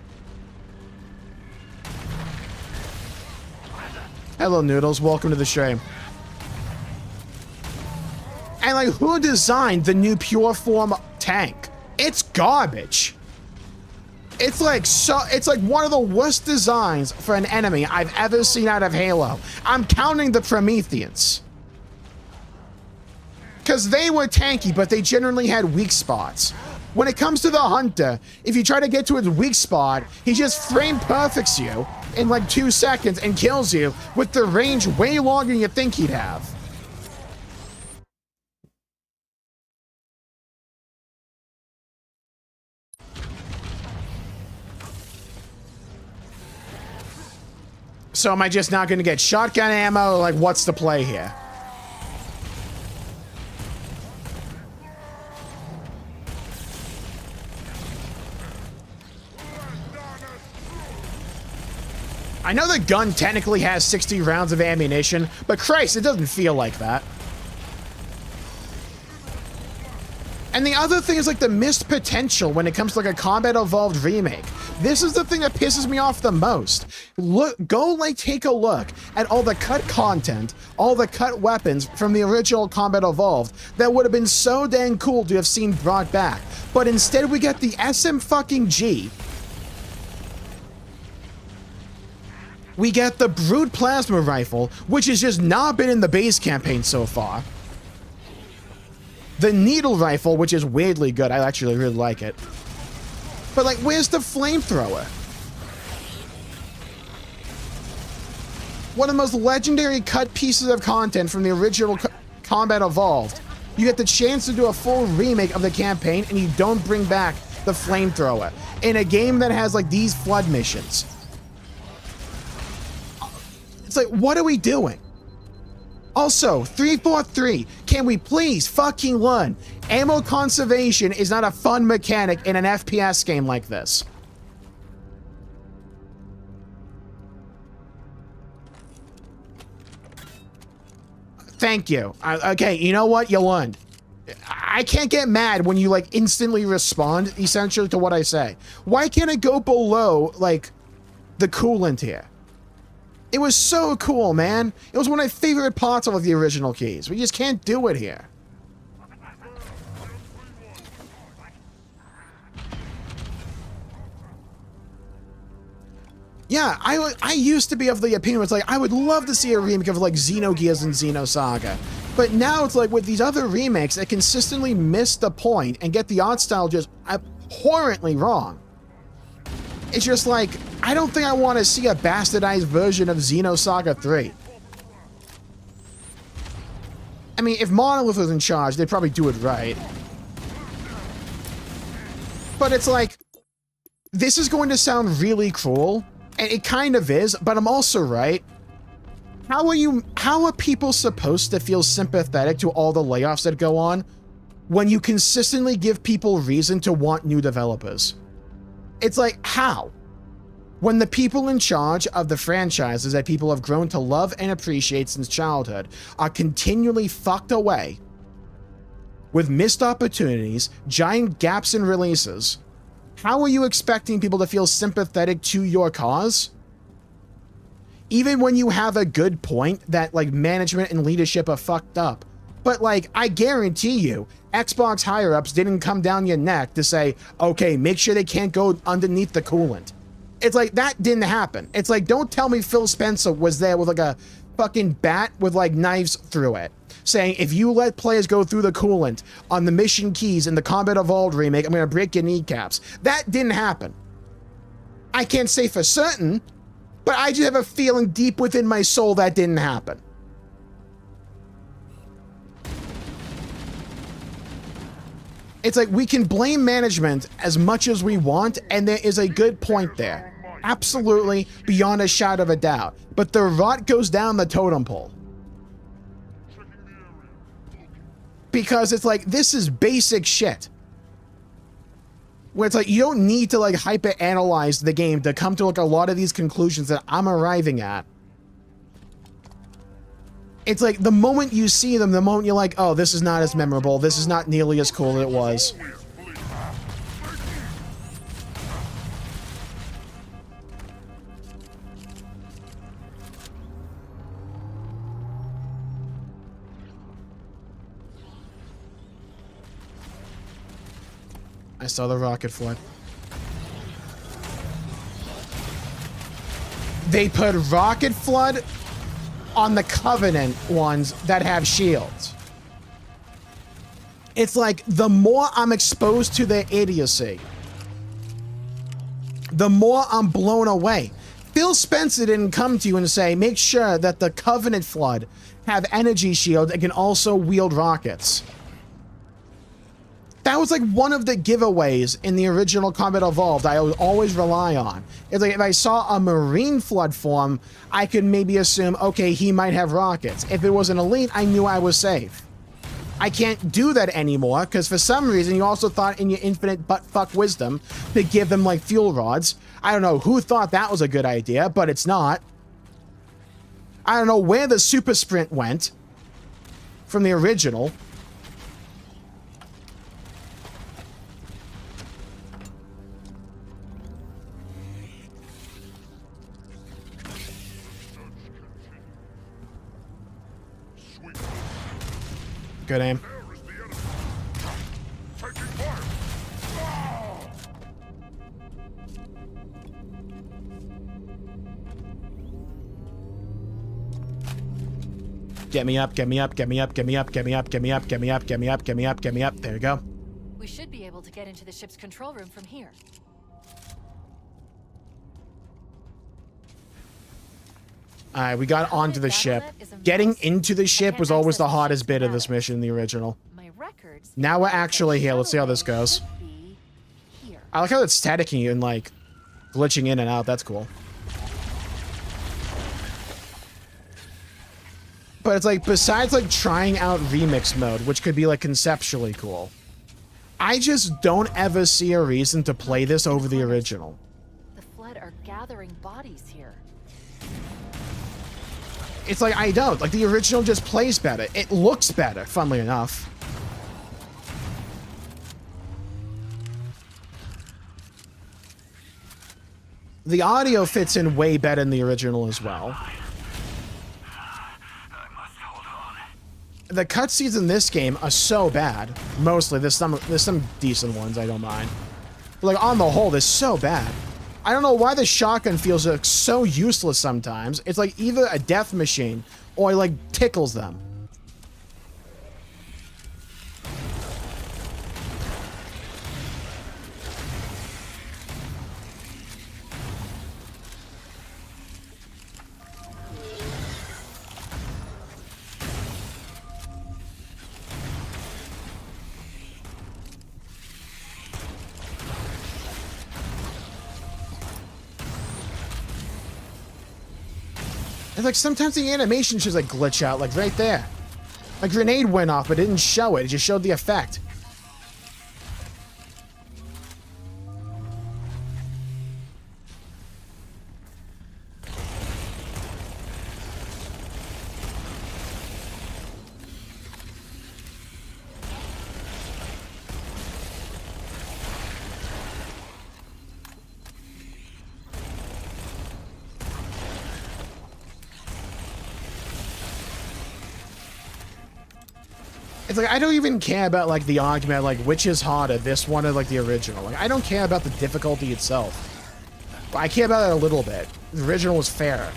Hello, Noodles. Welcome to the stream. And, like, who designed the new pure form tank? It's garbage. It's like one of the worst designs for an enemy I've ever seen out of Halo. I'm counting the Prometheans. Because they were tanky, but they generally had weak spots. When it comes to the Hunter, if you try to get to his weak spot, he just frame perfects you in like 2 seconds and kills you with the range way longer than you think he'd have. So am I just not going to get shotgun ammo? Like, what's the play here? I know the gun technically has 60 rounds of ammunition, but Christ, it doesn't feel like that. And the other thing is like the missed potential when it comes to like a Combat Evolved remake. This is the thing that pisses me off the most. Take a look at all the cut content, all the cut weapons from the original Combat Evolved that would have been so dang cool to have seen brought back. But instead we get the SM-fucking-G. We get the Brute Plasma Rifle, which has just not been in the base campaign so far. The needle rifle, which is weirdly good. I actually really like it. But, like, where's the flamethrower? One of the most legendary cut pieces of content from the original Combat Evolved. You get the chance to do a full remake of the campaign, and you don't bring back the flamethrower in a game that has, like, these flood missions. It's like, what are we doing? Also, 343, can we please fucking learn? Ammo conservation is not a fun mechanic in an FPS game like this. Thank you. Okay, you know what? You learned. I can't get mad when you, like, instantly respond, essentially, to what I say. Why can't it go below, like, the coolant here? It was so cool, man. It was one of my favorite parts of the original keys. We just can't do it here. Yeah, I used to be of the opinion, it's like, I would love to see a remake of, like, Xenogears and Xenosaga. But now it's like, with these other remakes, they consistently miss the point and get the art style just abhorrently wrong. It's just like, I don't think I want to see a bastardized version of Xenosaga 3. I mean, if Monolith was in charge, they'd probably do it right. But it's like, this is going to sound really cruel, and it kind of is, but I'm also right. How are people supposed to feel sympathetic to all the layoffs that go on when you consistently give people reason to want new developers? It's like, how? When the people in charge of the franchises that people have grown to love and appreciate since childhood are continually fucked away with missed opportunities, giant gaps in releases, how are you expecting people to feel sympathetic to your cause? Even when you have a good point that, like, management and leadership are fucked up. But, like, I guarantee you, Xbox higher-ups didn't come down your neck to say, okay, make sure they can't go underneath the coolant. It's like, that didn't happen. It's like, don't tell me Phil Spencer was there with, like, a fucking bat with, like, knives through it, saying, if you let players go through the coolant on the mission keys in the Combat Evolved remake, I'm gonna break your kneecaps. That didn't happen. I can't say for certain, but I just have a feeling deep within my soul that didn't happen. It's like, we can blame management as much as we want, and there is a good point there. Absolutely, beyond a shadow of a doubt. But the rot goes down the totem pole. Because it's like, this is basic shit. Where it's like, you don't need to, like, hyper-analyze the game to come to, like, a lot of these conclusions that I'm arriving at. It's like, the moment you see them, the moment you're like, oh, this is not as memorable, this is not nearly as cool as it was. I saw the rocket flood. They put rocket flood on the Covenant ones that have shields. It's like, the more I'm exposed to their idiocy, the more I'm blown away. Phil Spencer didn't come to you and say, make sure that the Covenant flood have energy shields and can also wield rockets. That was like one of the giveaways in the original Combat Evolved I would always rely on. It's like, if I saw a Marine flood form, I could maybe assume, okay, he might have rockets. If it was an elite, I knew I was safe. I can't do that anymore, because for some reason you also thought in your infinite butt-fuck wisdom to give them, like, fuel rods. I don't know who thought that was a good idea, but it's not. I don't know where the super sprint went from the original. Good aim. Get me up, get me up, get me up, get me up, get me up, get me up, get me up, get me up, get me up, get me up. There you go. We should be able to get into the ship's control room from here. Alright, we got onto the ship. Getting into the ship was always the hardest bit of this mission in the original. My records. Now we're actually here. Let's see how this goes. I like how it's staticky and like glitching in and out. That's cool. But it's like, besides like trying out remix mode, which could be like conceptually cool, I just don't ever see a reason to play this over the original. The Flood are gathering bodies here. It's like, I don't. Like, the original just plays better. It looks better, funnily enough. The audio fits in way better in the original as well. The cutscenes in this game are so bad. Mostly, there's some decent ones I don't mind. But like, on the whole, they're so bad. I don't know why the shotgun feels like so useless sometimes. It's like either a death machine or it like tickles them. It's like sometimes the animation just like glitch out, like right there. A grenade went off, but it didn't show it. It just showed the effect. It's like, I don't even care about, like, the argument, like, which is harder, this one or, like, the original. Like, I don't care about the difficulty itself. But I care about it a little bit. The original was fairer.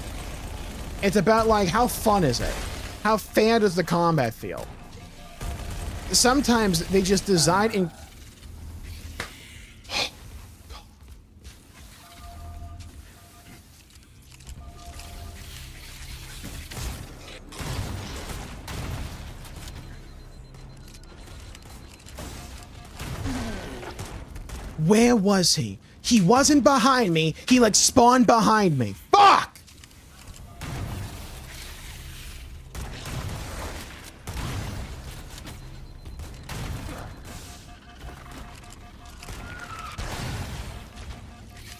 It's about, like, how fun is it? How fair does the combat feel? Sometimes they just design in... Where was he? He wasn't behind me. He, like, spawned behind me. Fuck!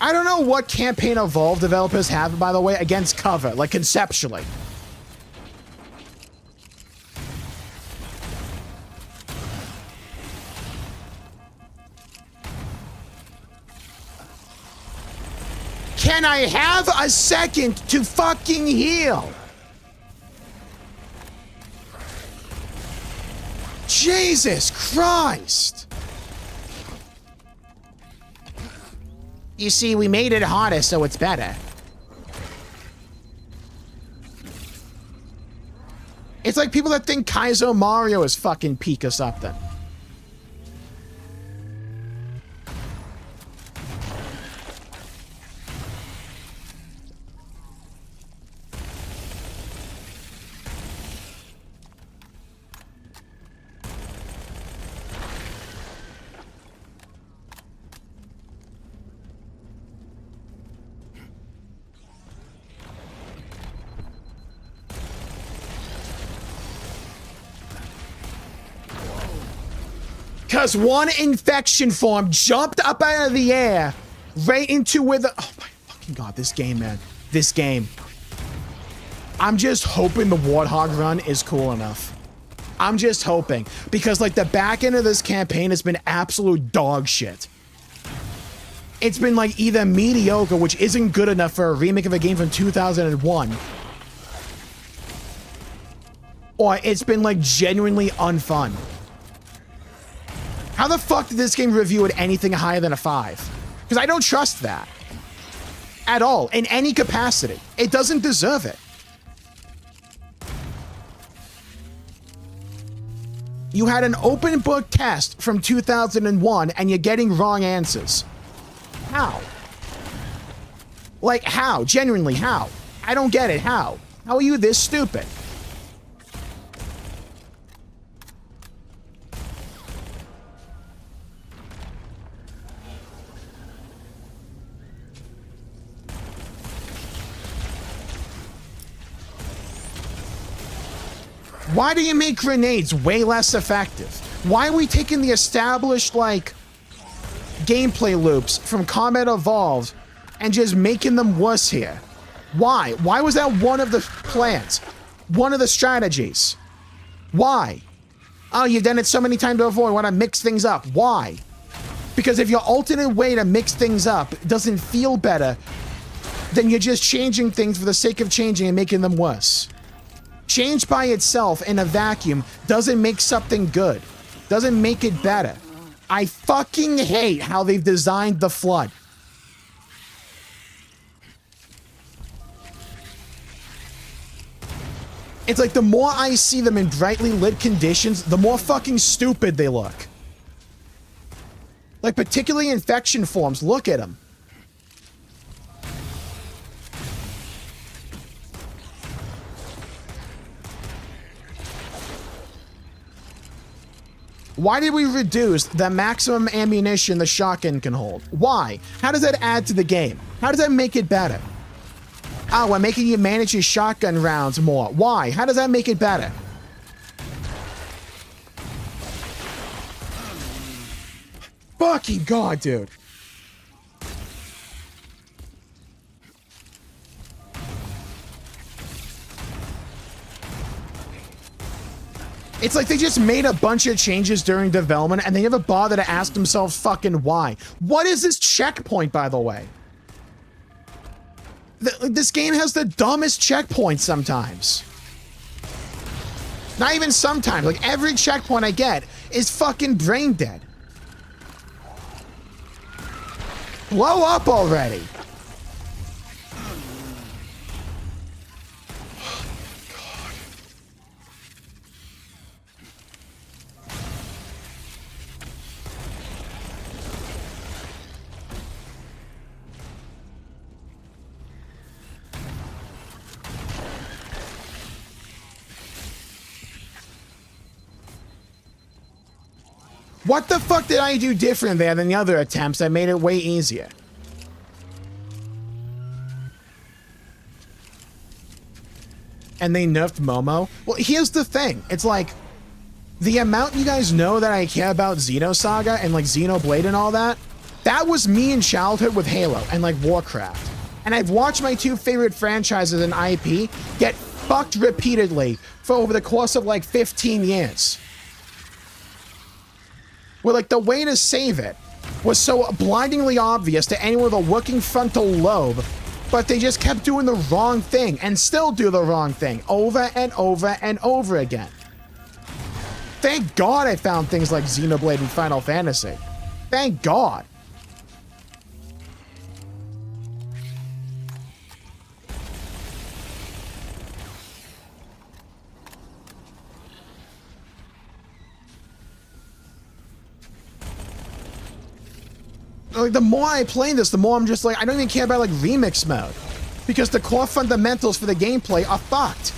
I don't know what campaign Evolve developers have, by the way, against cover, like, conceptually. Can I have a second to fucking heal? Jesus Christ! You see, we made it harder, so it's better. It's like people that think Kaizo Mario is fucking peak or something. Because one infection form jumped up out of the air right into where the... Oh my fucking god, this game, man. This game. I'm just hoping the Warthog run is cool enough. I'm just hoping. Because, like, the back end of this campaign has been absolute dog shit. It's been, like, either mediocre, which isn't good enough for a remake of a game from 2001. Or it's been, like, genuinely unfun. How the fuck did this game review at anything higher than a 5? Because I don't trust that. At all. In any capacity. It doesn't deserve it. You had an open book test from 2001 and you're getting wrong answers. How? Like, how? Genuinely, how? I don't get it. How? How are you this stupid? Why do you make grenades way less effective? Why are we taking the established, like, gameplay loops from Combat Evolved and just making them worse here? Why? Why was that one of the plans? One of the strategies? Why? Oh, you've done it so many times before, you want to mix things up. Why? Because if your alternate way to mix things up doesn't feel better, then you're just changing things for the sake of changing and making them worse. Change by itself in a vacuum doesn't make something good. Doesn't make it better. I fucking hate how they've designed the Flood. It's like the more I see them in brightly lit conditions, the more fucking stupid they look. Like particularly infection forms, look at them. Why did we reduce the maximum ammunition the shotgun can hold? Why? How does that add to the game? How does that make it better? Oh, we're making you manage your shotgun rounds more. Why? How does that make it better? Fucking God, dude. It's like they just made a bunch of changes during development and they never bother to ask themselves fucking why. What is this checkpoint, by the way? This game has the dumbest checkpoints sometimes. Not even sometimes. Like, every checkpoint I get is fucking brain dead. Blow up already. What the fuck did I do different there than the other attempts that made it way easier? And they nerfed Momo? Well, here's the thing. It's like, the amount you guys know that I care about Xenosaga and like Xenoblade and all that, that was me in childhood with Halo and like Warcraft. And I've watched my two favorite franchises in IP get fucked repeatedly for over the course of like 15 years. Where like the way to save it was so blindingly obvious to anyone with a working frontal lobe, but they just kept doing the wrong thing and still do the wrong thing over and over and over again. Thank God I found things like Xenoblade and Final Fantasy. Thank God. Like, the more I play this, the more I'm just like, I don't even care about like remix mode, because the core fundamentals for the gameplay are fucked.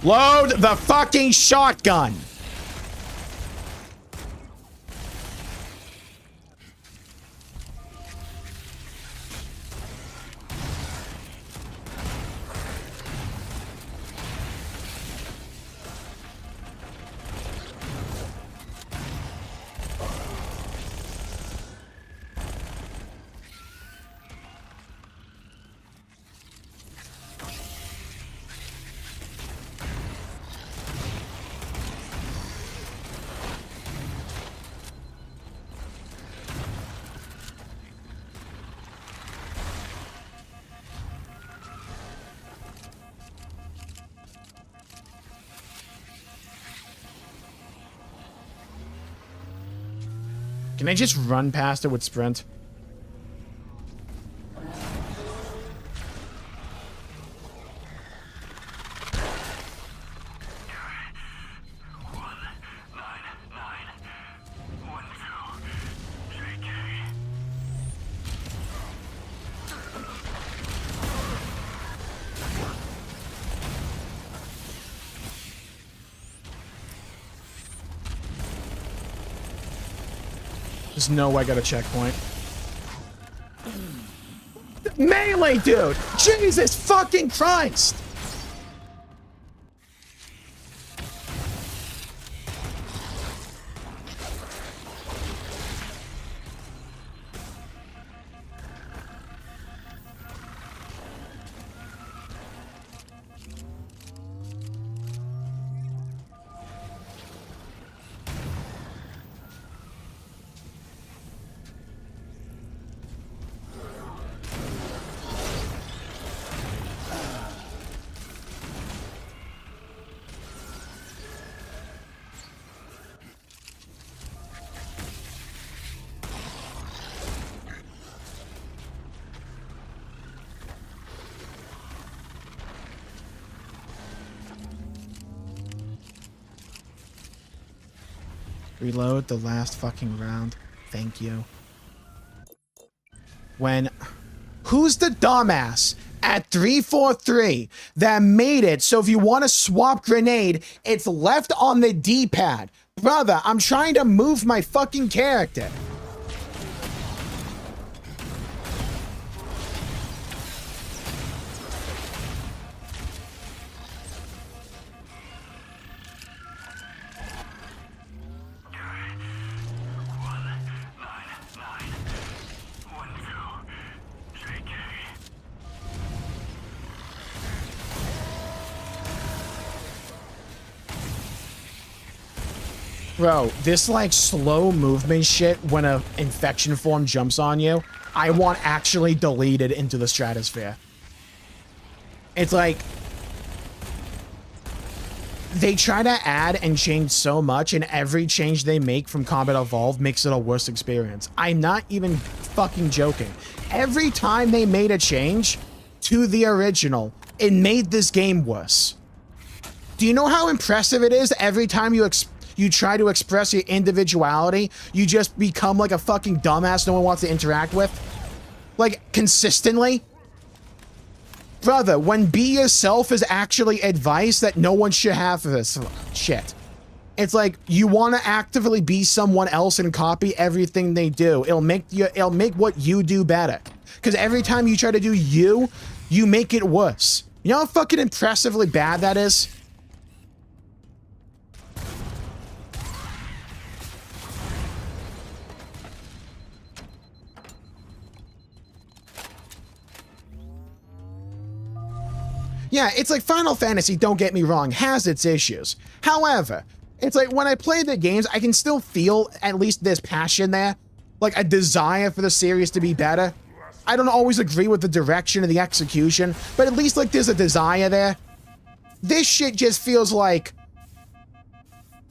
Load the fucking shotgun. Can I just run past it with sprint? There's no way I got a checkpoint. Melee, dude! Jesus fucking Christ! Reload the last fucking round. Thank you. Who's the dumbass at 343 that made it so if you want to swap grenade, it's left on the D-pad? Brother, I'm trying to move my fucking character. Bro, this like slow movement shit when a infection form jumps on you, I want actually deleted into the stratosphere. It's like they try to add and change so much, and every change they make from Combat Evolved makes it a worse experience. I'm not even fucking joking. Every time they made a change to the original, it made this game worse. Do you know how impressive it is every time you try to express your individuality, you just become like a fucking dumbass no one wants to interact with? Like, consistently? Brother, when be yourself is actually advice that no one should have for this shit. It's like, you want to actively be someone else and copy everything they do. It'll make what you do better. Because every time you try to do you make it worse. You know how fucking impressively bad that is? Yeah, it's like Final Fantasy, don't get me wrong, has its issues. However, it's like when I play the games, I can still feel at least this passion there. Like a desire for the series to be better. I don't always agree with the direction and the execution, but at least like there's a desire there. This shit just feels like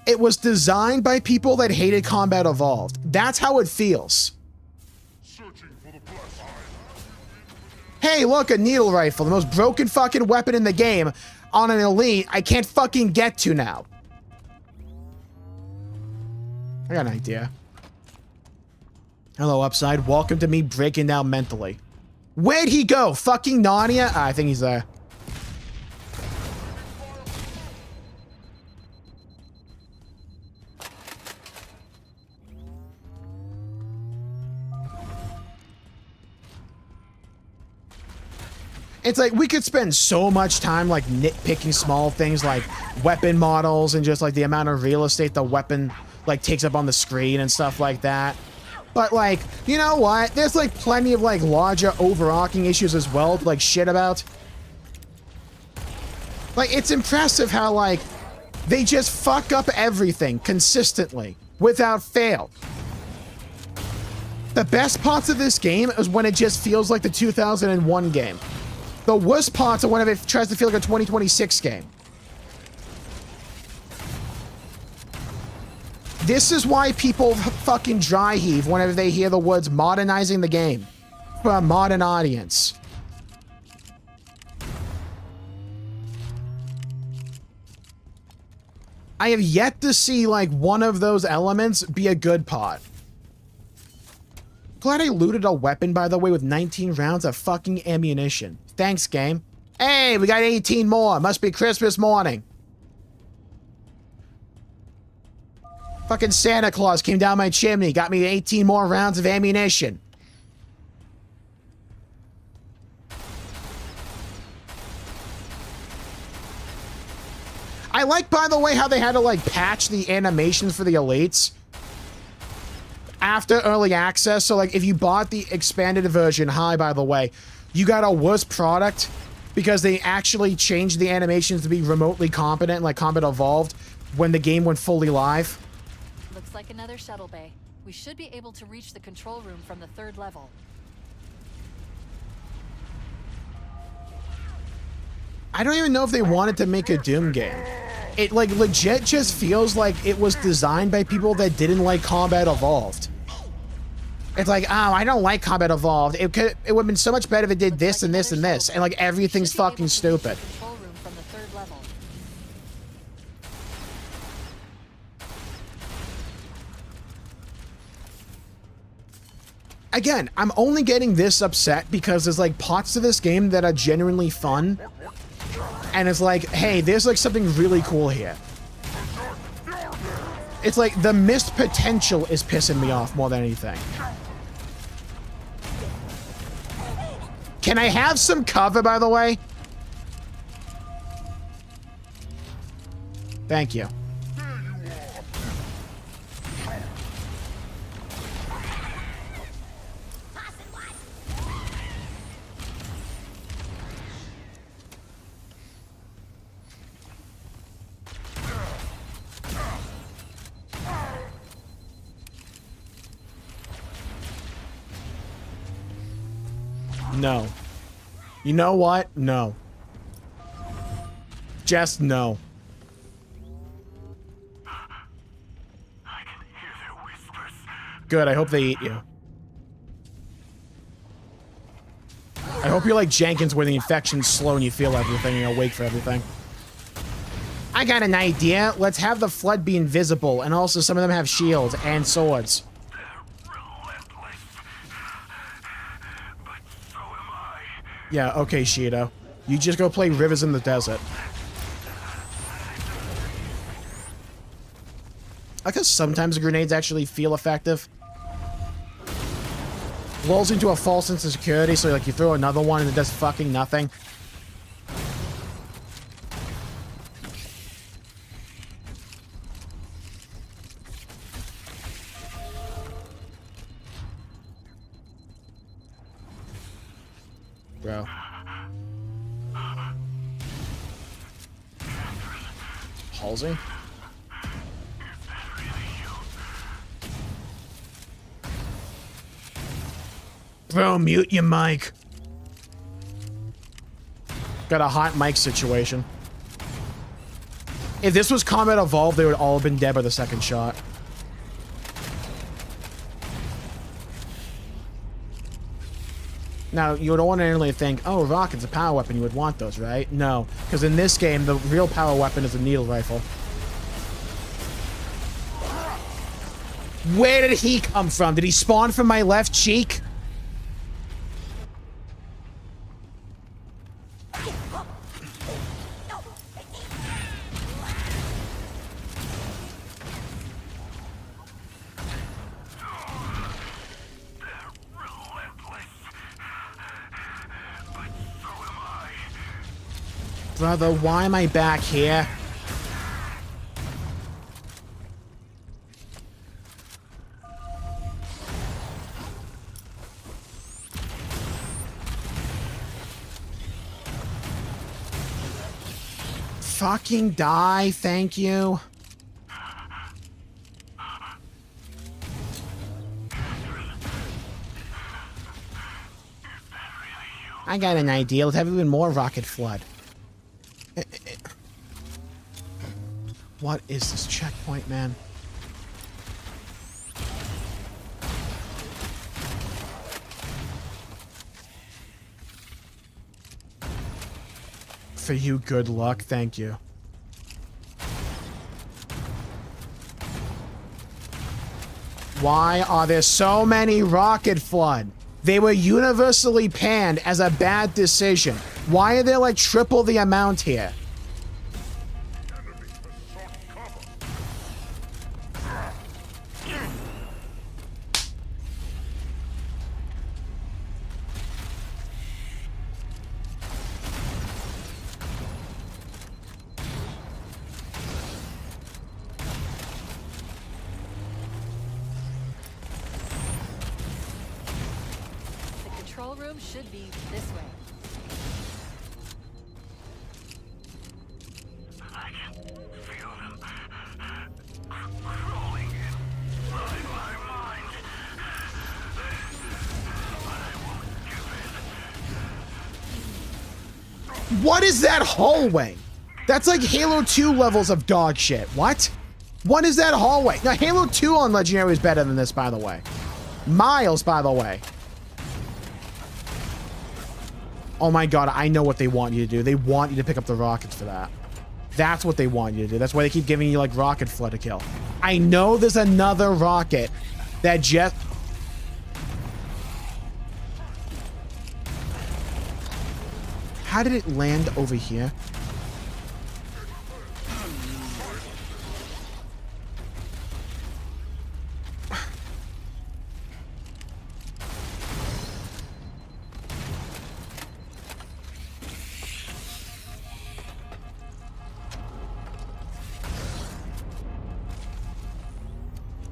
it was designed by people that hated Combat Evolved. That's how it feels. Hey, look, a needle rifle, the most broken fucking weapon in the game on an elite I can't fucking get to now. I got an idea. Hello, Upside. Welcome to me breaking down mentally. Where'd he go? Fucking Narnia? Ah, I think he's there. It's like we could spend so much time like nitpicking small things like weapon models and just like the amount of real estate the weapon like takes up on the screen and stuff like that. But like, you know what? There's like plenty of like larger overarching issues as well to like shit about. Like it's impressive how like they just fuck up everything consistently without fail. The best parts of this game is when it just feels like the 2001 game. The worst parts are when it tries to feel like a 2026 game. This is why people fucking dry heave whenever they hear the words modernizing the game for a modern audience. I have yet to see like one of those elements be a good part. Glad I looted a weapon, by the way, with 19 rounds of fucking ammunition. Thanks, game. Hey, we got 18 more. Must be Christmas morning. Fucking Santa Claus came down my chimney, got me 18 more rounds of ammunition. I like, by the way, how they had to, like, patch the animations for the elites after early access. So, like, if you bought the expanded version, hi, by the way, you got a worse product because they actually changed the animations to be remotely competent, like combat evolved, when the game went fully live. Looks like another shuttle bay. We should be able to reach the control room from the 3rd level. I don't even know if they wanted to make a Doom game. It, like, legit just feels like it was designed by people that didn't like Combat Evolved. It's like, oh, I don't like Combat Evolved. It would have been so much better if it did this and this and this. And, like, everything's fucking stupid. Control room from the 3rd level. Again, I'm only getting this upset because there's, like, parts of this game that are genuinely fun. And it's like, hey, there's like something really cool here. It's like the missed potential is pissing me off more than anything. Can I have some cover, by the way? Thank you. No. You know what? No. Just no. I can hear their whispers. Good, I hope they eat you. I hope you're like Jenkins where the infection's slow and you feel everything and you're awake for everything. I got an idea. Let's have the flood be invisible, and also some of them have shields and swords. Yeah, okay, Shido. You just go play Rivers in the Desert. I guess sometimes the grenades actually feel effective. Lulls into a false sense of security, so like you throw another one and it does fucking nothing. Bro. Halsey? Bro, mute your mic. Got a hot mic situation. If this was Combat Evolved, they would all have been dead by the second shot. Now, you would ordinarily think, oh, rocket's a power weapon, you would want those, right? No, because in this game, the real power weapon is a needle rifle. Where did he come from? Did he spawn from my left cheek? Brother, why am I back here? Fucking die, thank you. I got an idea. Let's have even more rocket flood. What is this checkpoint, man? For you, good luck. Thank you. Why are there so many rocket flood? They were universally panned as a bad decision. Why are there like triple the amount here? Should be this way. I can feel them crawling inside my mind. But I won't give in. What is that hallway? That's like Halo 2 levels of dog shit. What? What is that hallway? Now, Halo 2 on Legendary is better than this, by the way. Miles, by the way. Oh my god, I know what they want you to do. They want you to pick up the rockets for that. That's what they want you to do. That's why they keep giving you, like, rocket flood to kill. I know there's another rocket that just... How did it land over here?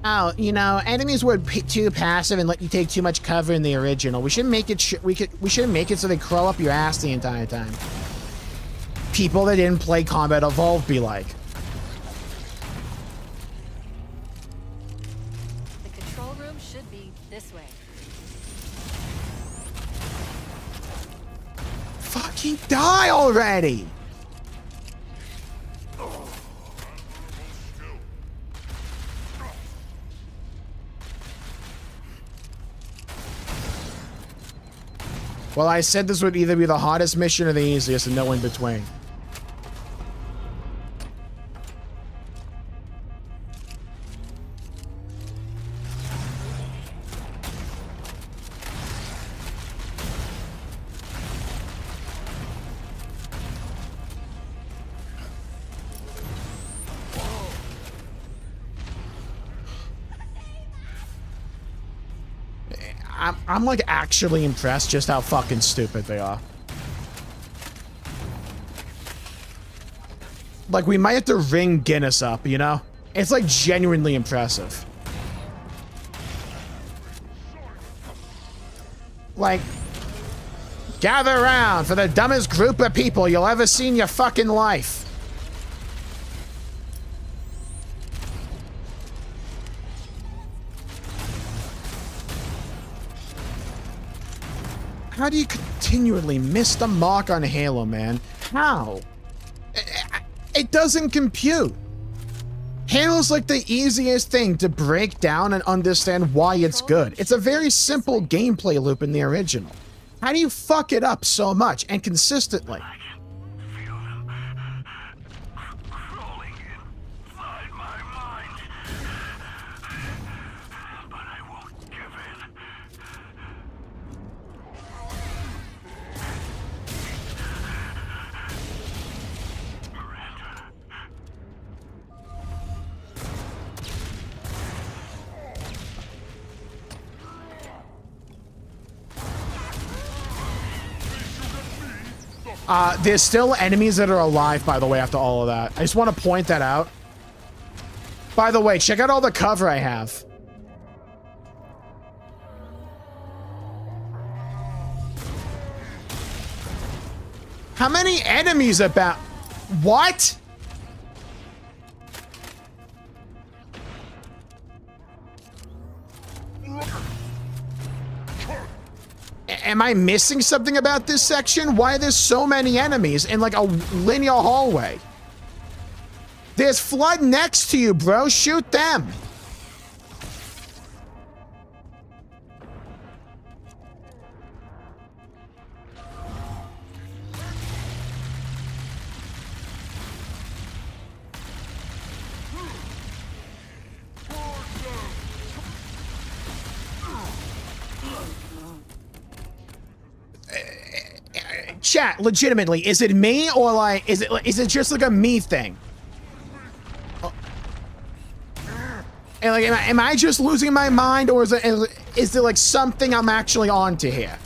Oh, you know, enemies were too passive and let you take too much cover in the original. We should make it. We should make it so they crawl up your ass the entire time. People that didn't play Combat Evolved be like. The control room should be this way. Fucking die already! Well, I said this would either be the hardest mission or the easiest and no in between. I'm like actually impressed just how fucking stupid they are. Like, we might have to ring Guinness up, you know? It's like genuinely impressive. Like, gather around for the dumbest group of people you'll ever see in your fucking life. How do you continually miss the mark on Halo, man? How? It doesn't compute. Halo's like the easiest thing to break down and understand why it's good. It's a very simple gameplay loop in the original. How do you fuck it up so much and consistently? I can feel them crawling inside my mind. But I won't give in. There's still enemies that are alive, by the way, after all of that. I just want to point that out. By the way, check out all the cover I have. How many enemies about? What? Am I missing something about this section? Why are there so many enemies in like a linear hallway? There's Flood next to you, bro. Shoot them. Chat, legitimately, is it me or like, is it just like a me thing? And like, am I just losing my mind, or is there like something I'm actually onto here?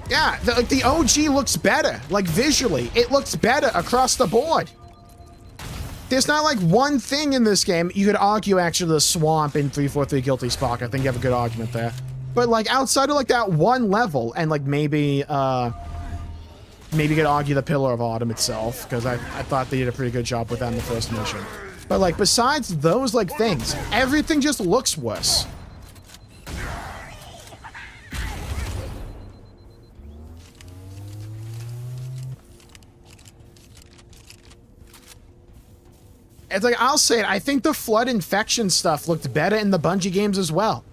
Yeah, the OG looks better. Like visually, it looks better across the board. There's not like one thing in this game. You could argue actually the swamp in 343 Guilty Spark. I think you have a good argument there. But like outside of like that one level, and like maybe you could argue the Pillar of Autumn itself, because I thought they did a pretty good job with that in the first mission. But like besides those like things, everything just looks worse. It's like, I'll say it, I think the flood infection stuff looked better in the Bungie games as well.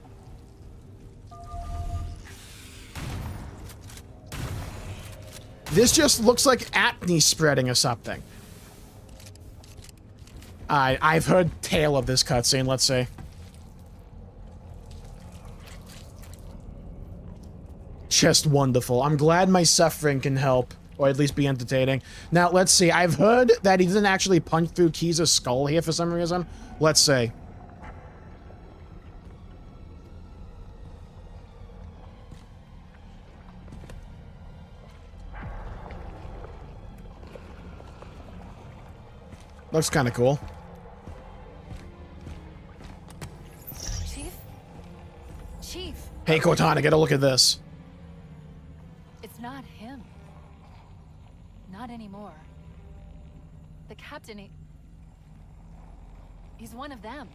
This just looks like acne spreading or something. I've heard tale of this cutscene, let's see. Just wonderful. I'm glad my suffering can help. Or at least be entertaining. Now, let's see. I've heard that he doesn't actually punch through Key's skull here for some reason. Let's see. Looks kind of cool. Chief? Chief! Hey, Cortana, get a look at this. It's not him. Not anymore. The captain, he's one of them.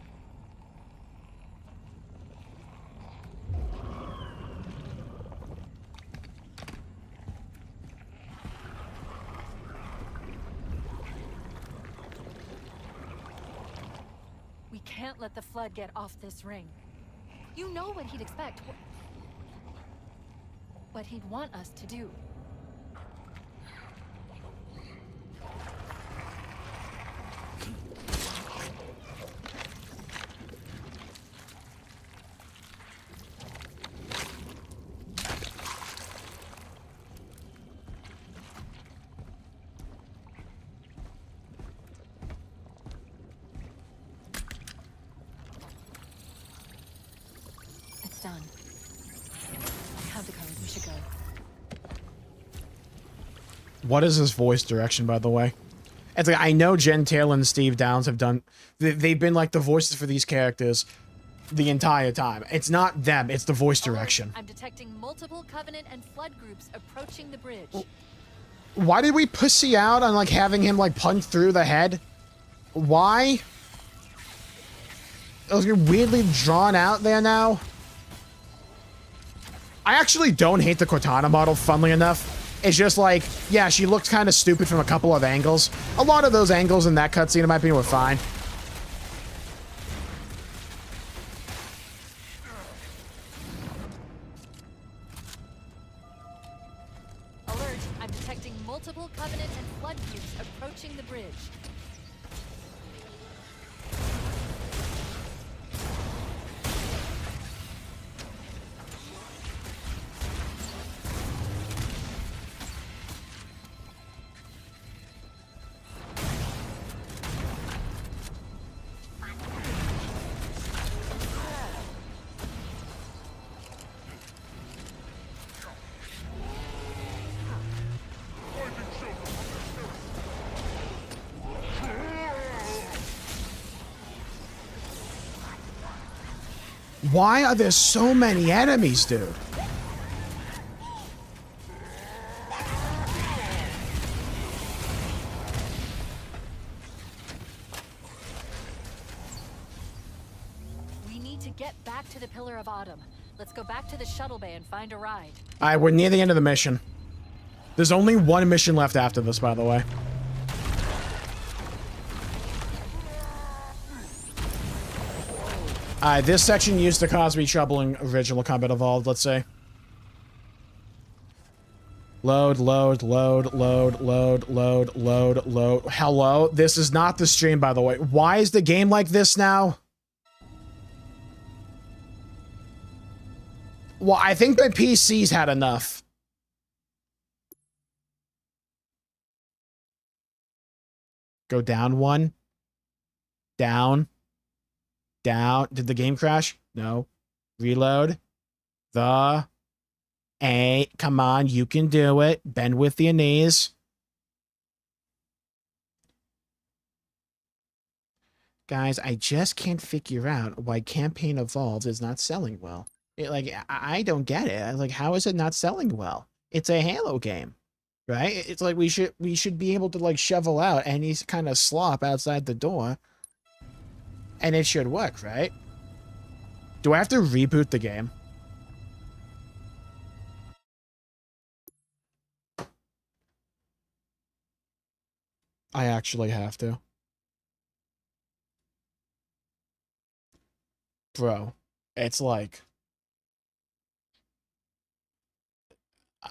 We can't let the flood get off this ring. You know what he'd expect. What he'd want us to do. It's done. I have the code. We should go. What is his voice direction, by the way? It's like, I know Jen Taylor and Steve Downs have done... They've been like the voices for these characters the entire time. It's not them, it's the voice direction. I'm detecting multiple Covenant and Flood groups approaching the bridge. Why did we pussy out on like having him like punch through the head? Why? It was weirdly drawn out there now. I actually don't hate the Cortana model, funnily enough. It's just like, yeah, she looks kind of stupid from a couple of angles. A lot of those angles in that cutscene, in my opinion, were fine. Alert! I'm detecting multiple Covenant and Flood groups approaching the bridge. Why are there so many enemies, dude? We need to get back to the Pillar of Autumn. Let's go back to the shuttle bay and find a ride. Alright, we're near the end of the mission. There's only one mission left after this, by the way. This section used to cause me trouble in original Combat Evolved, let's say. Load, load, load, load, load, load, load, load. Hello? This is not the stream, by the way. Why is the game like this now? Well, I think my PC's had enough. Go down one. Down. Down. Did the game crash? No. Reload. The A. Come on, you can do it. Bend with your knees. Guys, I just can't figure out why Campaign Evolved is not selling well. I don't get it. Like, how is it not selling well? It's a Halo game, right? It's like we should be able to like shovel out any kind of slop outside the door, and it should work, right? Do I have to reboot the game? I actually have to. Bro, it's like...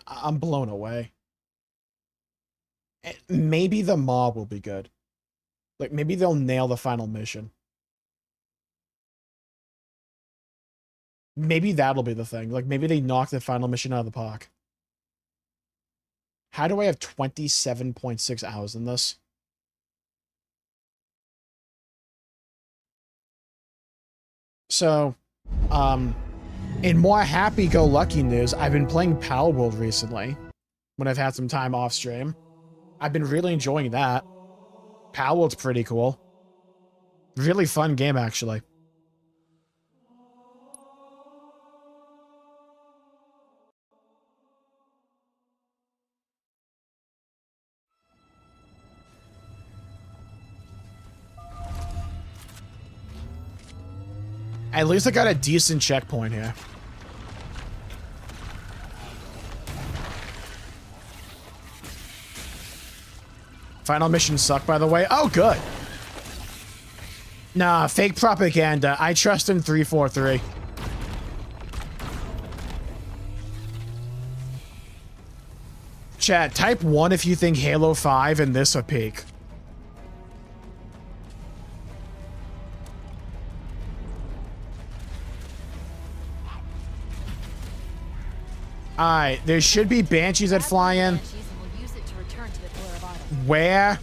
I'm blown away. Maybe the mob will be good. Like, maybe they'll nail the final mission. Maybe that'll be the thing. Like, maybe they knock the final mission out of the park. How do I have 27.6 hours in this? So, in more happy-go-lucky news, I've been playing Pal World recently, when I've had some time off stream. I've been really enjoying that. Pal World's pretty cool. Really fun game, actually. At least I got a decent checkpoint here. Final mission sucked, by the way. Oh, good. Nah, fake propaganda. I trust in 343. Chat, type 1 if you think Halo 5 and this a peak. Alright, there should be Banshees that fly in. Where?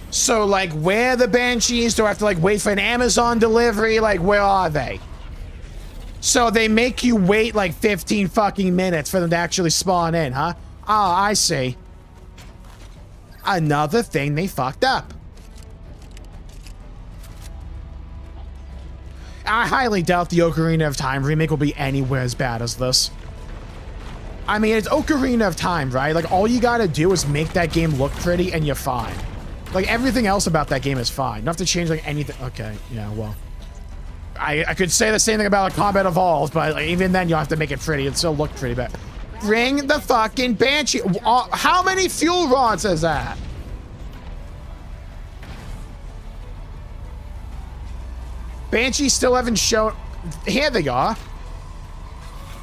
So, like, where are the Banshees? Do I have to, like, wait for an Amazon delivery? Like, where are they? So they make you wait, like, 15 fucking minutes for them to actually spawn in, huh? Oh, I see. Another thing they fucked up. I highly doubt the Ocarina of Time remake will be anywhere as bad as this. I mean, it's Ocarina of Time, right? Like, all you gotta do is make that game look pretty and you're fine. Like, everything else about that game is fine. You don't have to change, like, anything. Okay, yeah, well. I could say the same thing about, like, Combat Evolved, but like, even then you have to make it pretty. It still look pretty bad. Bring the fucking Banshee. How many fuel rods is that? Banshees still haven't shown... Here they are.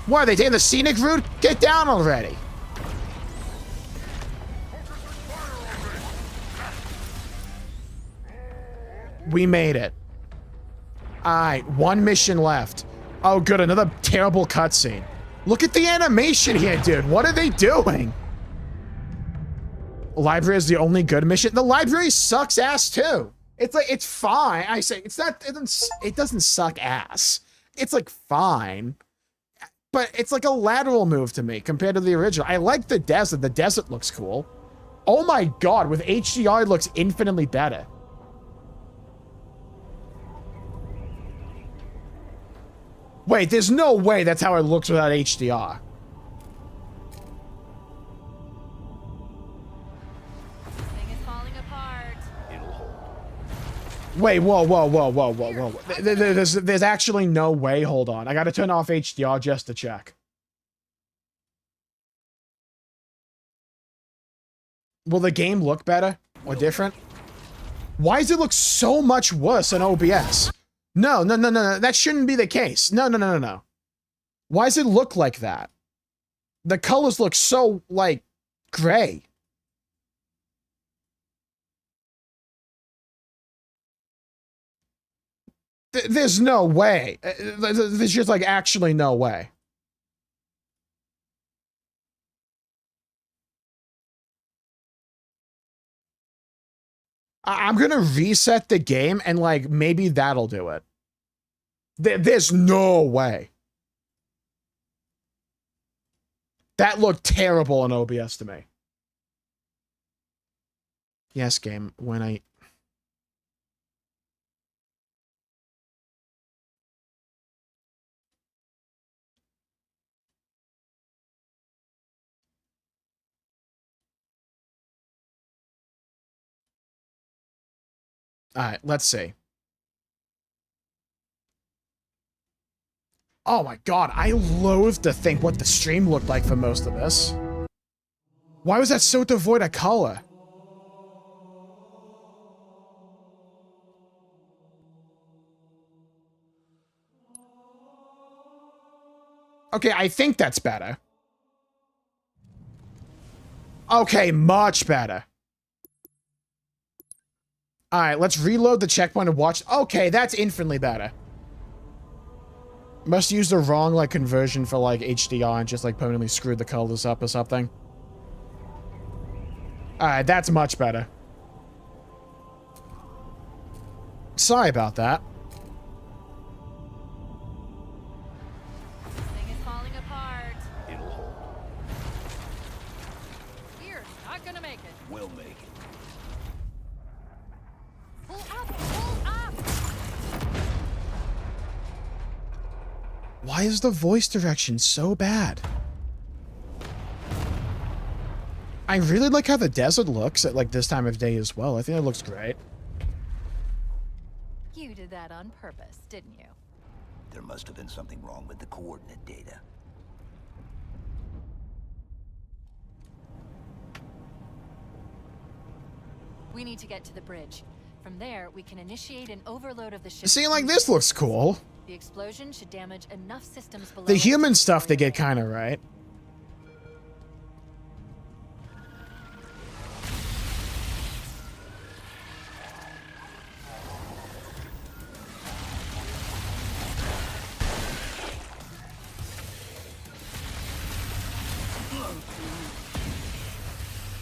What, are they taking the scenic route? Get down already. We made it. Alright, one mission left. Oh, good, another terrible cutscene. Look at the animation here, dude. What are they doing? Library is the only good mission. The library sucks ass, too. It's like, it's fine. I say, it's not, it doesn't suck ass. It's like fine. But it's like a lateral move to me compared to the original. I like the desert. The desert looks cool. Oh my god, with HDR it looks infinitely better. Wait, there's no way that's how it looks without HDR. Wait, whoa, whoa, whoa, whoa, whoa, whoa. There's actually no way. Hold on. I gotta turn off HDR just to check. Will the game look better or different? Why does it look so much worse on OBS? No, no, no, no, no. That shouldn't be the case. No, no, no, no, no. Why does it look like that? The colors look so, like, gray. There's no way. There's just, like, actually no way. I'm gonna reset the game and, like, maybe that'll do it. There's no way. That looked terrible in OBS to me. Yes, game, when I... Alright, let's see. Oh my god, I loathe to think what the stream looked like for most of this. Why was that so devoid of color? Okay, I think that's better. Okay, much better. Alright, let's reload the checkpoint and watch. Okay, that's infinitely better. Must use the wrong, like, conversion for, like, HDR and just, like, permanently screwed the colors up or something. Alright, that's much better. Sorry about that. This thing is falling apart. It'll hold. We're not gonna make it. We'll make it. Pull up! Pull up! Why is the voice direction so bad? I really like how the desert looks at, like, this time of day as well. I think it looks great. You did that on purpose, didn't you? There must have been something wrong with the coordinate data. We need to get to the bridge. From there, we can initiate an overload of the ship. See, like, this looks cool. The explosion should damage enough systems below. The it human to stuff they destroy get kind of right.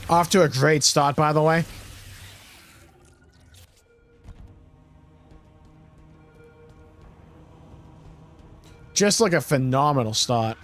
Off to a great start, by the way. Just like a phenomenal start.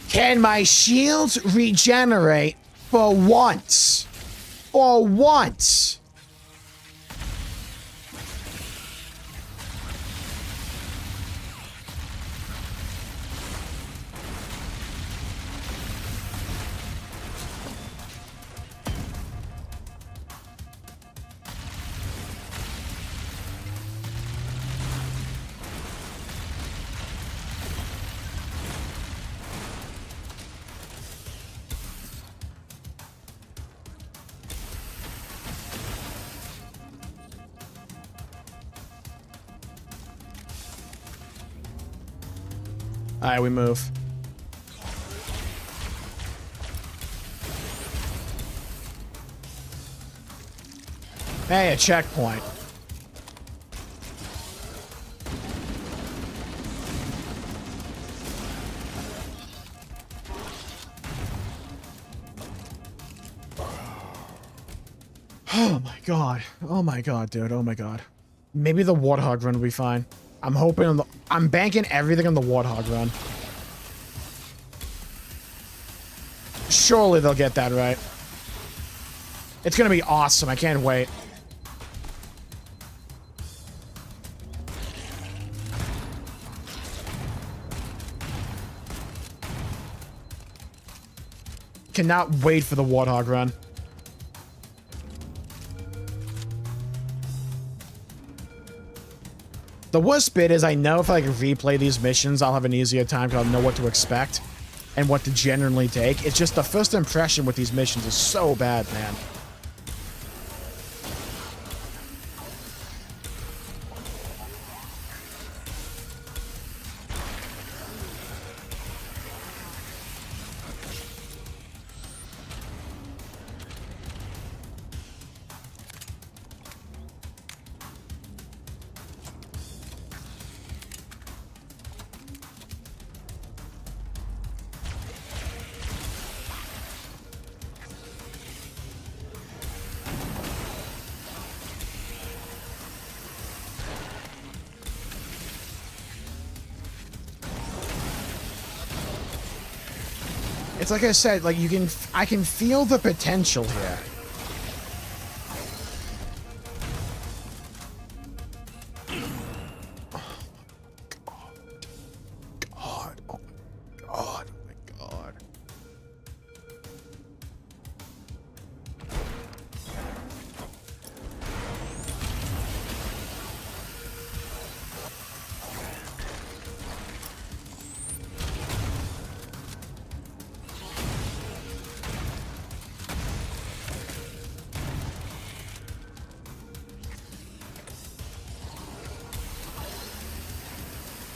Can my shields regenerate for once? For once? Alright, we move. Hey, a checkpoint. Oh my god. Oh my god, dude. Oh my god. Maybe the Warthog run will be fine. I'm hoping on the... I'm banking everything on the Warthog run. Surely they'll get that right. It's gonna be awesome. I can't wait. Cannot wait for the Warthog run. The worst bit is I know if I replay these missions, I'll have an easier time because I'll know what to expect and what to generally take. It's just the first impression with these missions is so bad, man. It's like I said, like I can feel the potential here. God, oh my God, oh my God.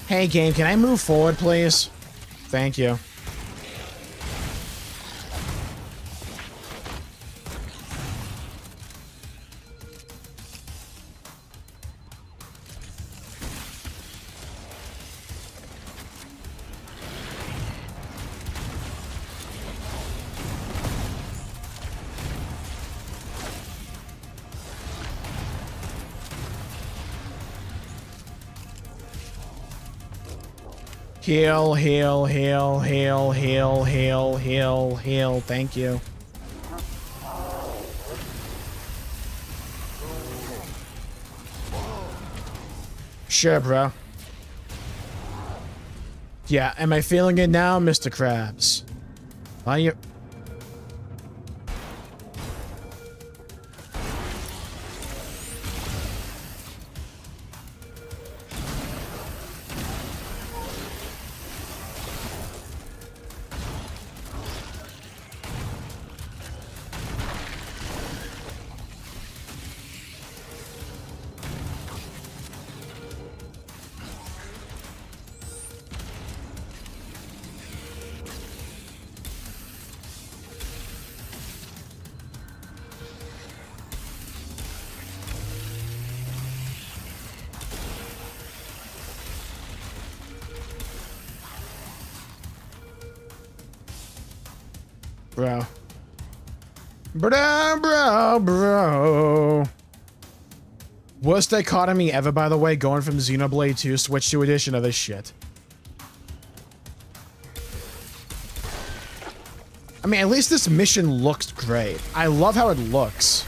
Hey, game, can I move forward, please? Thank you. Heal, heal, heal, heal, heal, heal, heal, heal. Thank you. Sure, bro. Yeah, am I feeling it now, Mr. Krabs? Are you... Bro. Bro. Worst dichotomy ever, by the way, going from Xenoblade 2 Switch 2 edition of this shit. I mean, at least this mission looks great. I love how it looks.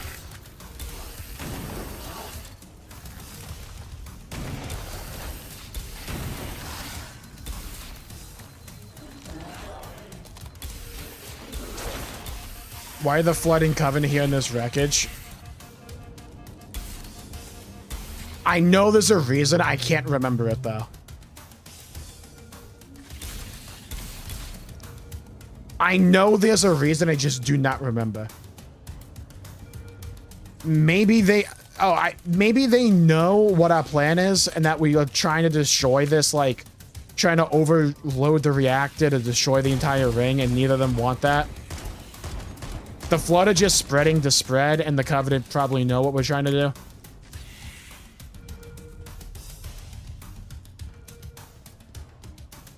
Why the flooding covenant here in this wreckage? I know there's a reason. I can't remember it, though. I know there's a reason. I just do not remember. Maybe they... maybe they know what our plan is and that we are trying to destroy this, like... Trying to overload the reactor to destroy the entire ring, and neither of them want that. The flood are just spreading to spread, and the Covenant probably know what we're trying to do.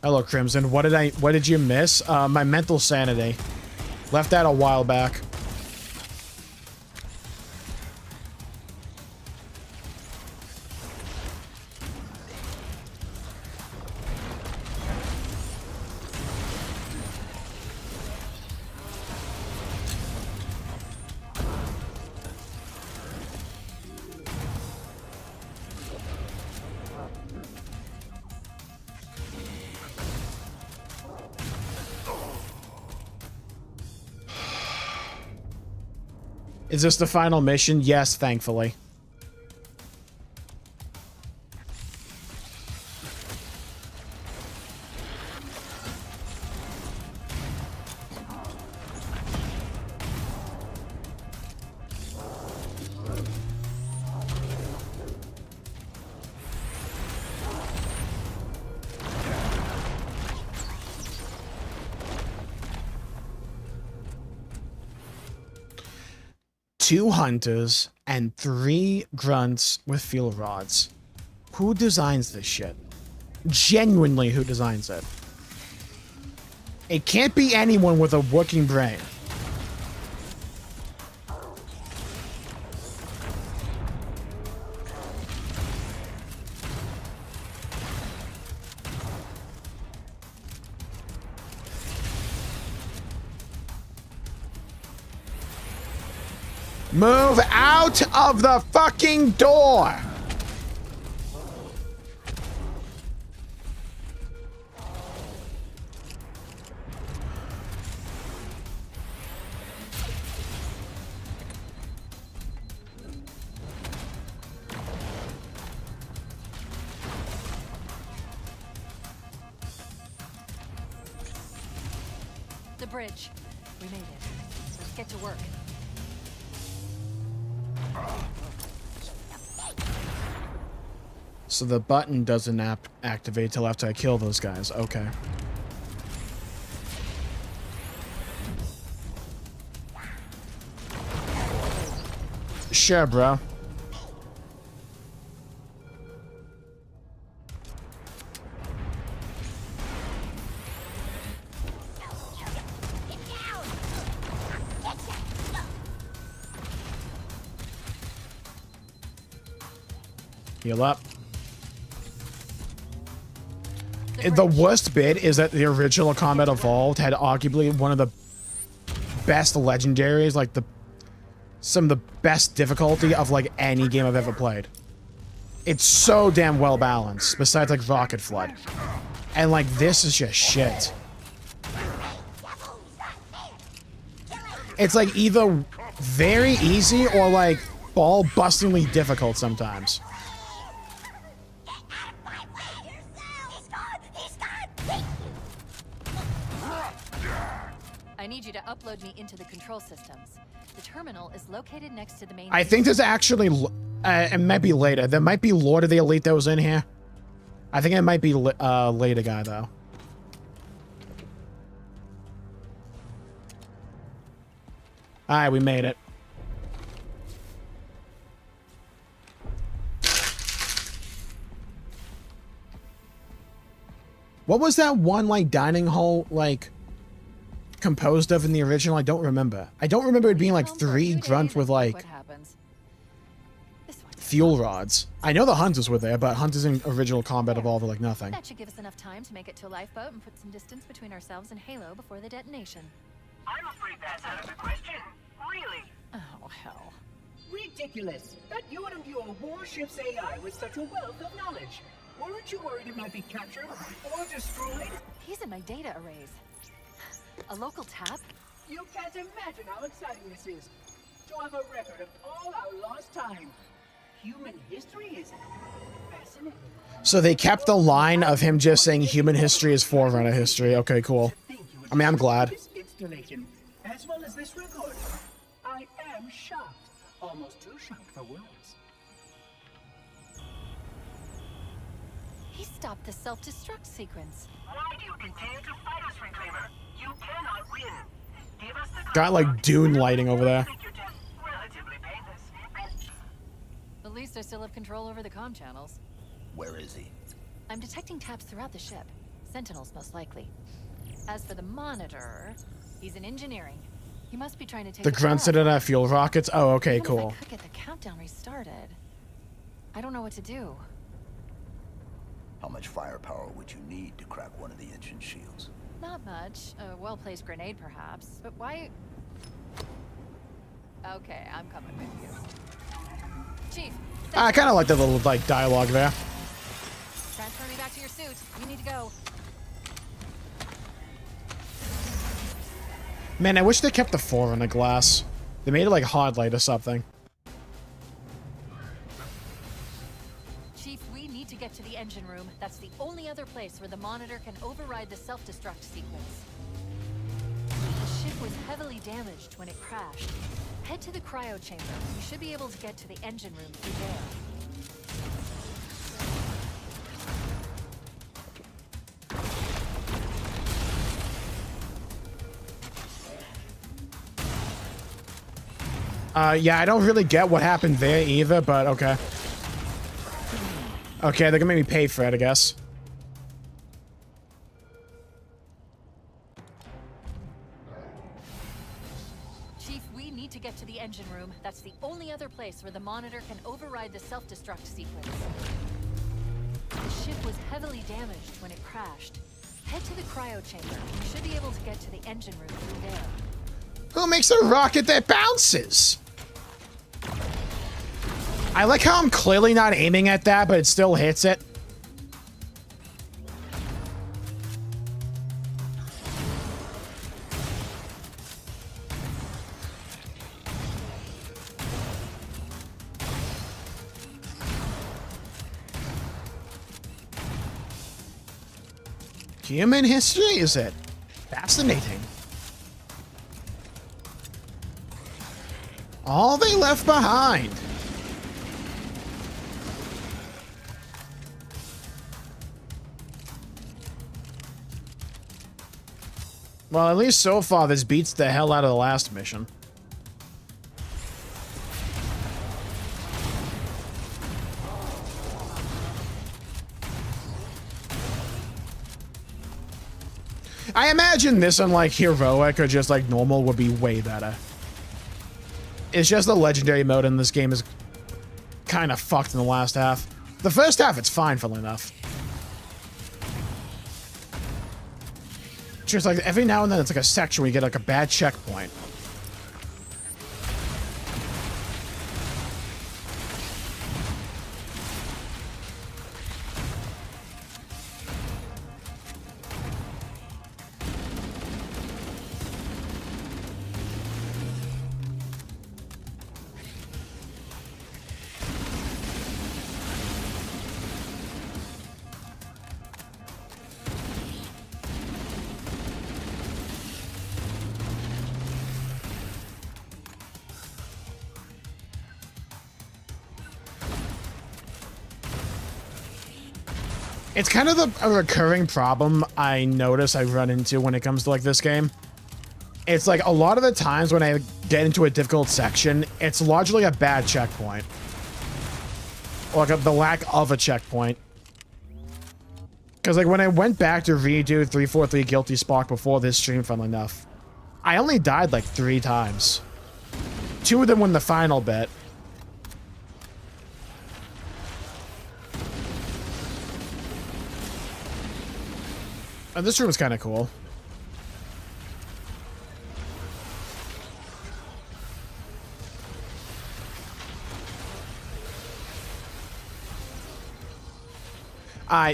Hello, Crimson. What did you miss? My mental sanity. Left that a while back. Is this the final mission? Yes, thankfully. Two hunters and 3 grunts with field rods. Who designs this shit? Genuinely, who designs it? It can't be anyone with a working brain. Move out of the fucking door! The bridge. We made it. Let's get to work. So the button doesn't activate till after I kill those guys. Okay. Sure, bro. Heal up. The worst bit is that the original Combat Evolved had arguably one of the best legendaries, like some of the best difficulty of like any game I've ever played. It's so damn well balanced, besides like Rocket Flood. And like this is just shit. It's like either very easy or like ball-bustingly difficult sometimes. I need you to upload me into the control systems. The terminal is located next to the main. I think there's actually, it might be later. There might be Lord of the Elite that was in here. I think it might be later guy though. All right, we made it. What was that one like dining hall like composed of in the original? I don't remember. I don't remember it being like 3 grunts with like fuel rods. I know the hunters were there, but hunters in original Combat Evolved are like nothing. That should give us enough time to make it to a lifeboat and put some distance between ourselves and Halo before the detonation. I'm afraid that's out of the question. Really? Oh, hell. Ridiculous. That you would imbue a warship's AI with such a wealth of knowledge. Weren't you worried it might be captured or destroyed? He's in my data arrays. A local tap? You can't imagine how exciting this is. To have a record of all our lost time. Human history is fascinating. So they kept the line of him just saying human history is Forerunner history. Okay, cool. I mean, I'm glad. This installation, as well as this record. I am shocked. Almost too shocked for words. He stopped the self-destruct sequence. Why do you continue to fight us, Reclaimer? You cannot win. Give us the Got like dune lighting over there. make your death relatively painless. At least I still have control over the comm channels. Where is he? I'm detecting taps throughout the ship. Sentinels, most likely. As for the monitor, he's in engineering. He must be trying to take The grunts that have fuel rockets. Oh, okay, Even if cool. I could get the countdown restarted. I don't know what to do. How much firepower would you need to crack one of the engine shields? Not much. A well-placed grenade, perhaps. But why... Okay, I'm coming with you. Chief! I kind of like the little like dialogue there. Transfer me back to your suit. You need to go. Man, I wish they kept the Forerunner glass. They made it like hard light or something. Chief, we need to get to the engine room. That's the only other place where the monitor can override the self-destruct sequence. The ship was heavily damaged when it crashed. Head to the cryo chamber. You should be able to get to the engine room through there. Yeah, I don't really get what happened there either, but okay. Okay, they're gonna make me pay for it, I guess. Chief, we need to get to the engine room. That's the only other place where the monitor can override the self-destruct sequence. The ship was heavily damaged when it crashed. Head to the cryo chamber. You should be able to get to the engine room through there. Who makes a rocket that bounces? I like how I'm clearly not aiming at that, but it still hits it. Human history, is it? Fascinating. All they left behind. Well, at least so far, this beats the hell out of the last mission. I imagine this on, like, heroic or just, like, normal would be way better. It's just the legendary mode in this game is kind of fucked in the last half. The first half, it's fine, funnily enough. Just like every now and then it's like a section where you get like a bad checkpoint. It's kind of a recurring problem I notice I run into when it comes to like this game. It's like a lot of the times when I get into a difficult section, it's largely a bad checkpoint. Or like the lack of a checkpoint. Because like when I went back to redo 343 Guilty Spark before this stream, funnily enough, I only died like 3 times. 2 of them were in the final bit. And this room is kind of cool.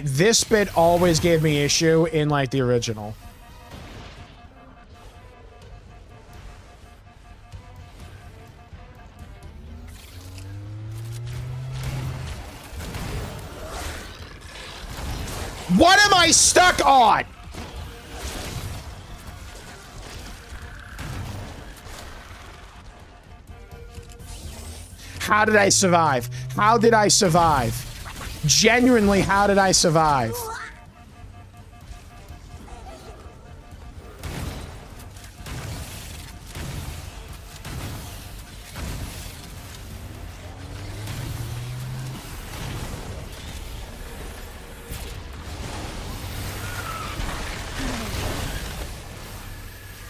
This bit always gave me issue in like the original. What am I stuck on? How did I survive? How did I survive? Genuinely, how did I survive?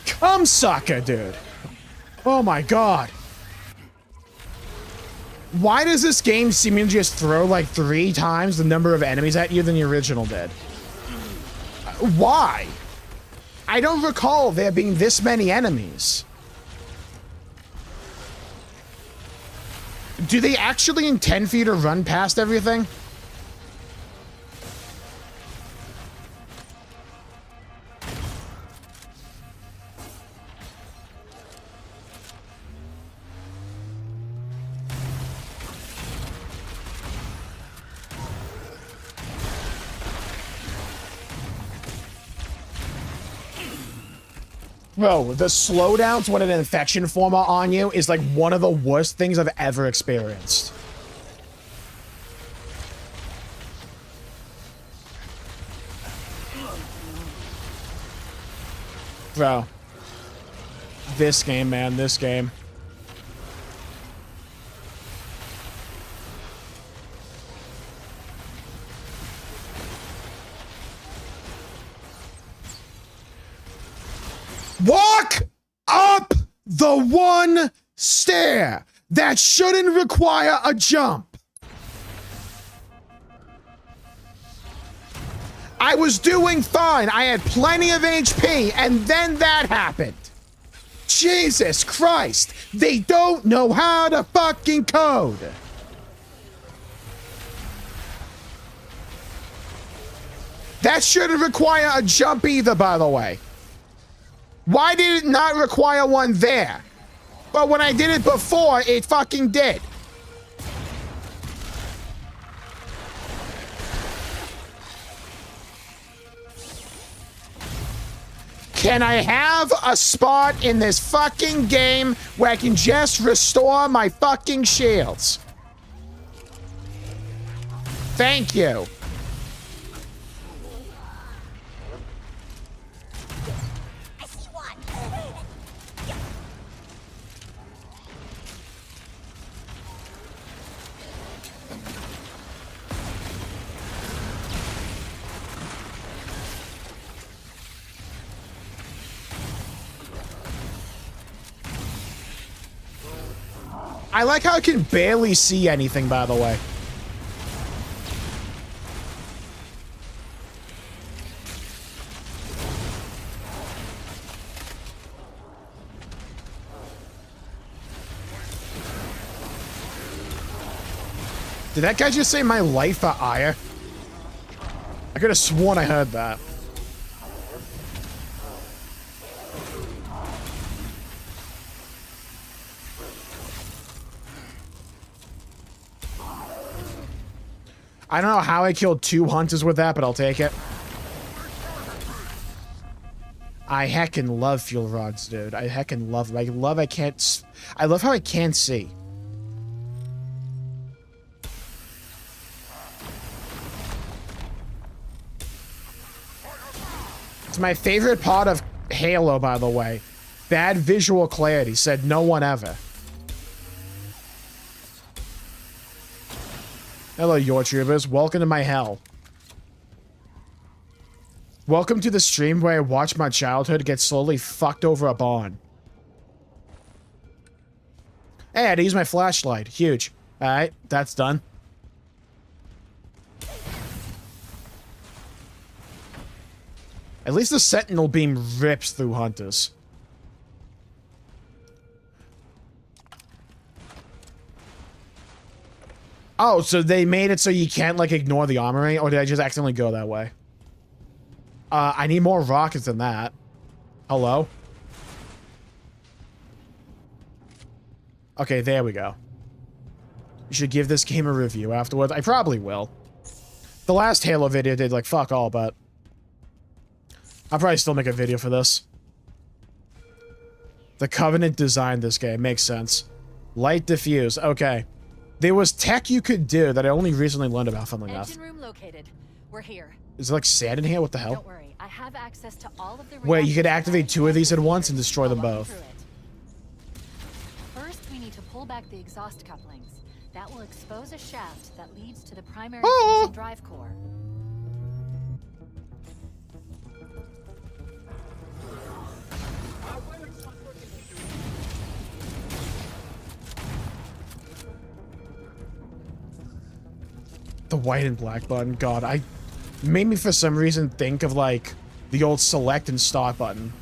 Come sucker, dude. Oh my god. Why does this game seem to just throw like 3 times the number of enemies at you than the original did? Why? I don't recall there being this many enemies. Do they actually intend for you to run past everything? Bro, the slowdowns when an infection form are on you is like one of the worst things I've ever experienced. Bro. This game, man, this game. Walk up the one stair that shouldn't require a jump. I was doing fine. I had plenty of HP, and then that happened. Jesus Christ. They don't know how to fucking code. That shouldn't require a jump either, by the way. Why did it not require one there? But when I did it before, it fucking did. Can I have a spot in this fucking game where I can just restore my fucking shields? Thank you. I like how I can barely see anything, by the way. Did that guy just say my life for ire? I could have sworn I heard that. I don't know how I killed 2 hunters with that, but I'll take it. I heckin' love fuel rods, dude. I heckin' love them. I love how I can't see. It's my favorite part of Halo, by the way. Bad visual clarity, said no one ever. Hello, YouTubers. Welcome to my hell. Welcome to the stream where I watch my childhood get slowly fucked over a barn. Hey, I had to use my flashlight. Huge. Alright, that's done. At least the sentinel beam rips through hunters. Oh, so they made it so you can't, like, ignore the armory? Or did I just accidentally go that way? I need more rockets than that. Hello? Okay, there we go. You should give this game a review afterwards. I probably will. The last Halo video did, like, fuck all, but... I'll probably still make a video for this. The Covenant designed this game. Makes sense. Light diffuse. Okay. There was tech you could do that I only recently learned about, funnily enough. Engine room located. We're here. Is there like sand in here? What the hell? Don't worry, I have access to all of the. Wait, you could activate 2 of these at once and destroy them both. First, we need to pull back the exhaust couplings. That will expose a shaft that leads to the primary fusion drive core. The white and black button. God, I made me for some reason think of like the old select and start button.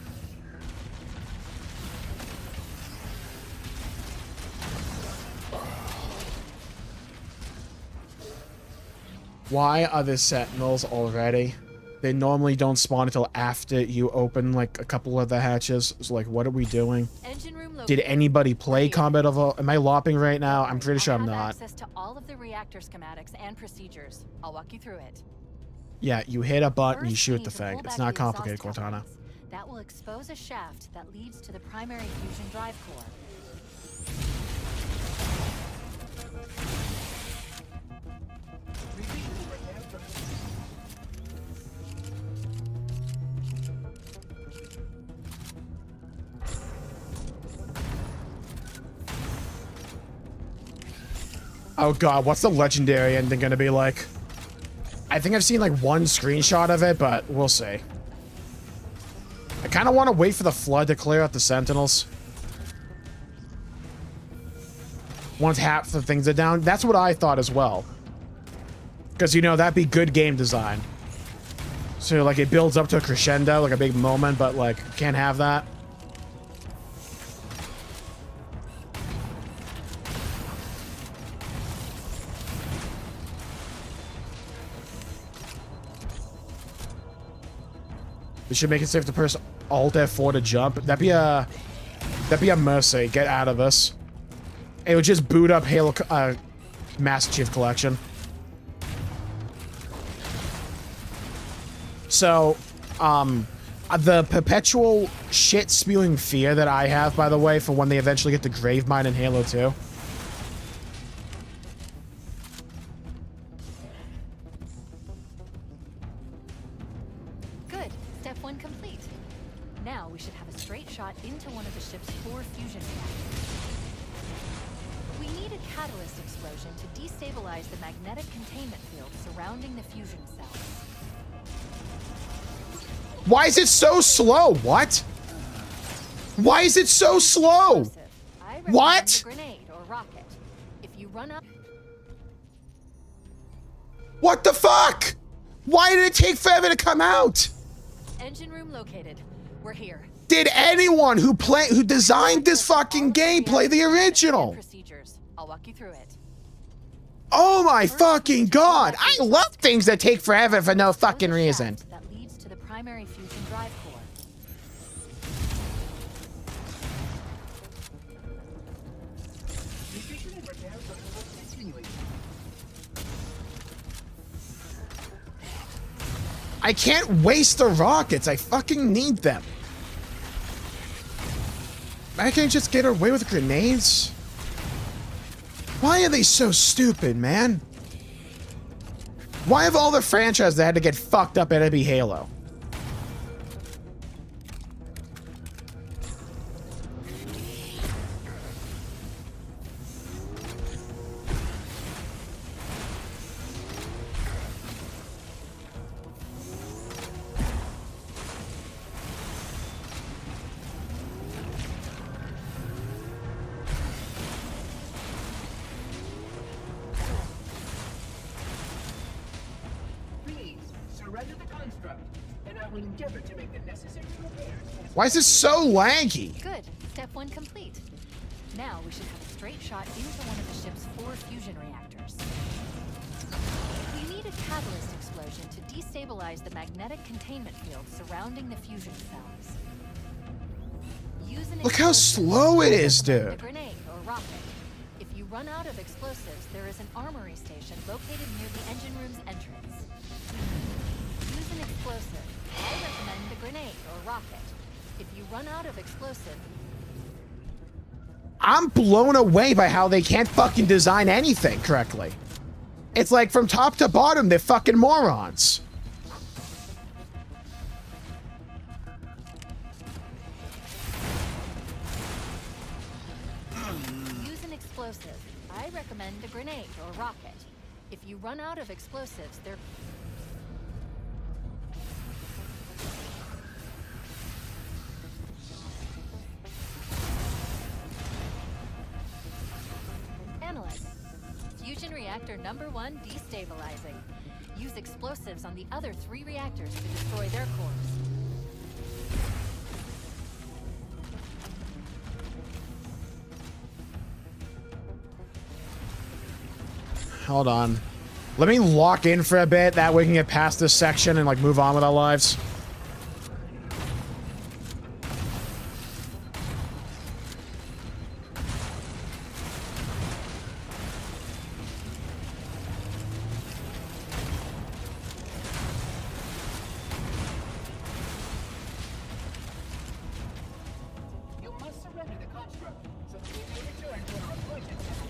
Why are there sentinels already? They normally don't spawn until after you open like a couple of the hatches. So like, what are we doing? Did anybody play Combat Evolved? Am I lopping right now? I'm pretty sure I'm not. Access to all of the reactor schematics and procedures. I'll walk you through it. Yeah, you hit a button, you shoot the thing. It's not complicated, Cortana. That will expose a shaft that leads to the primary fusion drive core. Oh god, what's the legendary ending gonna be like? I think I've seen like one screenshot of it, but we'll see. I kind of want to wait for the flood to clear out the sentinels. Once half the things are down. That's what I thought as well. Because, you know, that'd be good game design. So, like, it builds up to a crescendo, like a big moment, but, like, can't have that. We should make it safe to press Alt F4 to jump. That'd be a mercy. Get out of this. It would just boot up Halo Master Chief Collection. So, the perpetual shit spewing fear that I have, by the way, for when they eventually get the Gravemind in Halo 2. Good. Step 1 complete. Now we should have a straight shot into one of the ship's 4 fusion reactors. We need a catalyst explosion to destabilize the magnetic containment field surrounding the fusion cells. Why is it so slow? What? Why is it so slow? What? Grenade or rocket. If you run up. What the fuck? Why did it take forever to come out? Engine room located. We're here. Did anyone who designed this fucking game play the original? Procedures. I'll walk you through it. Oh my fucking god! I love things that take forever for no fucking reason. That leads to the primary fusion drive core. Nutrition and repair protocols continuing. I can't waste the rockets. I fucking need them. I can't just get away with grenades. Why are they so stupid, man? Why have all the franchises that had to get fucked up at every Halo? Please surrender the construct, and I will endeavor to make the necessary repairs. Why is this so laggy? Good. Step 1 complete. Now we should have a straight shot into one of the ship's 4 fusion reactors. We need a catalyst explosion to destabilize the magnetic containment field surrounding the fusion cells. Use an Look how slow it is, a dude. grenade or rocket. If you run out of explosives, there is an armory station located near the engine room's entrance. Use an explosive. I recommend a grenade or rocket. If you run out of explosive, I'm blown away by how they can't fucking design anything correctly. It's like from top to bottom, they're fucking morons. use an explosive. I recommend a grenade or rocket. If you run out of explosives, there... Analyze. Fusion reactor number 1 destabilizing. Use explosives on the other 3 reactors to destroy their cores. Hold on. Let me lock in for a bit. That way we can get past this section and like move on with our lives. construct, so that we may return to our appointed task.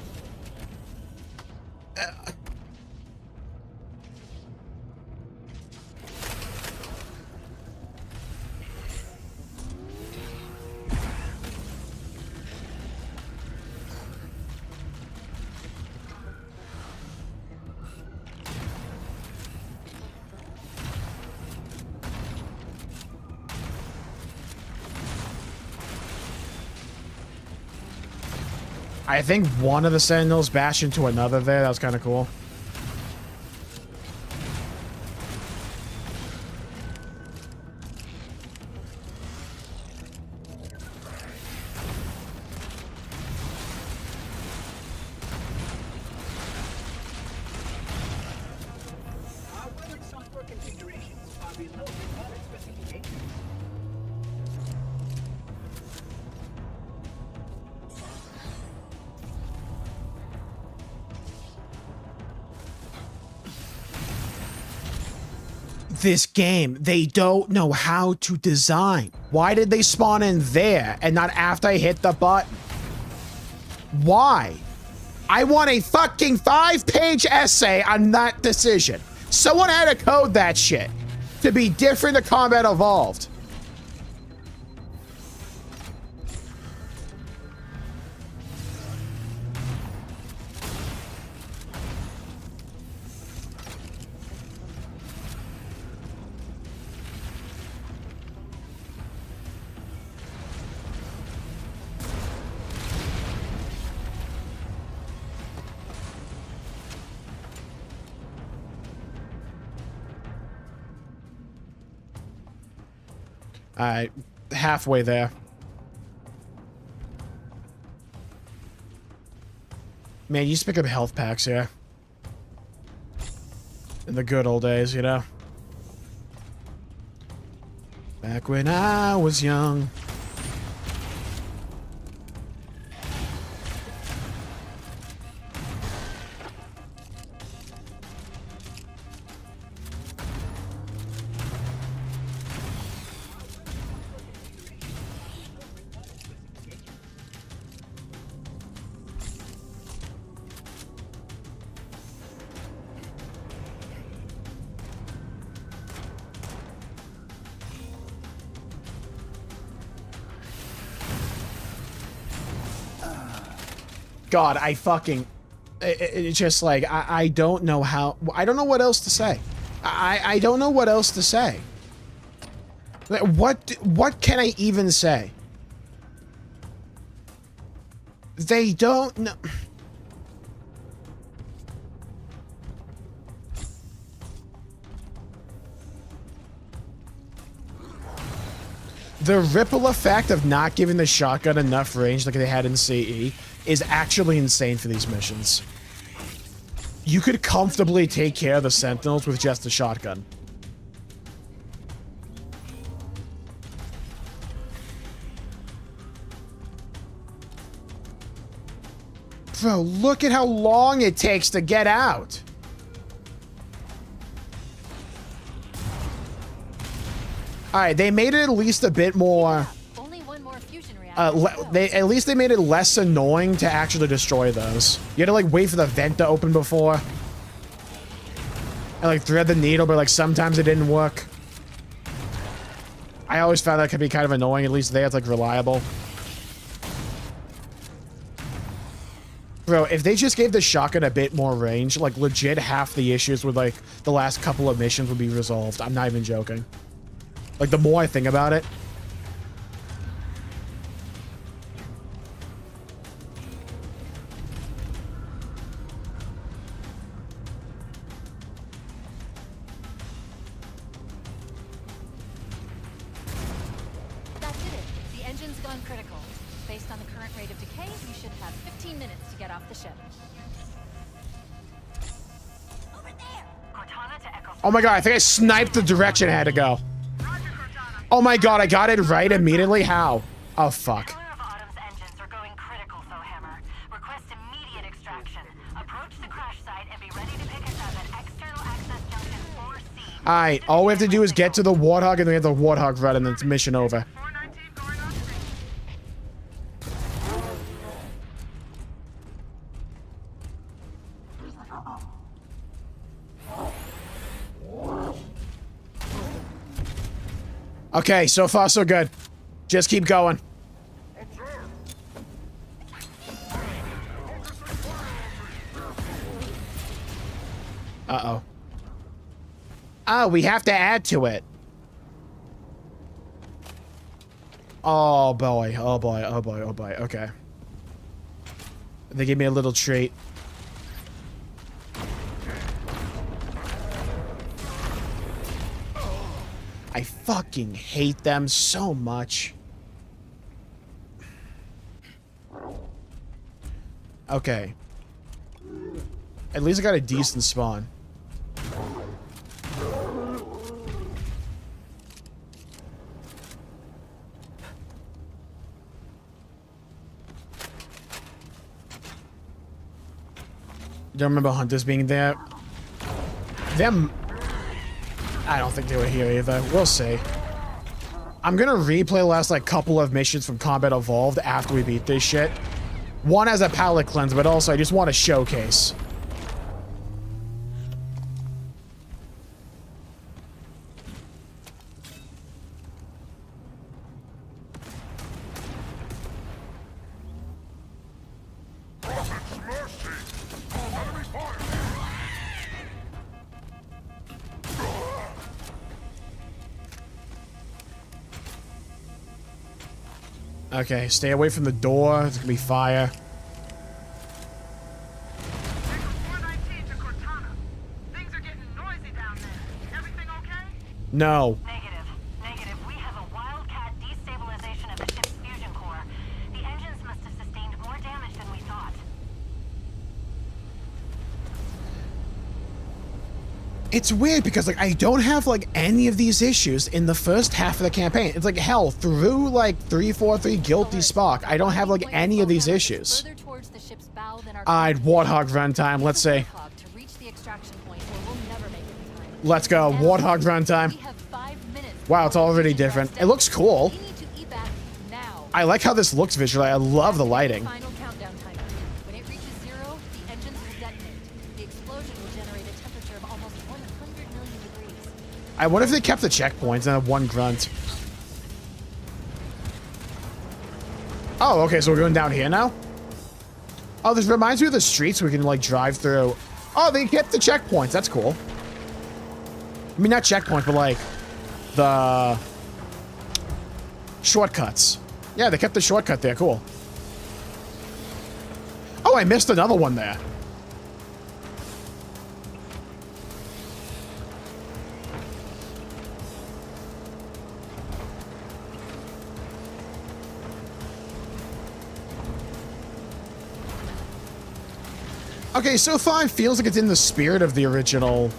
I think one of the Sentinels bashed into another there. That was kind of cool. Our weathered software configurations are below the product specifications. This game, they don't know how to design. Why did they spawn in there and not after I hit the button? Why? I want a fucking 5-page essay on that decision. Someone had to code that shit to be different to Combat Evolved. Alright, halfway there. Man, you used to pick up health packs here. In the good old days, you know? Back when I was young. God, I fucking... It's just like, I don't know how... I don't know what else to say. I don't know what else to say. What can I even say? They don't know... The ripple effect of not giving the shotgun enough range like they had in CE is actually insane for these missions. You could comfortably take care of the Sentinels with just a shotgun. Bro, look at how long it takes to get out. Alright, they made it at least a bit more... Only one more fusion reactor. At least they made it less annoying to actually destroy those. You had to, like, wait for the vent to open before. And, like, thread the needle, but, like, sometimes it didn't work. I always found that could be kind of annoying. At least there, it's, like, reliable. Bro, if they just gave the shotgun a bit more range, like, legit half the issues with, like, the last couple of missions would be resolved. I'm not even joking. Like, the more I think about it. That did it. The engine's gone critical. Based on the current rate of decay, you should have 15 minutes to get off the ship. Over there! Cortana to Echo. Oh my god, I think I sniped the direction I had to go. Oh my god, I got it right immediately? How? Oh, fuck. Pillar of Autumn's engines are going critical, Hammer. Request immediate extraction. Approach the crash site and be ready to pick us up at external access junction 4C. Alright, all we have to do is get to the Warthog and then we have the Warthog run and then it's mission over. 419 going on screen. Okay, so far so good. Just keep going. Uh-oh. Oh, we have to add to it. Oh boy, oh boy, oh boy, oh boy, okay. They gave me a little treat. I fucking hate them so much. Okay. At least I got a decent spawn. Don't remember hunters being there. Them... I don't think they were here either. We'll see. I'm gonna replay the last, like, couple of missions from Combat Evolved after we beat this shit. One as a palate cleanse, but also I just want to showcase. Okay, stay away from the door. There's gonna be fire. Things are getting noisy down there. Everything okay? No. Negative. We have a wildcat destabilization of the ship's fusion core. The engines must have sustained more damage than we thought. It's weird because, like, I don't have, like, any of these issues in the first half of the campaign. It's like, hell, through, like, 343 Guilty Spark, I don't have, like, any of these issues. Alright, Warthog runtime, let's see. Let's go, Warthog runtime. Wow, it's already different. It looks cool. I like how this looks visually. I love the lighting. I wonder if they kept the checkpoints and have one grunt. Oh, okay, so we're going down here now? Oh, this reminds me of the streets we can, like, drive through. Oh, they kept the checkpoints. That's cool. I mean, not checkpoints, but, like, the shortcuts. Yeah, they kept the shortcut there. Cool. Oh, I missed another one there. Okay, so far it feels like it's in the spirit of the original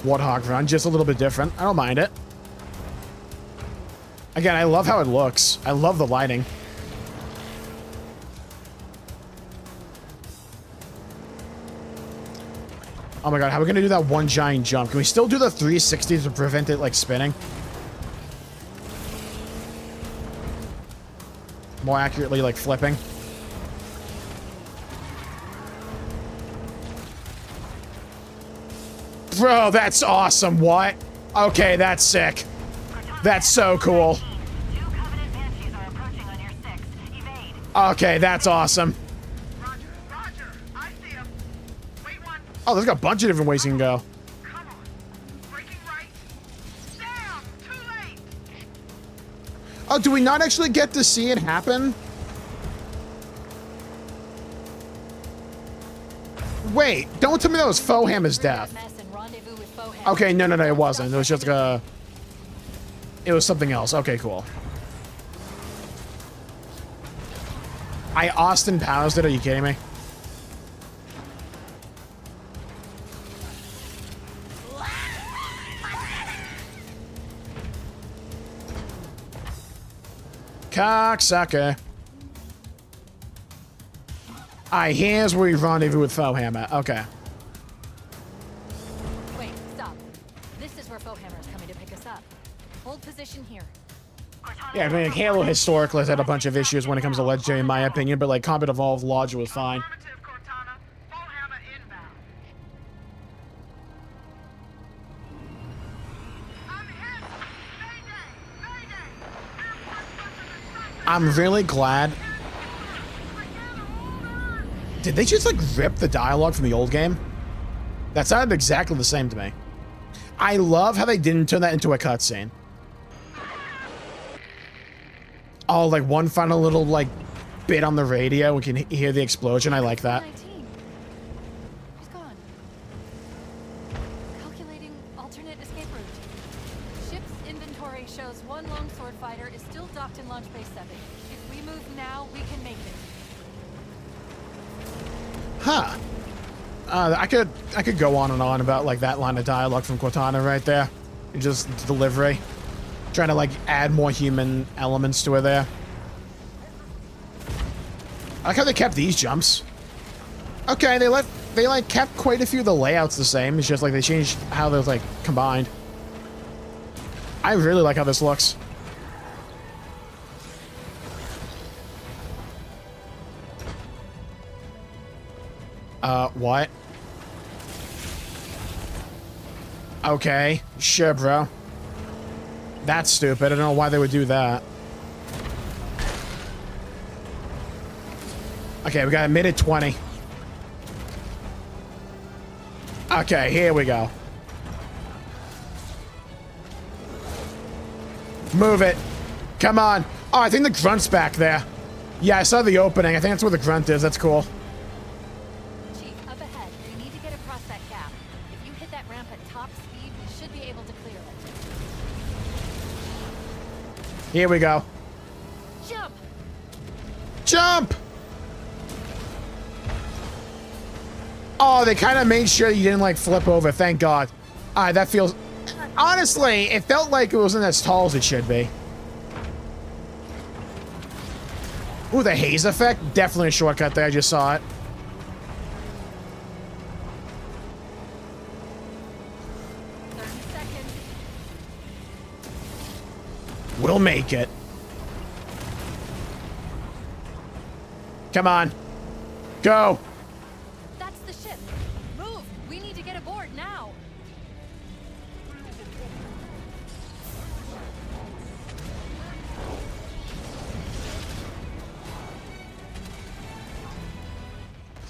Warthog run, just a little bit different. I don't mind it. Again, I love how it looks. I love the lighting. Oh my god, how are we gonna do that one giant jump? Can we still do the 360 to prevent it, like, spinning? More accurately, like, flipping. Bro, that's awesome. What? Okay, that's sick. That's so cool. Okay, that's awesome. Roger. I see him. Wait one. Oh, there's got a bunch of different ways you can go. Come on. Breaking right. Damn, too late. Oh, do we not actually get to see it happen? Wait, don't tell me that was Fohammer's death. Okay, no, it wasn't. It was just like it was something else. Okay, cool. I Austin Powers it. Are you kidding me? Cocksucker. Alright, here's where we rendezvous with Fohammer. Okay. Wait, stop. This is where Fohammer is coming to pick us up. Hold position here. Yeah, I mean, like, Halo historically has had a bunch of issues when it comes to Legendary, in my opinion, but, like, Combat Evolved logic was fine. Affirmative, Cortana. Fohammer inbound. I'm hit. Mayday. I'm really glad. Did they just like rip the dialogue from the old game? That sounded exactly the same to me. I love how they didn't turn that into a cutscene. Oh, like one final little like bit on the radio. We can hear the explosion. I like that. 19. She's gone. Calculating alternate escape route. Ship's inventory shows one longsword fighter is still docked in launch base 7. If we move now, we can make it. Huh. I could go on and on about like that line of dialogue from Cortana right there. And just delivery. Trying to like add more human elements to it there. I like how they kept these jumps. Okay, they like kept quite a few of the layouts the same. It's just like they changed how they're like combined. I really like how this looks. What? Okay, sure, bro. That's stupid. I don't know why they would do that. Okay, we got a minute 20. Okay, here we go. Move it. Come on. Oh, I think the grunt's back there. Yeah, I saw the opening. I think that's where the grunt is. That's cool. Chief, up ahead. We need to get across that gap. If you hit that ramp at top speed, we should be able to clear it. Here we go. Jump! Jump! Oh, they kind of made sure you didn't, like, flip over. Thank God. That feels... Honestly, it felt like it wasn't as tall as it should be. Ooh, the haze effect. Definitely a shortcut there. I just saw it. We'll make it. Come on. Go. That's the ship. Move! We need to get aboard now.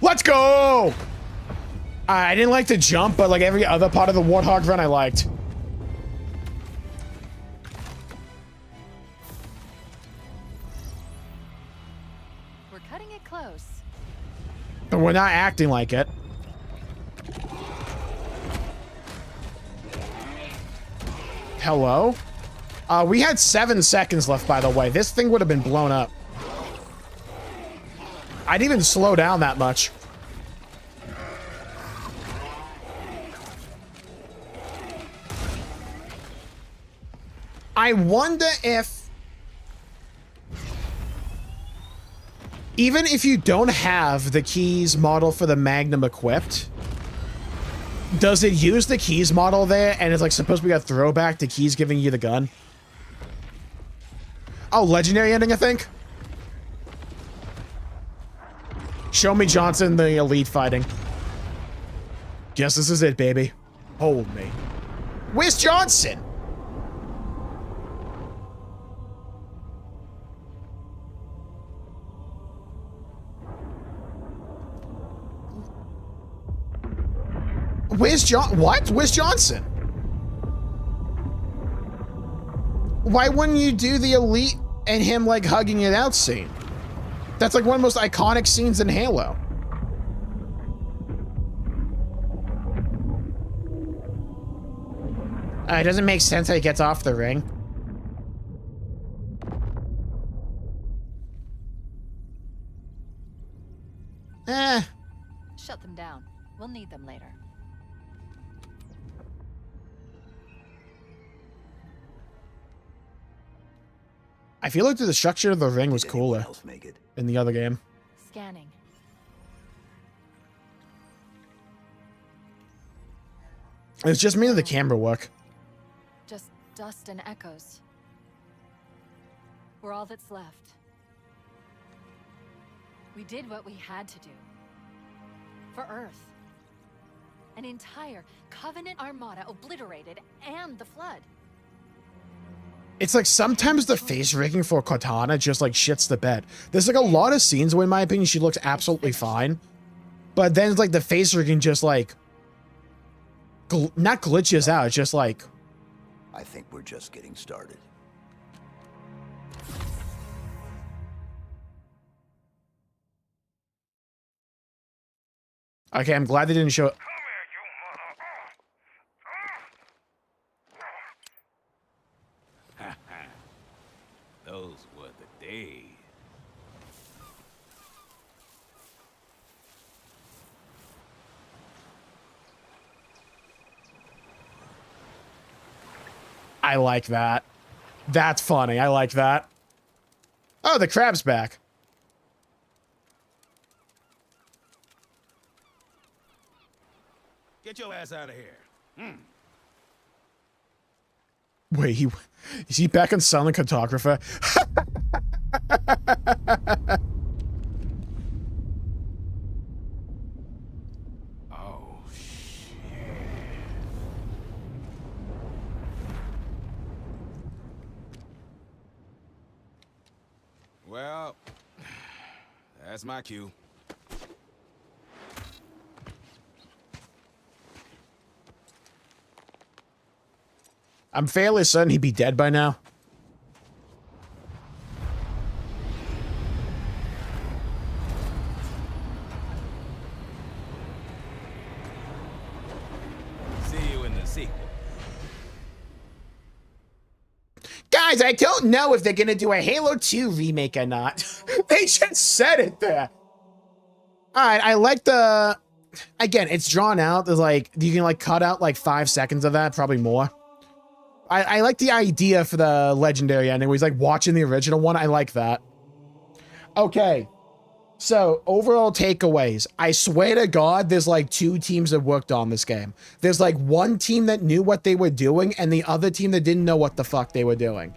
Let's go! I didn't like to jump, but like every other part of the Warthog run I liked. We're cutting it close. But we're not acting like it. Hello? We had 7 seconds left, by the way. This thing would have been blown up. I didn't even slow down that much. I wonder if... even if you don't have the keys model for the Magnum equipped, does it use the keys model there and it's like supposed to be a throwback to keys giving you the gun? Oh, legendary ending, I think? Show me Johnson, the elite fighting. Guess this is it, baby. Hold me. Where's Johnson? Where's what? Where's Johnson? Why wouldn't you do the elite and him like hugging it out scene? That's like one of the most iconic scenes in Halo. It doesn't make sense how he gets off the ring. Shut them down. We'll need them later. I feel like the structure of the ring was cooler in the other game. Scanning. It's just me to the camera work. Just dust and echoes. We're all that's left. We did what we had to do. For Earth. An entire Covenant armada obliterated, and the Flood. It's like sometimes the face rigging for Cortana just like shits the bed. There's like a lot of scenes where, in my opinion, she looks absolutely fine. But then it's like the face rigging just like, not glitches out, it's just like... I think we're just getting started. Okay, I'm glad they didn't show... Those were the days. I like that. That's funny. I like that. Oh, the crab's back. Get your ass out of here. Wait, is he back on Silent Cartographer? Oh, shit. Well, that's my cue. I'm fairly certain he'd be dead by now. See you in the sequel. Guys, I don't know if they're gonna do a Halo 2 remake or not. They just said it there. Alright, I like the... Again, it's drawn out. There's like, you can like cut out like 5 seconds of that, probably more. I like the idea for the legendary ending where he's like watching the original one. I like that. Okay. So, overall takeaways. I swear to God, there's like 2 teams that worked on this game. There's like one team that knew what they were doing and the other team that didn't know what the fuck they were doing.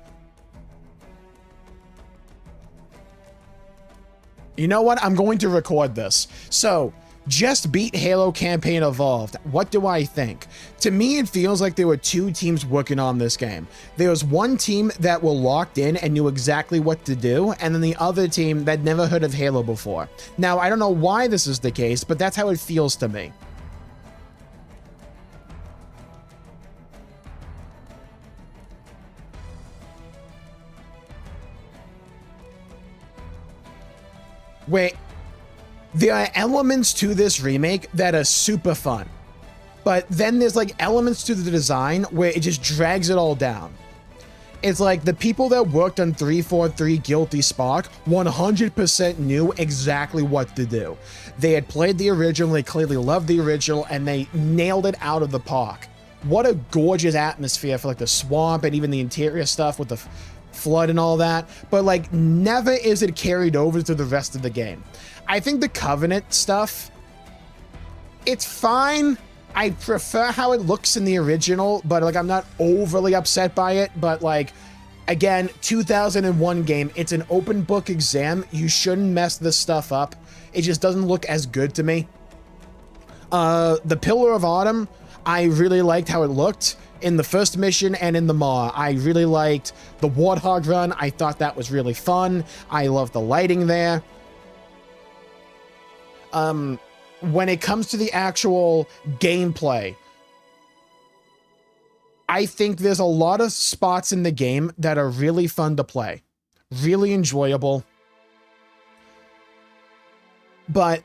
You know what? I'm going to record this. So, just beat Halo Campaign Evolved. What do I think? To me, it feels like there were 2 teams working on this game. There was one team that were locked in and knew exactly what to do, and then the other team that never heard of Halo before. Now, I don't know why this is the case, but that's how it feels to me. Wait. There are elements to this remake that are super fun, but then there's like elements to the design where it just drags it all down. It's like the people that worked on 343 Guilty Spark 100% knew exactly what to do. They had played the original, they clearly loved the original, and they nailed it out of the park. What a gorgeous atmosphere for like the swamp and even the interior stuff with the flood and all that, but like never is it carried over to the rest of the game. I think the Covenant stuff, it's fine. I prefer how it looks in the original, but like I'm not overly upset by it. But like, again, 2001 game, it's an open book exam. You shouldn't mess this stuff up. It just doesn't look as good to me. The Pillar of Autumn, I really liked how it looked in the first mission and in the Maw. I really liked the Warthog run. I thought that was really fun. I love the lighting there. When it comes to the actual gameplay, I think there's a lot of spots in the game that are really fun to play, really enjoyable. But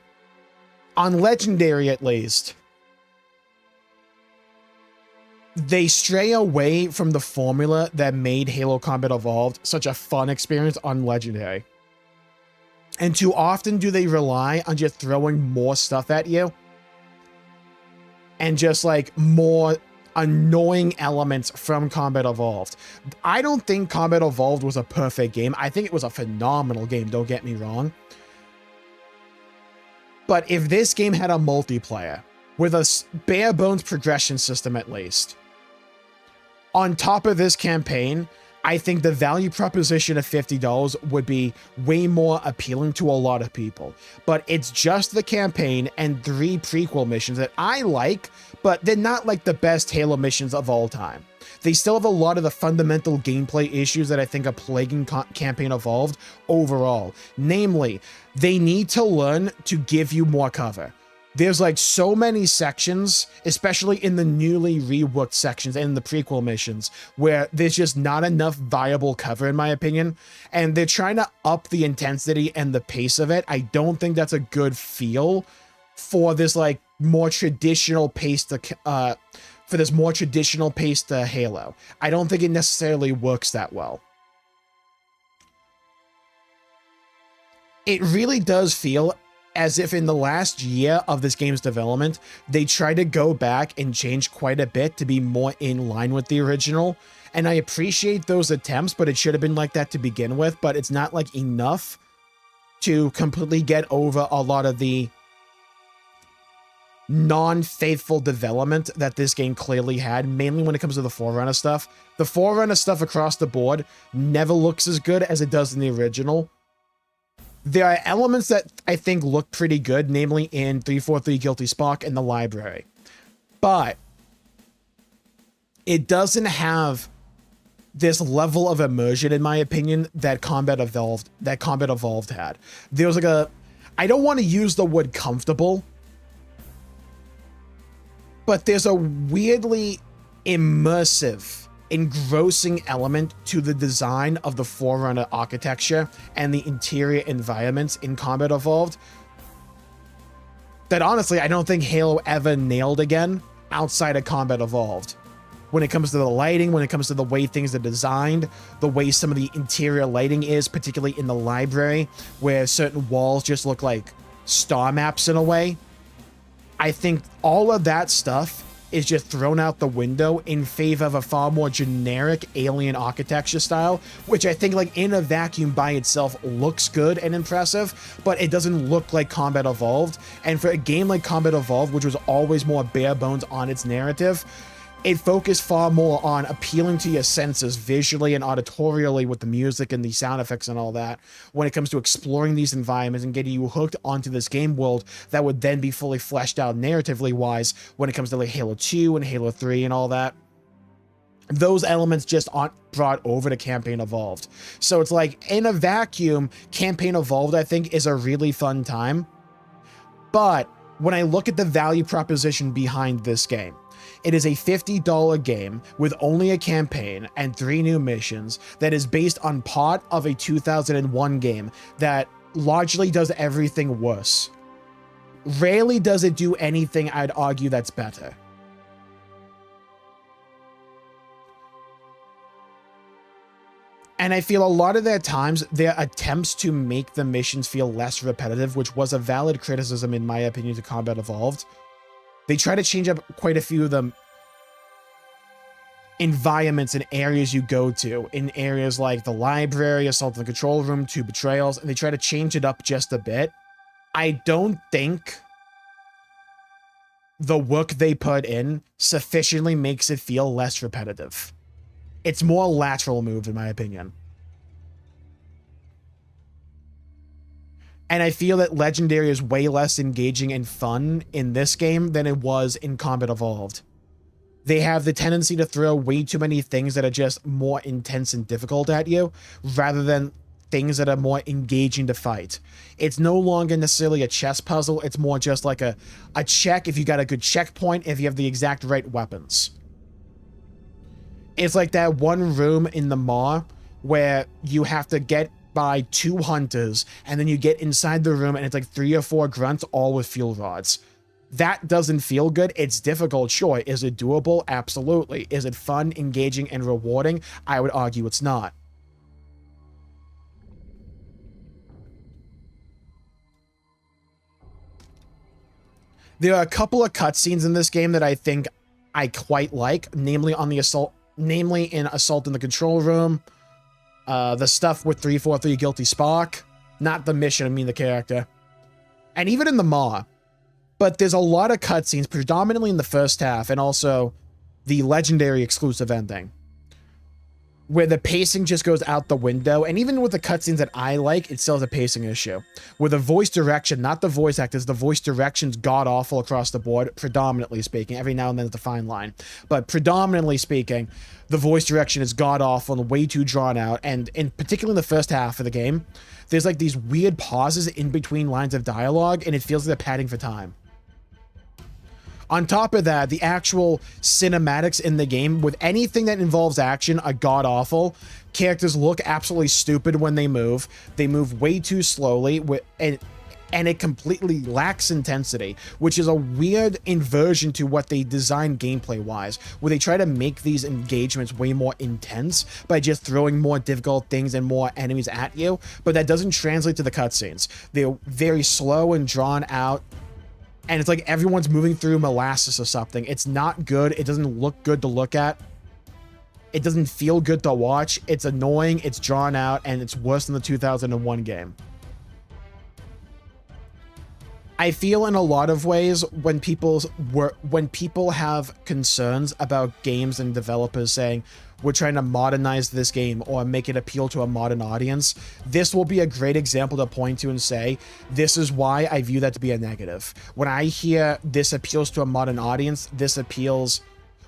on Legendary, at least, they stray away from the formula that made Halo Combat Evolved such a fun experience on Legendary. And too often do they rely on just throwing more stuff at you and just like more annoying elements from Combat Evolved. I don't think Combat Evolved was a perfect game. I think it was a phenomenal game, don't get me wrong. But if this game had a multiplayer with a bare bones progression system at least, on top of this campaign, I think the value proposition of $50 would be way more appealing to a lot of people. But it's just the campaign and 3 prequel missions that I like, but they're not like the best Halo missions of all time. They still have a lot of the fundamental gameplay issues that I think are plaguing Campaign Evolved overall. Namely, they need to learn to give you more cover. There's like so many sections, especially in the newly reworked sections and the prequel missions, where there's just not enough viable cover, in my opinion. And they're trying to up the intensity and the pace of it. I don't think that's a good feel for this like more traditional pace to Halo. I don't think it necessarily works that well. It really does feel as if in the last year of this game's development, they tried to go back and change quite a bit to be more in line with the original. And I appreciate those attempts, but it should have been like that to begin with, but it's not like enough to completely get over a lot of the non-faithful development that this game clearly had, mainly when it comes to the Forerunner stuff. The Forerunner stuff across the board never looks as good as it does in the original. There are elements that I think look pretty good, namely in 343 Guilty Spark and the library. But it doesn't have this level of immersion, in my opinion, that Combat Evolved had. There was like I don't want to use the word comfortable, but there's a weirdly immersive, engrossing element to the design of the Forerunner architecture and the interior environments in Combat Evolved that honestly I don't think Halo ever nailed again outside of Combat Evolved. When it comes to the lighting, when it comes to the way things are designed, the way some of the interior lighting is, particularly in the library, where certain walls just look like star maps in a way. I think all of that stuff is just thrown out the window in favor of a far more generic alien architecture style, which I think like in a vacuum by itself looks good and impressive, but it doesn't look like Combat Evolved. And for a game like Combat Evolved, which was always more bare bones on its narrative, it focused far more on appealing to your senses visually and auditorially with the music and the sound effects and all that when it comes to exploring these environments and getting you hooked onto this game world that would then be fully fleshed out narratively wise when it comes to like Halo 2 and Halo 3 and all that. Those elements just aren't brought over to Campaign Evolved. So it's like in a vacuum, Campaign Evolved I think is a really fun time. But when I look at the value proposition behind this game, it is a $50 game with only a campaign and 3 new missions that is based on part of a 2001 game that largely does everything worse. Rarely does it do anything I'd argue that's better. And I feel a lot of their times, their attempts to make the missions feel less repetitive, which was a valid criticism in my opinion to Combat Evolved. They try to change up quite a few of the environments and areas you go to, in areas like the library, Assault on the Control Room, 2 Betrayals, and they try to change it up just a bit. I don't think the work they put in sufficiently makes it feel less repetitive. It's more a lateral move, in my opinion. And I feel that Legendary is way less engaging and fun in this game than it was in Combat Evolved. They have the tendency to throw way too many things that are just more intense and difficult at you, rather than things that are more engaging to fight. It's no longer necessarily a chess puzzle, it's more just like a check if you got a good checkpoint, if you have the exact right weapons. It's like that one room in the Maw where you have to get by 2 hunters, and then you get inside the room and it's like 3 or 4 grunts all with fuel rods. That doesn't feel good. It's difficult, sure. Is it doable? Absolutely. Is it fun, engaging, and rewarding? I would argue it's not. There are a couple of cutscenes in this game that I think I quite like, namely in Assault in the Control Room, the stuff with 343 Guilty Spark, not the mission, I mean the character, and even in the Maw. But there's a lot of cutscenes, predominantly in the first half, and also the Legendary exclusive ending, where the pacing just goes out the window. And even with the cutscenes that I like, it still has a pacing issue. With the voice direction, not the voice actors, the voice direction's god-awful across the board, predominantly speaking. Every now and then it's a fine line. But predominantly speaking, the voice direction is god-awful and way too drawn out. And in particular in the first half of the game, there's like these weird pauses in between lines of dialogue, and it feels like they're padding for time. On top of that, the actual cinematics in the game, with anything that involves action, are god-awful. Characters look absolutely stupid when they move. They move way too slowly, and it completely lacks intensity, which is a weird inversion to what they designed gameplay-wise, where they try to make these engagements way more intense by just throwing more difficult things and more enemies at you, but that doesn't translate to the cutscenes. They're very slow and drawn out, and it's like everyone's moving through molasses or something. It's not good. It doesn't look good to look at. It doesn't feel good to watch. It's annoying, it's drawn out, and it's worse than the 2001 game. I feel in a lot of ways when people have concerns about games and developers saying, we're trying to modernize this game or make it appeal to a modern audience, this will be a great example to point to and say, this is why I view that to be a negative. When I hear this appeals to a modern audience,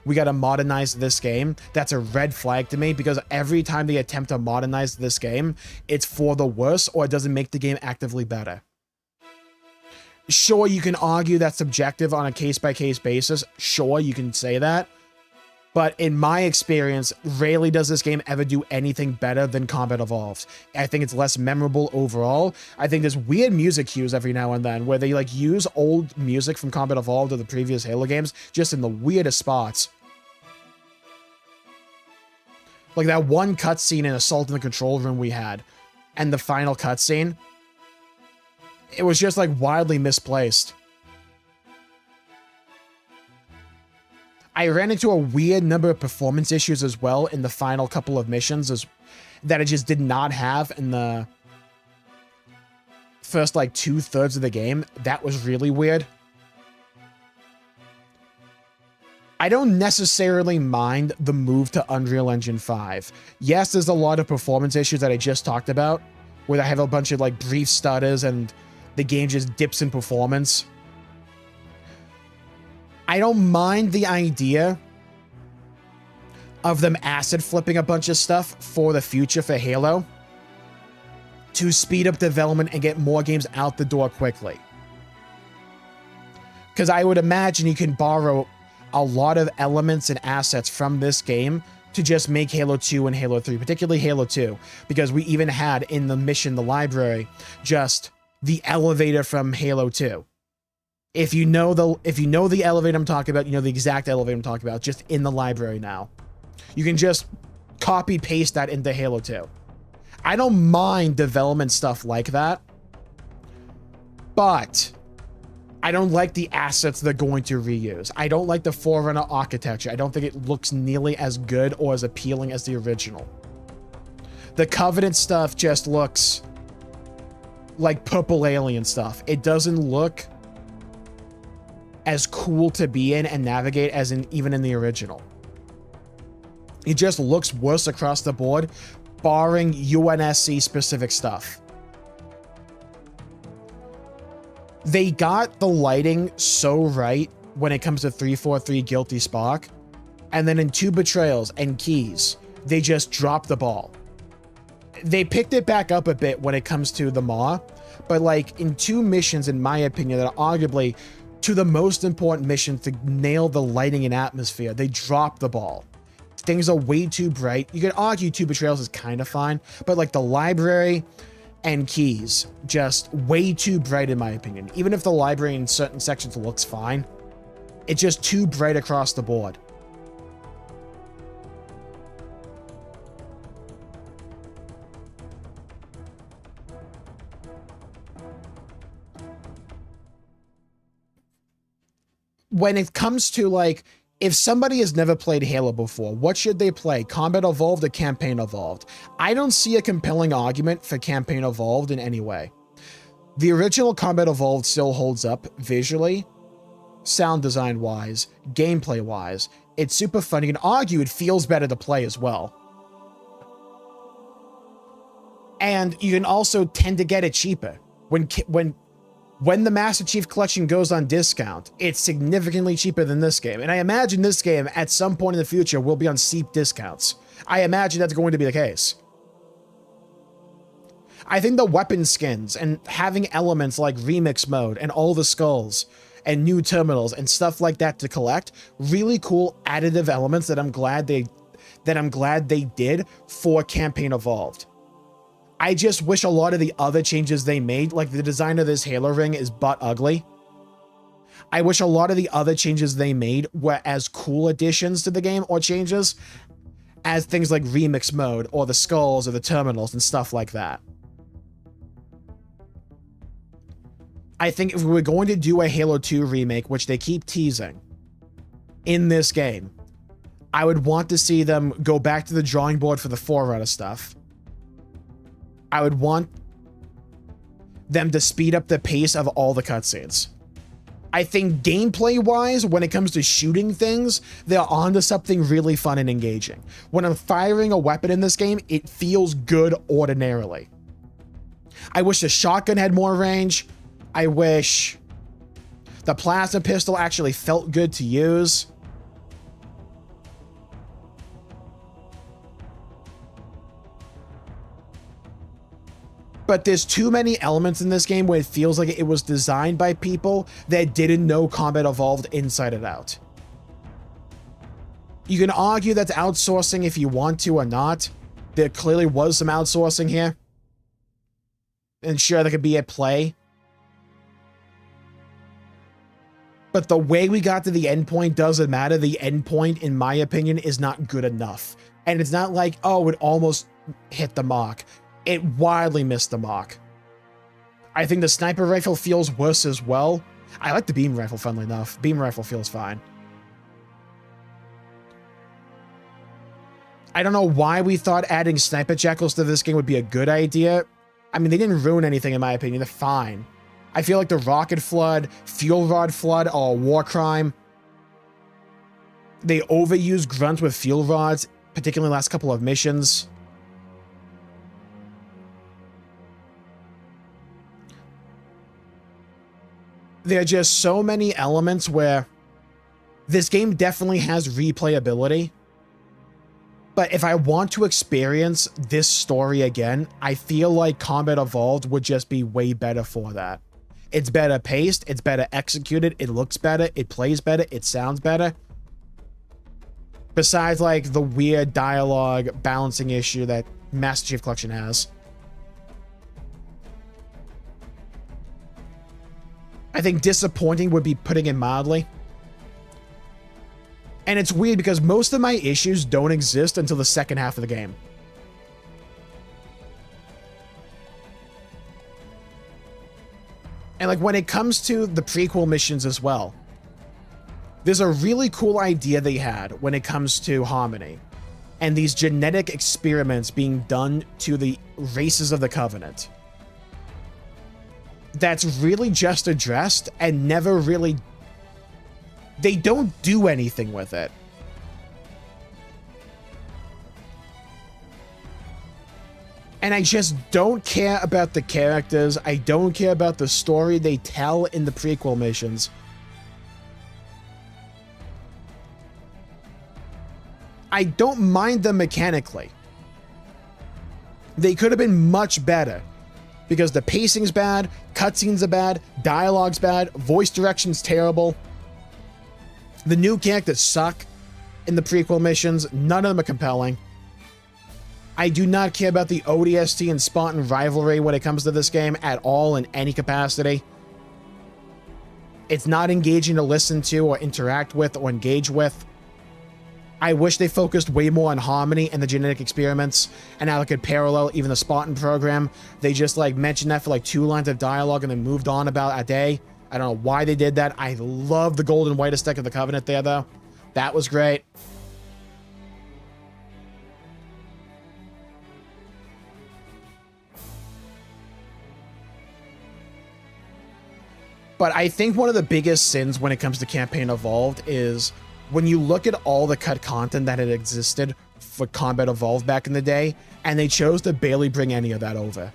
we got to modernize this game, that's a red flag to me, because every time they attempt to modernize this game, it's for the worse or it doesn't make the game actively better. Sure, you can argue that's subjective on a case-by-case basis. Sure, you can say that. But in my experience, rarely does this game ever do anything better than Combat Evolved. I think it's less memorable overall. I think there's weird music cues every now and then where they like use old music from Combat Evolved or the previous Halo games just in the weirdest spots. Like that one cutscene in Assault in the Control Room we had, and the final cutscene. It was just like wildly misplaced. I ran into a weird number of performance issues as well in the final couple of missions that I just did not have in the first like 2/3 of the game. That was really weird. I don't necessarily mind the move to Unreal Engine 5. Yes, there's a lot of performance issues that I just talked about, where I have a bunch of like brief stutters and the game just dips in performance. I don't mind the idea of them acid flipping a bunch of stuff for the future for Halo to speed up development and get more games out the door quickly. Because I would imagine you can borrow a lot of elements and assets from this game to just make Halo 2 and Halo 3, particularly Halo 2, because we even had in the mission, the library, just the elevator from Halo 2. If you know the elevator I'm talking about, you know the exact elevator I'm talking about, just in the library now. You can just copy paste that into Halo 2. I don't mind development stuff like that, but I don't like the assets they're going to reuse. I don't like the Forerunner architecture. I don't think it looks nearly as good or as appealing as the original. The Covenant stuff just looks like purple alien stuff. It doesn't look as cool to be in and navigate as in even in the original. It just looks worse across the board, barring UNSC specific stuff. They got the lighting so right when it comes to 343 Guilty Spark, and then in 2 Betrayals and Keys, they just dropped the ball. They picked it back up a bit when it comes to the Maw, but like in 2 missions, in my opinion, that are arguably to the most important missions to nail the lighting and atmosphere, they dropped the ball. Things are way too bright. You could argue 2 Betrayals is kind of fine, but like the library and Keys, just way too bright in my opinion. Even if the library in certain sections looks fine, it's just too bright across the board. When it comes to like, if somebody has never played Halo before, what should they play? Combat Evolved or Campaign Evolved? I don't see a compelling argument for Campaign Evolved in any way. The original Combat Evolved still holds up visually, sound design wise, gameplay wise. It's super fun. You can argue it feels better to play as well. And you can also tend to get it cheaper. When the Master Chief Collection goes on discount, it's significantly cheaper than this game. And I imagine this game, at some point in the future, will be on steep discounts. I imagine that's going to be the case. I think the weapon skins and having elements like remix mode and all the skulls and new terminals and stuff like that to collect, really cool additive elements that I'm glad they did for Campaign Evolved. I just wish a lot of the other changes they made, like the design of this Halo ring is butt ugly. I wish a lot of the other changes they made were as cool additions to the game or changes as things like remix mode or the skulls or the terminals and stuff like that. I think if we were going to do a Halo 2 remake, which they keep teasing in this game, I would want to see them go back to the drawing board for the Forerunner stuff. I would want them to speed up the pace of all the cutscenes. I think gameplay-wise, when it comes to shooting things, they're onto something really fun and engaging. When I'm firing a weapon in this game, it feels good ordinarily. I wish the shotgun had more range. I wish the plasma pistol actually felt good to use. But there's too many elements in this game where it feels like it was designed by people that didn't know Combat Evolved inside and out. You can argue that's outsourcing if you want to or not. There clearly was some outsourcing here. And sure, there could be at play. But the way we got to the endpoint doesn't matter. The endpoint, in my opinion, is not good enough. And it's not like, oh, it almost hit the mark. It wildly missed the mark. I think the sniper rifle feels worse as well. I like the beam rifle, funnily enough. Beam rifle feels fine. I don't know why we thought adding sniper jackals to this game would be a good idea. I mean, they didn't ruin anything in my opinion. They're fine. I feel like the rocket flood, fuel rod flood are a war crime. They overuse grunts with fuel rods, particularly in the last couple of missions. There are just so many elements where this game definitely has replayability. But if I want to experience this story again, I feel like Combat Evolved would just be way better for that. It's better paced, it's better executed, it looks better, it plays better, it sounds better. Besides, like, the weird dialogue balancing issue that Master Chief Collection has. I think disappointing would be putting it mildly. And it's weird because most of my issues don't exist until the second half of the game. And like when it comes to the prequel missions as well, there's a really cool idea they had when it comes to Harmony and these genetic experiments being done to the races of the Covenant. That's really just addressed and never really... They don't do anything with it. And I just don't care about the characters. I don't care about the story they tell in the prequel missions. I don't mind them mechanically. They could have been much better. Because the pacing's bad, cutscenes are bad, dialogue's bad, voice direction's terrible. The new characters suck in the prequel missions. None of them are compelling. I do not care about the ODST and Spartan rivalry when it comes to this game at all in any capacity. It's not engaging to listen to or interact with or engage with. I wish they focused way more on Harmony and the genetic experiments and how it could parallel even the Spartan program. They just like mentioned that for like 2 lines of dialogue and then moved on about a day. I don't know why they did that. I love the gold and white aesthetic of the Covenant there though. That was great. But I think one of the biggest sins when it comes to Campaign Evolved is when you look at all the cut content that had existed for Combat Evolved back in the day, and they chose to barely bring any of that over.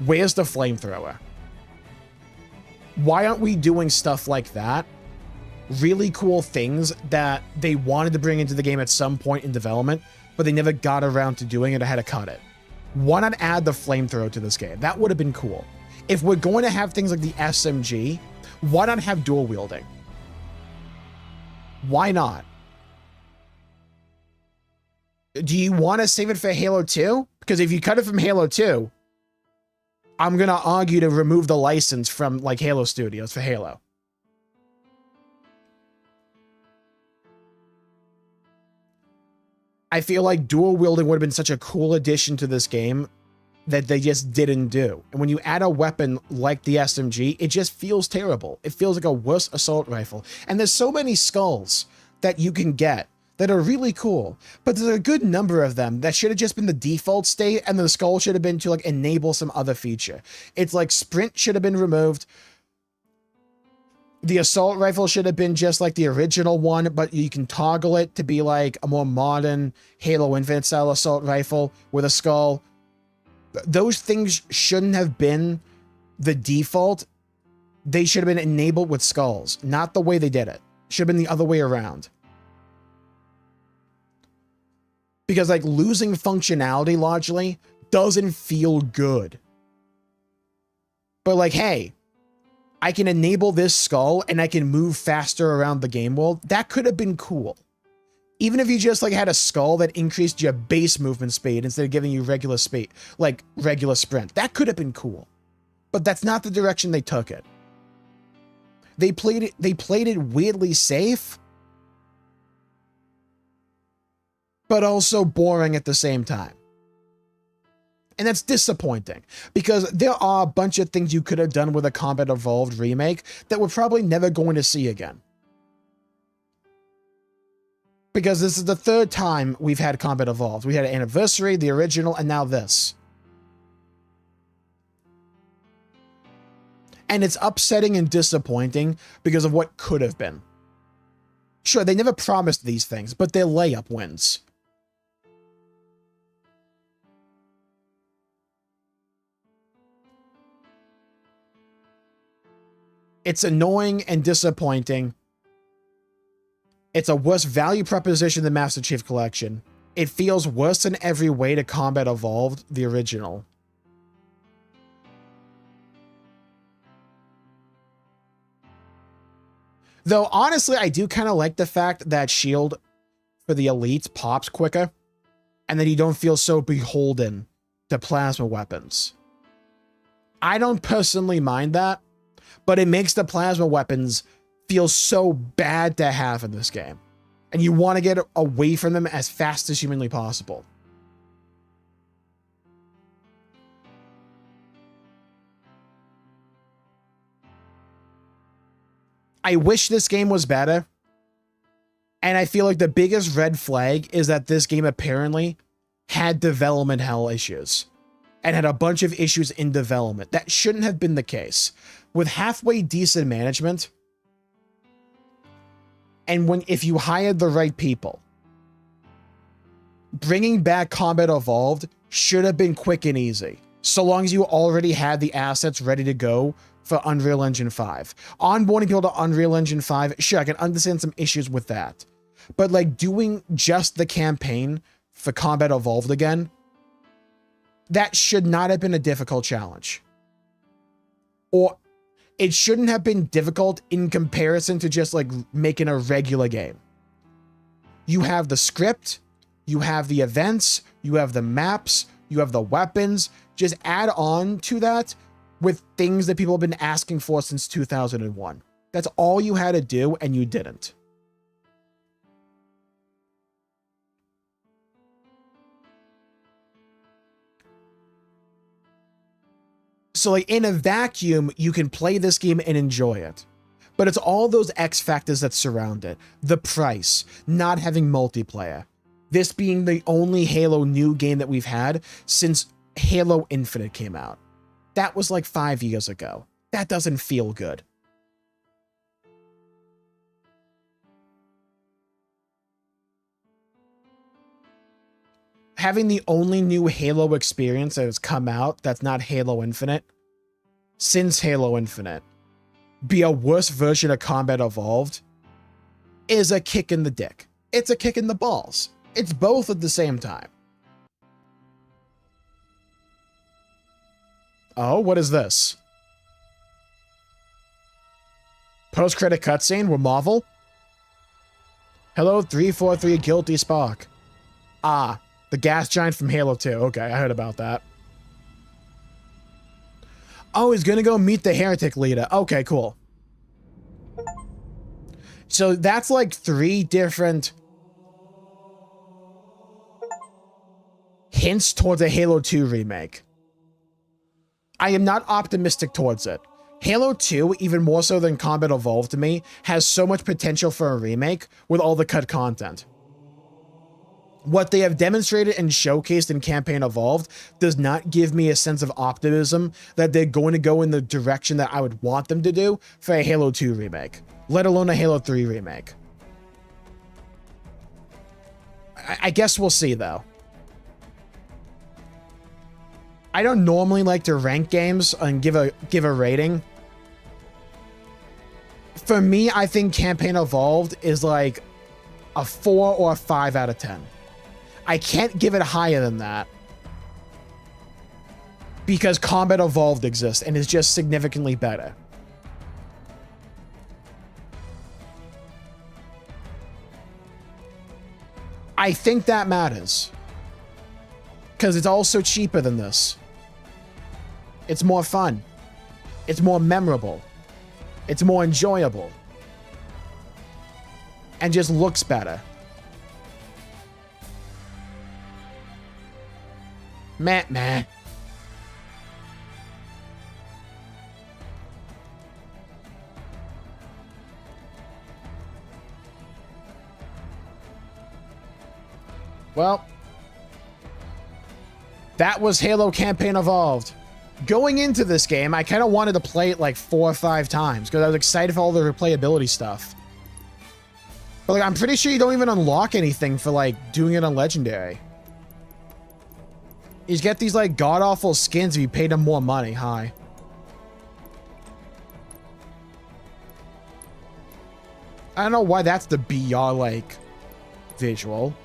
Where's the flamethrower? Why aren't we doing stuff like that? Really cool things that they wanted to bring into the game at some point in development, but they never got around to doing it or had to cut it. Why not add the flamethrower to this game? That would have been cool. If we're going to have things like the SMG, why not have dual wielding? Why not? Do you want to save it for Halo 2? Because if you cut it from Halo 2, I'm going to argue to remove the license from like Halo Studios for Halo. I feel like dual wielding would have been such a cool addition to this game that they just didn't do. And when you add a weapon like the SMG, it just feels terrible. It feels like a worse assault rifle. And there's so many skulls that you can get that are really cool, but there's a good number of them that should have just been the default state, and the skull should have been to like enable some other feature. It's like sprint should have been removed. The assault rifle should have been just like the original one, but you can toggle it to be like a more modern Halo Infinite style assault rifle with a skull. Those things shouldn't have been the default. They should have been enabled with skulls, not the way they did it. Should have been the other way around. Because like losing functionality largely doesn't feel good. But like, hey, I can enable this skull and I can move faster around the game world. That could have been cool. Even if you just like had a skull that increased your base movement speed instead of giving you regular speed, like regular sprint, that could have been cool. But that's not the direction they took it. They played it weirdly safe, but also boring at the same time. And that's disappointing, because there are a bunch of things you could have done with a Combat Evolved remake that we're probably never going to see again. Because this is the third time we've had Combat Evolved. We had Anniversary, the original, and now this. And it's upsetting and disappointing because of what could have been. Sure, they never promised these things, but they're layup wins. It's annoying and disappointing. It's a worse value proposition than Master Chief Collection. It feels worse in every way to Combat Evolved, the original. Though, honestly, I do kind of like the fact that shield for the elites pops quicker, and that you don't feel so beholden to plasma weapons. I don't personally mind that, but it makes the plasma weapons feel so bad to have in this game, and you want to get away from them as fast as humanly possible. I wish this game was better, and I feel like the biggest red flag is that this game apparently had development hell issues and had a bunch of issues in development. That shouldn't have been the case. With halfway decent management, and if you hired the right people, bringing back Combat Evolved should have been quick and easy, so long as you already had the assets ready to go for Unreal Engine 5. Onboarding people to Unreal Engine 5, sure, I can understand some issues with that. But like doing just the campaign for Combat Evolved again, that should not have been a difficult challenge. Or it shouldn't have been difficult in comparison to just like making a regular game. You have the script, you have the events, you have the maps, you have the weapons. Just add on to that with things that people have been asking for since 2001. That's all you had to do, and you didn't. So like in a vacuum, you can play this game and enjoy it. But it's all those X factors that surround it. The price, not having multiplayer. This being the only Halo new game that we've had since Halo Infinite came out. That was like 5 years ago. That doesn't feel good. having the only new Halo experience that has come out that's not Halo Infinite since Halo Infinite be a worse version of Combat Evolved is a kick in the dick. It's a kick in the balls. It's both at the same time. Oh, what is this? Post-credit cutscene with Marvel? Hello, 343 Guilty Spark. Ah, the gas giant from Halo 2. Okay, I heard about that. Oh, he's gonna go meet the heretic leader. Okay, cool. So that's like 3 different hints towards a Halo 2 remake. I am not optimistic towards it. Halo 2, even more so than Combat Evolved to me, has so much potential for a remake with all the cut content. What they have demonstrated and showcased in Campaign Evolved does not give me a sense of optimism that they're going to go in the direction that I would want them to do for a Halo 2 remake, let alone a Halo 3 remake. I guess we'll see, though. I don't normally like to rank games and give a rating. For me, I think Campaign Evolved is like a 4 or a 5 out of 10. I can't give it higher than that because Combat Evolved exists and is just significantly better. I think that matters because it's also cheaper than this. It's more fun. It's more memorable. It's more enjoyable. And just looks better. Meh. Well, that was Halo Campaign Evolved. Going into this game, I kind of wanted to play it like 4 or 5 times because I was excited for all the replayability stuff. But like, I'm pretty sure you don't even unlock anything for like doing it on Legendary. You just get these like god-awful skins if you paid them more money. Hi. I don't know why that's the BR like visual.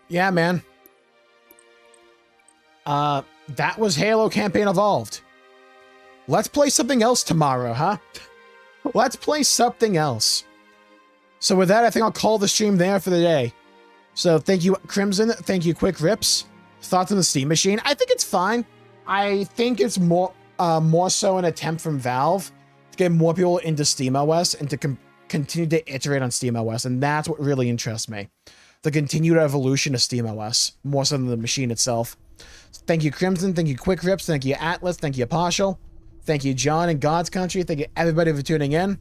Yeah, man. That was Halo Campaign Evolved. Let's play something else tomorrow, huh? Let's play something else. So with that, I think I'll call the stream there for the day. So thank you, Crimson. Thank you, Quick Rips. Thoughts on the Steam Machine? I think it's fine. I think it's more so an attempt from Valve to get more people into SteamOS and to continue to iterate on SteamOS, and that's what really interests me. The continued evolution of SteamOS, more so than the machine itself. Thank you, Crimson. Thank you, Quick Rips. Thank you, Atlas. Thank you, Partial. Thank you, John in God's Country. Thank you, everybody, for tuning in.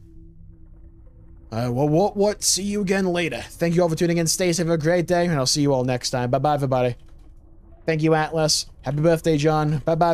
What? See you again later. Thank you all for tuning in. Stay safe. Have a great day, and I'll see you all next time. Bye-bye, everybody. Thank you, Atlas. Happy birthday, John. Bye-bye.